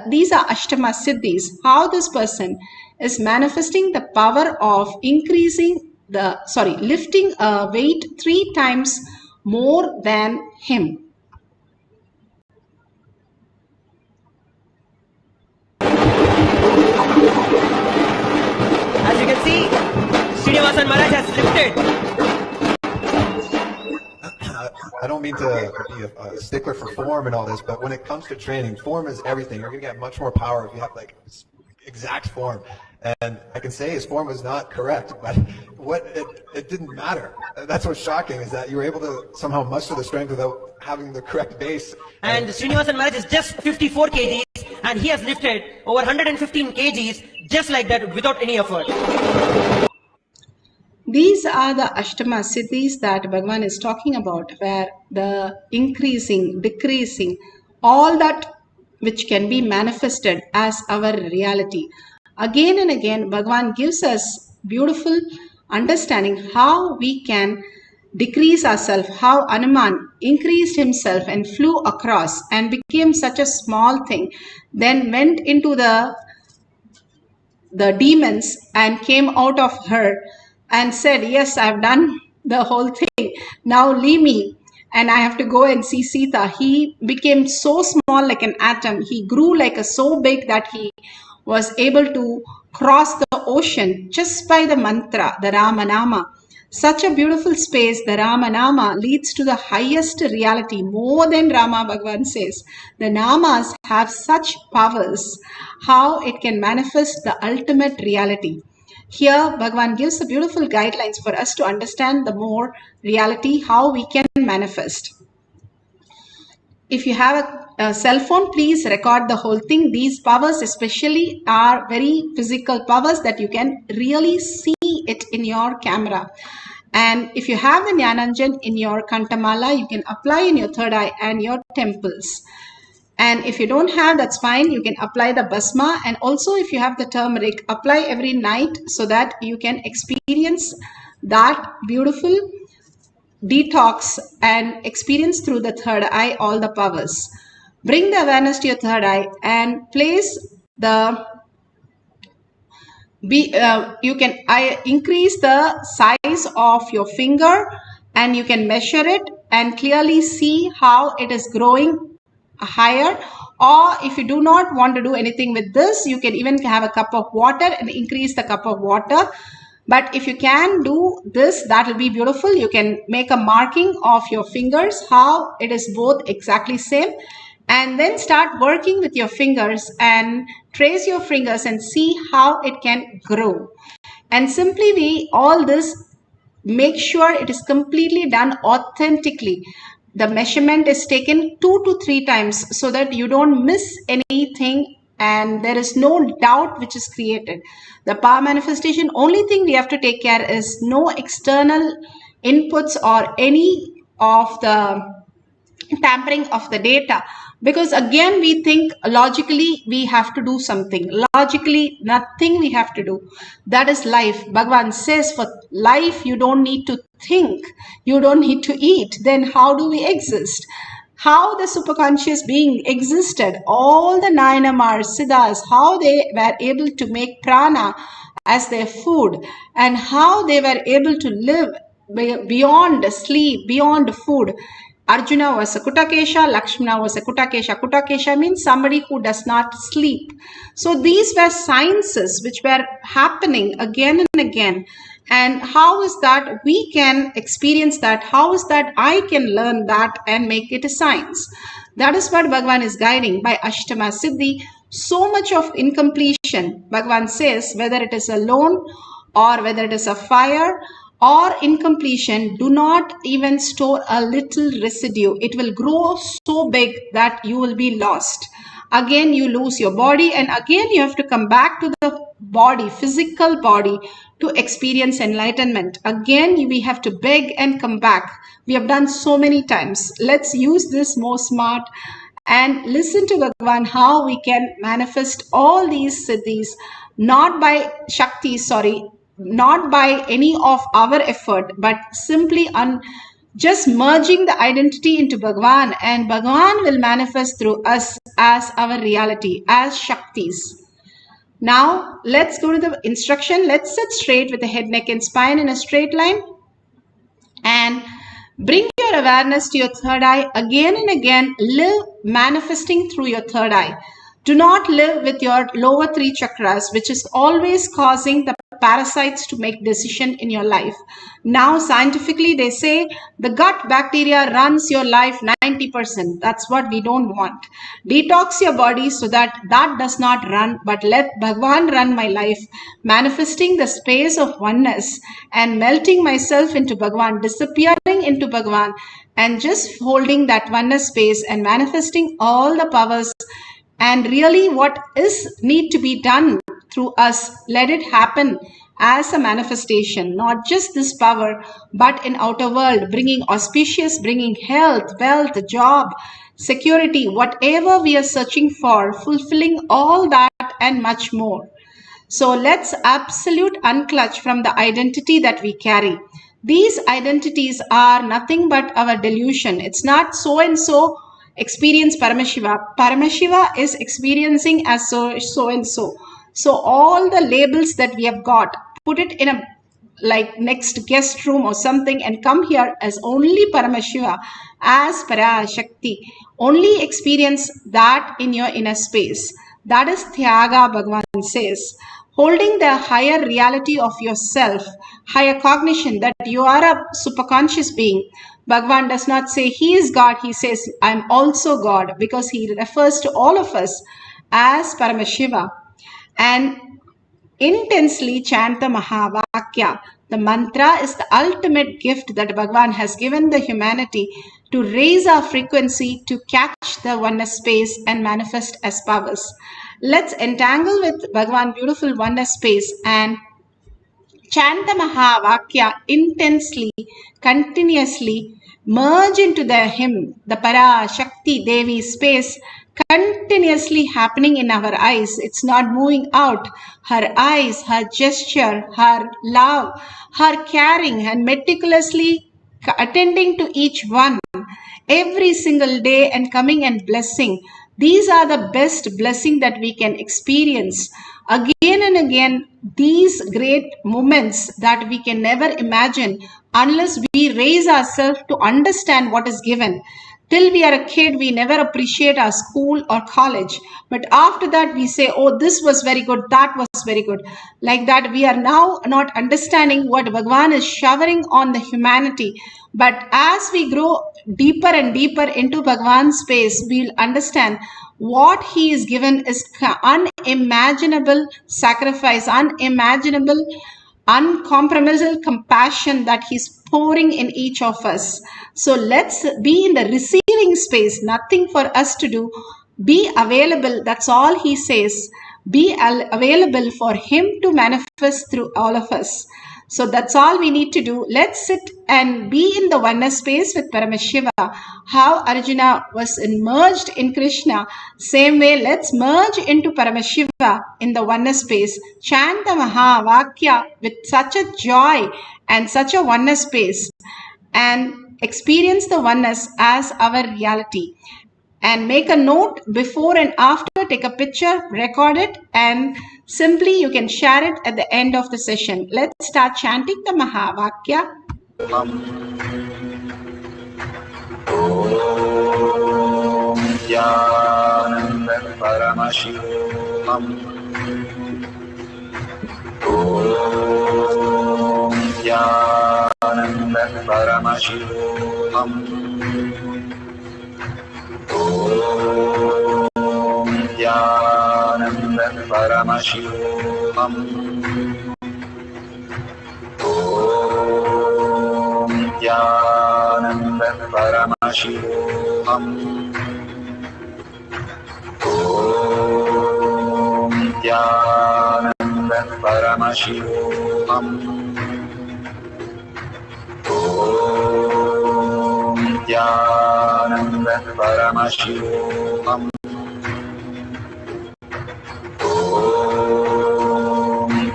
these are Ashtama Siddhis, how this person is manifesting the power of increasing the, lifting a weight 3 times more than him. As you can see, Srinivasan Maharaj has lifted. I don't mean to be a stickler for form and all this, but when it comes to training, form is everything. You're going to get much more power if you have like exact form. And I can say his form was not correct, but it didn't matter. That's what's shocking, is that you were able to somehow muster the strength without having the correct base. And Srinivasan Maharaj is just 54 kgs, and he has lifted over 115 kgs just like that without any effort. These are the Ashtama Siddhis that Bhagavan is talking about, where the increasing, decreasing, all that which can be manifested as our reality. Again and again, Bhagavan gives us beautiful understanding how we can decrease ourselves, how Hanuman increased himself and flew across and became such a small thing, then went into the demons and came out of her and said, yes, I've done the whole thing. Now leave me and I have to go and see Sita. He became so small like an atom. He grew like so big that he was able to cross the ocean just by the mantra, the Ramanama. Such a beautiful space, the Ramanama leads to the highest reality, more than Rama, Bhagavan says. The Namas have such powers, how it can manifest the ultimate reality. Here, Bhagavan gives the beautiful guidelines for us to understand the more reality, how we can manifest. If you have a cell phone, please record the whole thing. These powers especially are very physical powers that you can really see it in your camera. And if you have the Jnananjan in your Kantamala, you can apply in your third eye and your temples. And if you don't have, that's fine. You can apply the Bhasma. And also if you have the turmeric, apply every night so that you can experience that beautiful detox and experience through the third eye all the powers. Bring the awareness to your third eye and place the you can increase the size of your finger, and you can measure it and clearly see how it is growing higher. Or if you do not want to do anything with this, you can even have a cup of water and increase the cup of water. But if you can do this, that will be beautiful. You can make a marking of your fingers, how it is both exactly same, and then start working with your fingers and trace your fingers and see how it can grow. And simply all this, make sure it is completely done authentically. The measurement is taken 2 to 3 times so that you don't miss anything and there is no doubt which is created. The power manifestation, only thing we have to take care is no external inputs or any of the tampering of the data, because again we think logically we have to do something. Logically nothing we have to do. That is life. Bhagavan says for life you don't need to think, you don't need to eat. Then how do we exist? How the superconscious being existed, all the 9 Mars, Siddhas, how they were able to make prana as their food, and how they were able to live beyond sleep, beyond food. Arjuna was a Kutakesha, Lakshmana was a Kutakesha. Kutakesha means somebody who does not sleep. So these were sciences which were happening again and again. And how is that we can experience that? How is that I can learn that and make it a science? That is what Bhagavan is guiding by Ashtama Siddhi. So much of incompletion, Bhagavan says, whether it is a loan or whether it is a fire or incompletion, do not even store a little residue. It will grow so big that you will be lost. Again, you lose your body, and again you have to come back to the body, physical body, to experience enlightenment. Again, we have to beg and come back. We have done so many times. Let's use this more smart and listen to Bhagavan how we can manifest all these siddhis, not by Shakti, not by any of our effort, but simply just merging the identity into Bhagavan, and Bhagavan will manifest through us as our reality, as Shaktis. Now, let's go to the instruction. Let's sit straight with the head, neck and spine in a straight line. And bring your awareness to your third eye again and again. Live manifesting through your third eye. Do not live with your lower 3 chakras, which is always causing the parasites to make decision in your life. Now, scientifically, they say the gut bacteria runs your life 90%. That's what we don't want. Detox your body so that does not run, but let Bhagavan run my life, manifesting the space of oneness and melting myself into Bhagavan, disappearing into Bhagavan, and just holding that oneness space and manifesting all the powers. And really what is need to be done through us, let it happen as a manifestation, not just this power, but in outer world, bringing auspicious, bringing health, wealth, job, security, whatever we are searching for, fulfilling all that and much more. So let's absolute unclutch from the identity that we carry. These identities are nothing but our delusion. It's not so and so experience Paramashiva. Paramashiva is experiencing as so and so. So all the labels that we have got, put it in a like next guest room or something and come here as only Paramashiva, as Parashakti. Only experience that in your inner space. That is Tyaga, Bhagavan says. Holding the higher reality of yourself, higher cognition that you are a superconscious being. Bhagavan does not say he is God, he says I'm also God, because he refers to all of us as Paramashiva. And intensely chant the Mahavakya. The mantra is the ultimate gift that Bhagavan has given the humanity to raise our frequency, to catch the oneness space and manifest as powers. Let's entangle with Bhagavan beautiful oneness space and chant the Mahavakya intensely, continuously, merge into the hymn, the Parashakti Devi space, continuously happening in our eyes. It's not moving out. Her eyes, her gesture, her love, her caring and meticulously attending to each one every single day and coming and blessing. These are the best blessing that we can experience. Again and again, these great moments that we can never imagine unless we raise ourselves to understand what is given. Till we are a kid, we never appreciate our school or college. But after that, we say, oh, this was very good, that was very good. Like that, we are now not understanding what Bhagavan is showering on the humanity. But as we grow deeper and deeper into Bhagavan's space, we'll understand what he is given is unimaginable sacrifice, unimaginable, uncompromisable compassion that he's pouring in each of us. So let's be in the receiving space, nothing for us to do. Be available, that's all he says. Be available for him to manifest through all of us. So that's all we need to do. Let's sit and be in the oneness space with Paramashiva. How Arjuna was immersed in Krishna, same way let's merge into Paramashiva in the oneness space. Chant the Maha Vakya with such a joy and such a oneness space and experience the oneness as our reality. And make a note before and after, take a picture, record it, and simply you can share it at the end of the session. Let's start chanting the Mahavakya. Om Jnananda Paramashivam. Om Jnananda Paramashivam. Om Jnananda Paramashivam. Om Jnananda Paramashivam. Om Jnananda Paramashivam. Om Jnananda Paramashivam. Om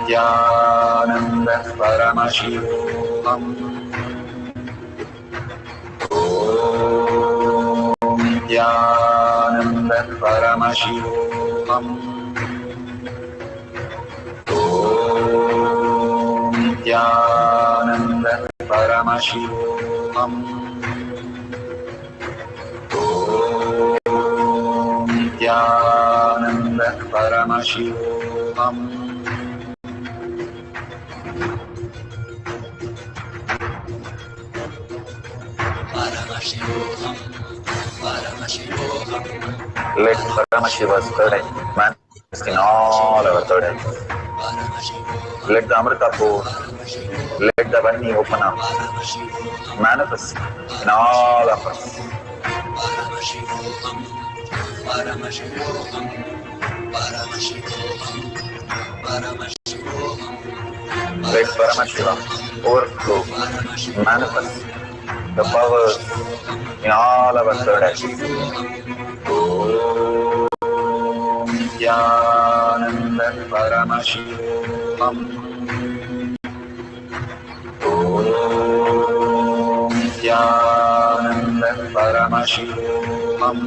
Jnananda Paramashivam. Om Jnananda Paramashivam. Om Jnananda Paramashivam. Om Jnananda Paramashivam. Let Paramashiva's third eye manifest in all our third eyes. Let the Amrita pour, let the Vani open up, manifest in all of us. Let Paramashiva overflow, manifest the powers in all our third eyes. Om Jnananda Paramashivam. Om Jnananda Paramashivam. Om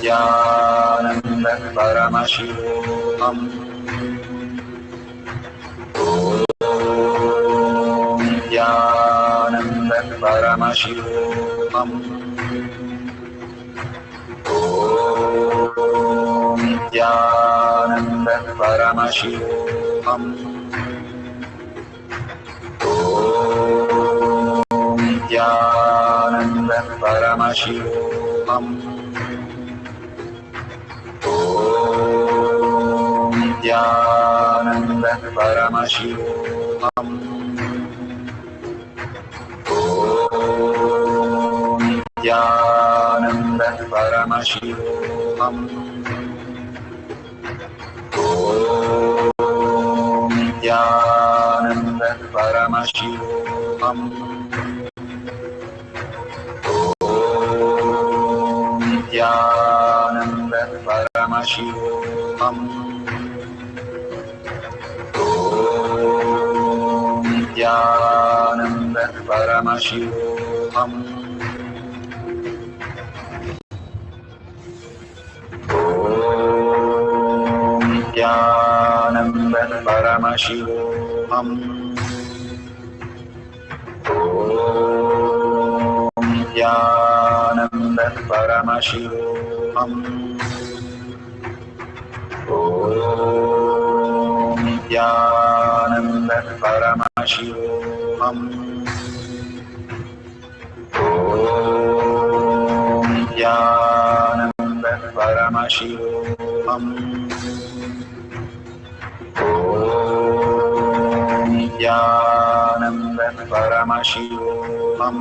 Jnananda Paramashivam. Om Jnananda Paramashivam. Om Jnananda Paramashivam. Om Jnananda Paramashivam. Om Jnananda Paramashivam. Om Jnananda Paramashivam. Om Jnananda Paramashivam. Om Jnananda Paramashivam. Om Jnananda Paramashivam. Om Nityananda Paramashivam. Om Nityananda Paramashivam. Om Nityananda Paramashivam. Om Nityananda Paramashivam. Om Nityananda Paramashivam. Om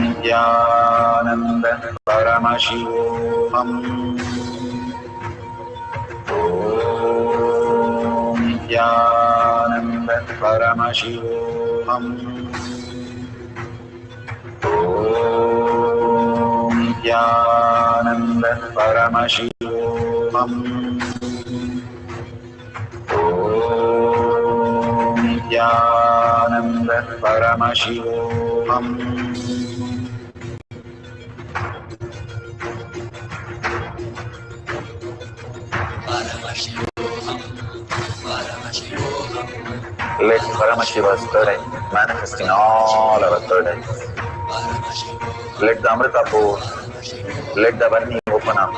Nityananda Paramashivam. Om Nityananda Paramashivam. Om Nityananda Paramashivam. Om Nityananda Paramashivam. Let Paramashiva's third eye manifest in all our third eyes. Let the Amrita pour, let the Varni open up.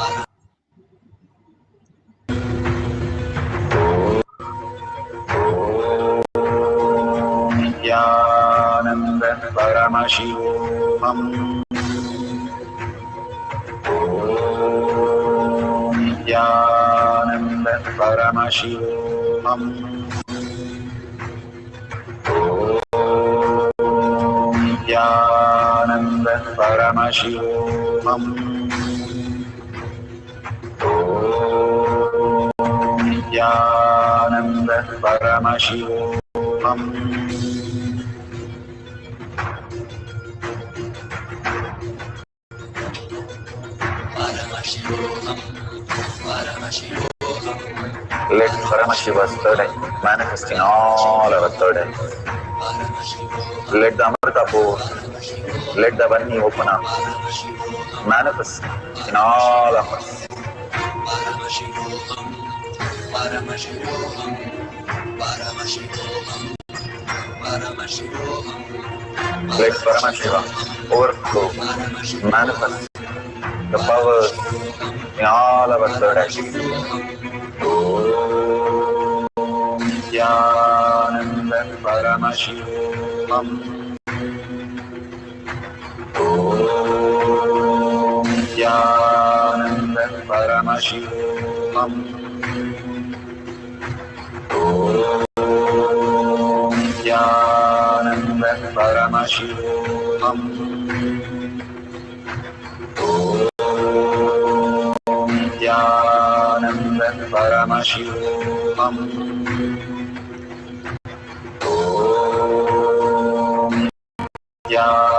Om Nityananda Paramashivam. Om Nityananda Paramashivam. Om Nityananda Paramashivam. Om Nityananda Paramashivam. Let Paramashiva's third eye manifest in all our third eyes. Let the Amrita pour, let the Varni open up, manifest in all of us. Let Paramashiva overflow, manifest the powers in all our third eyes. Om Nityananda Paramashivam. Om Nityananda Paramashivam. Om Nityananda Paramashivam. Om Nityananda Paramashivam. Om Nityananda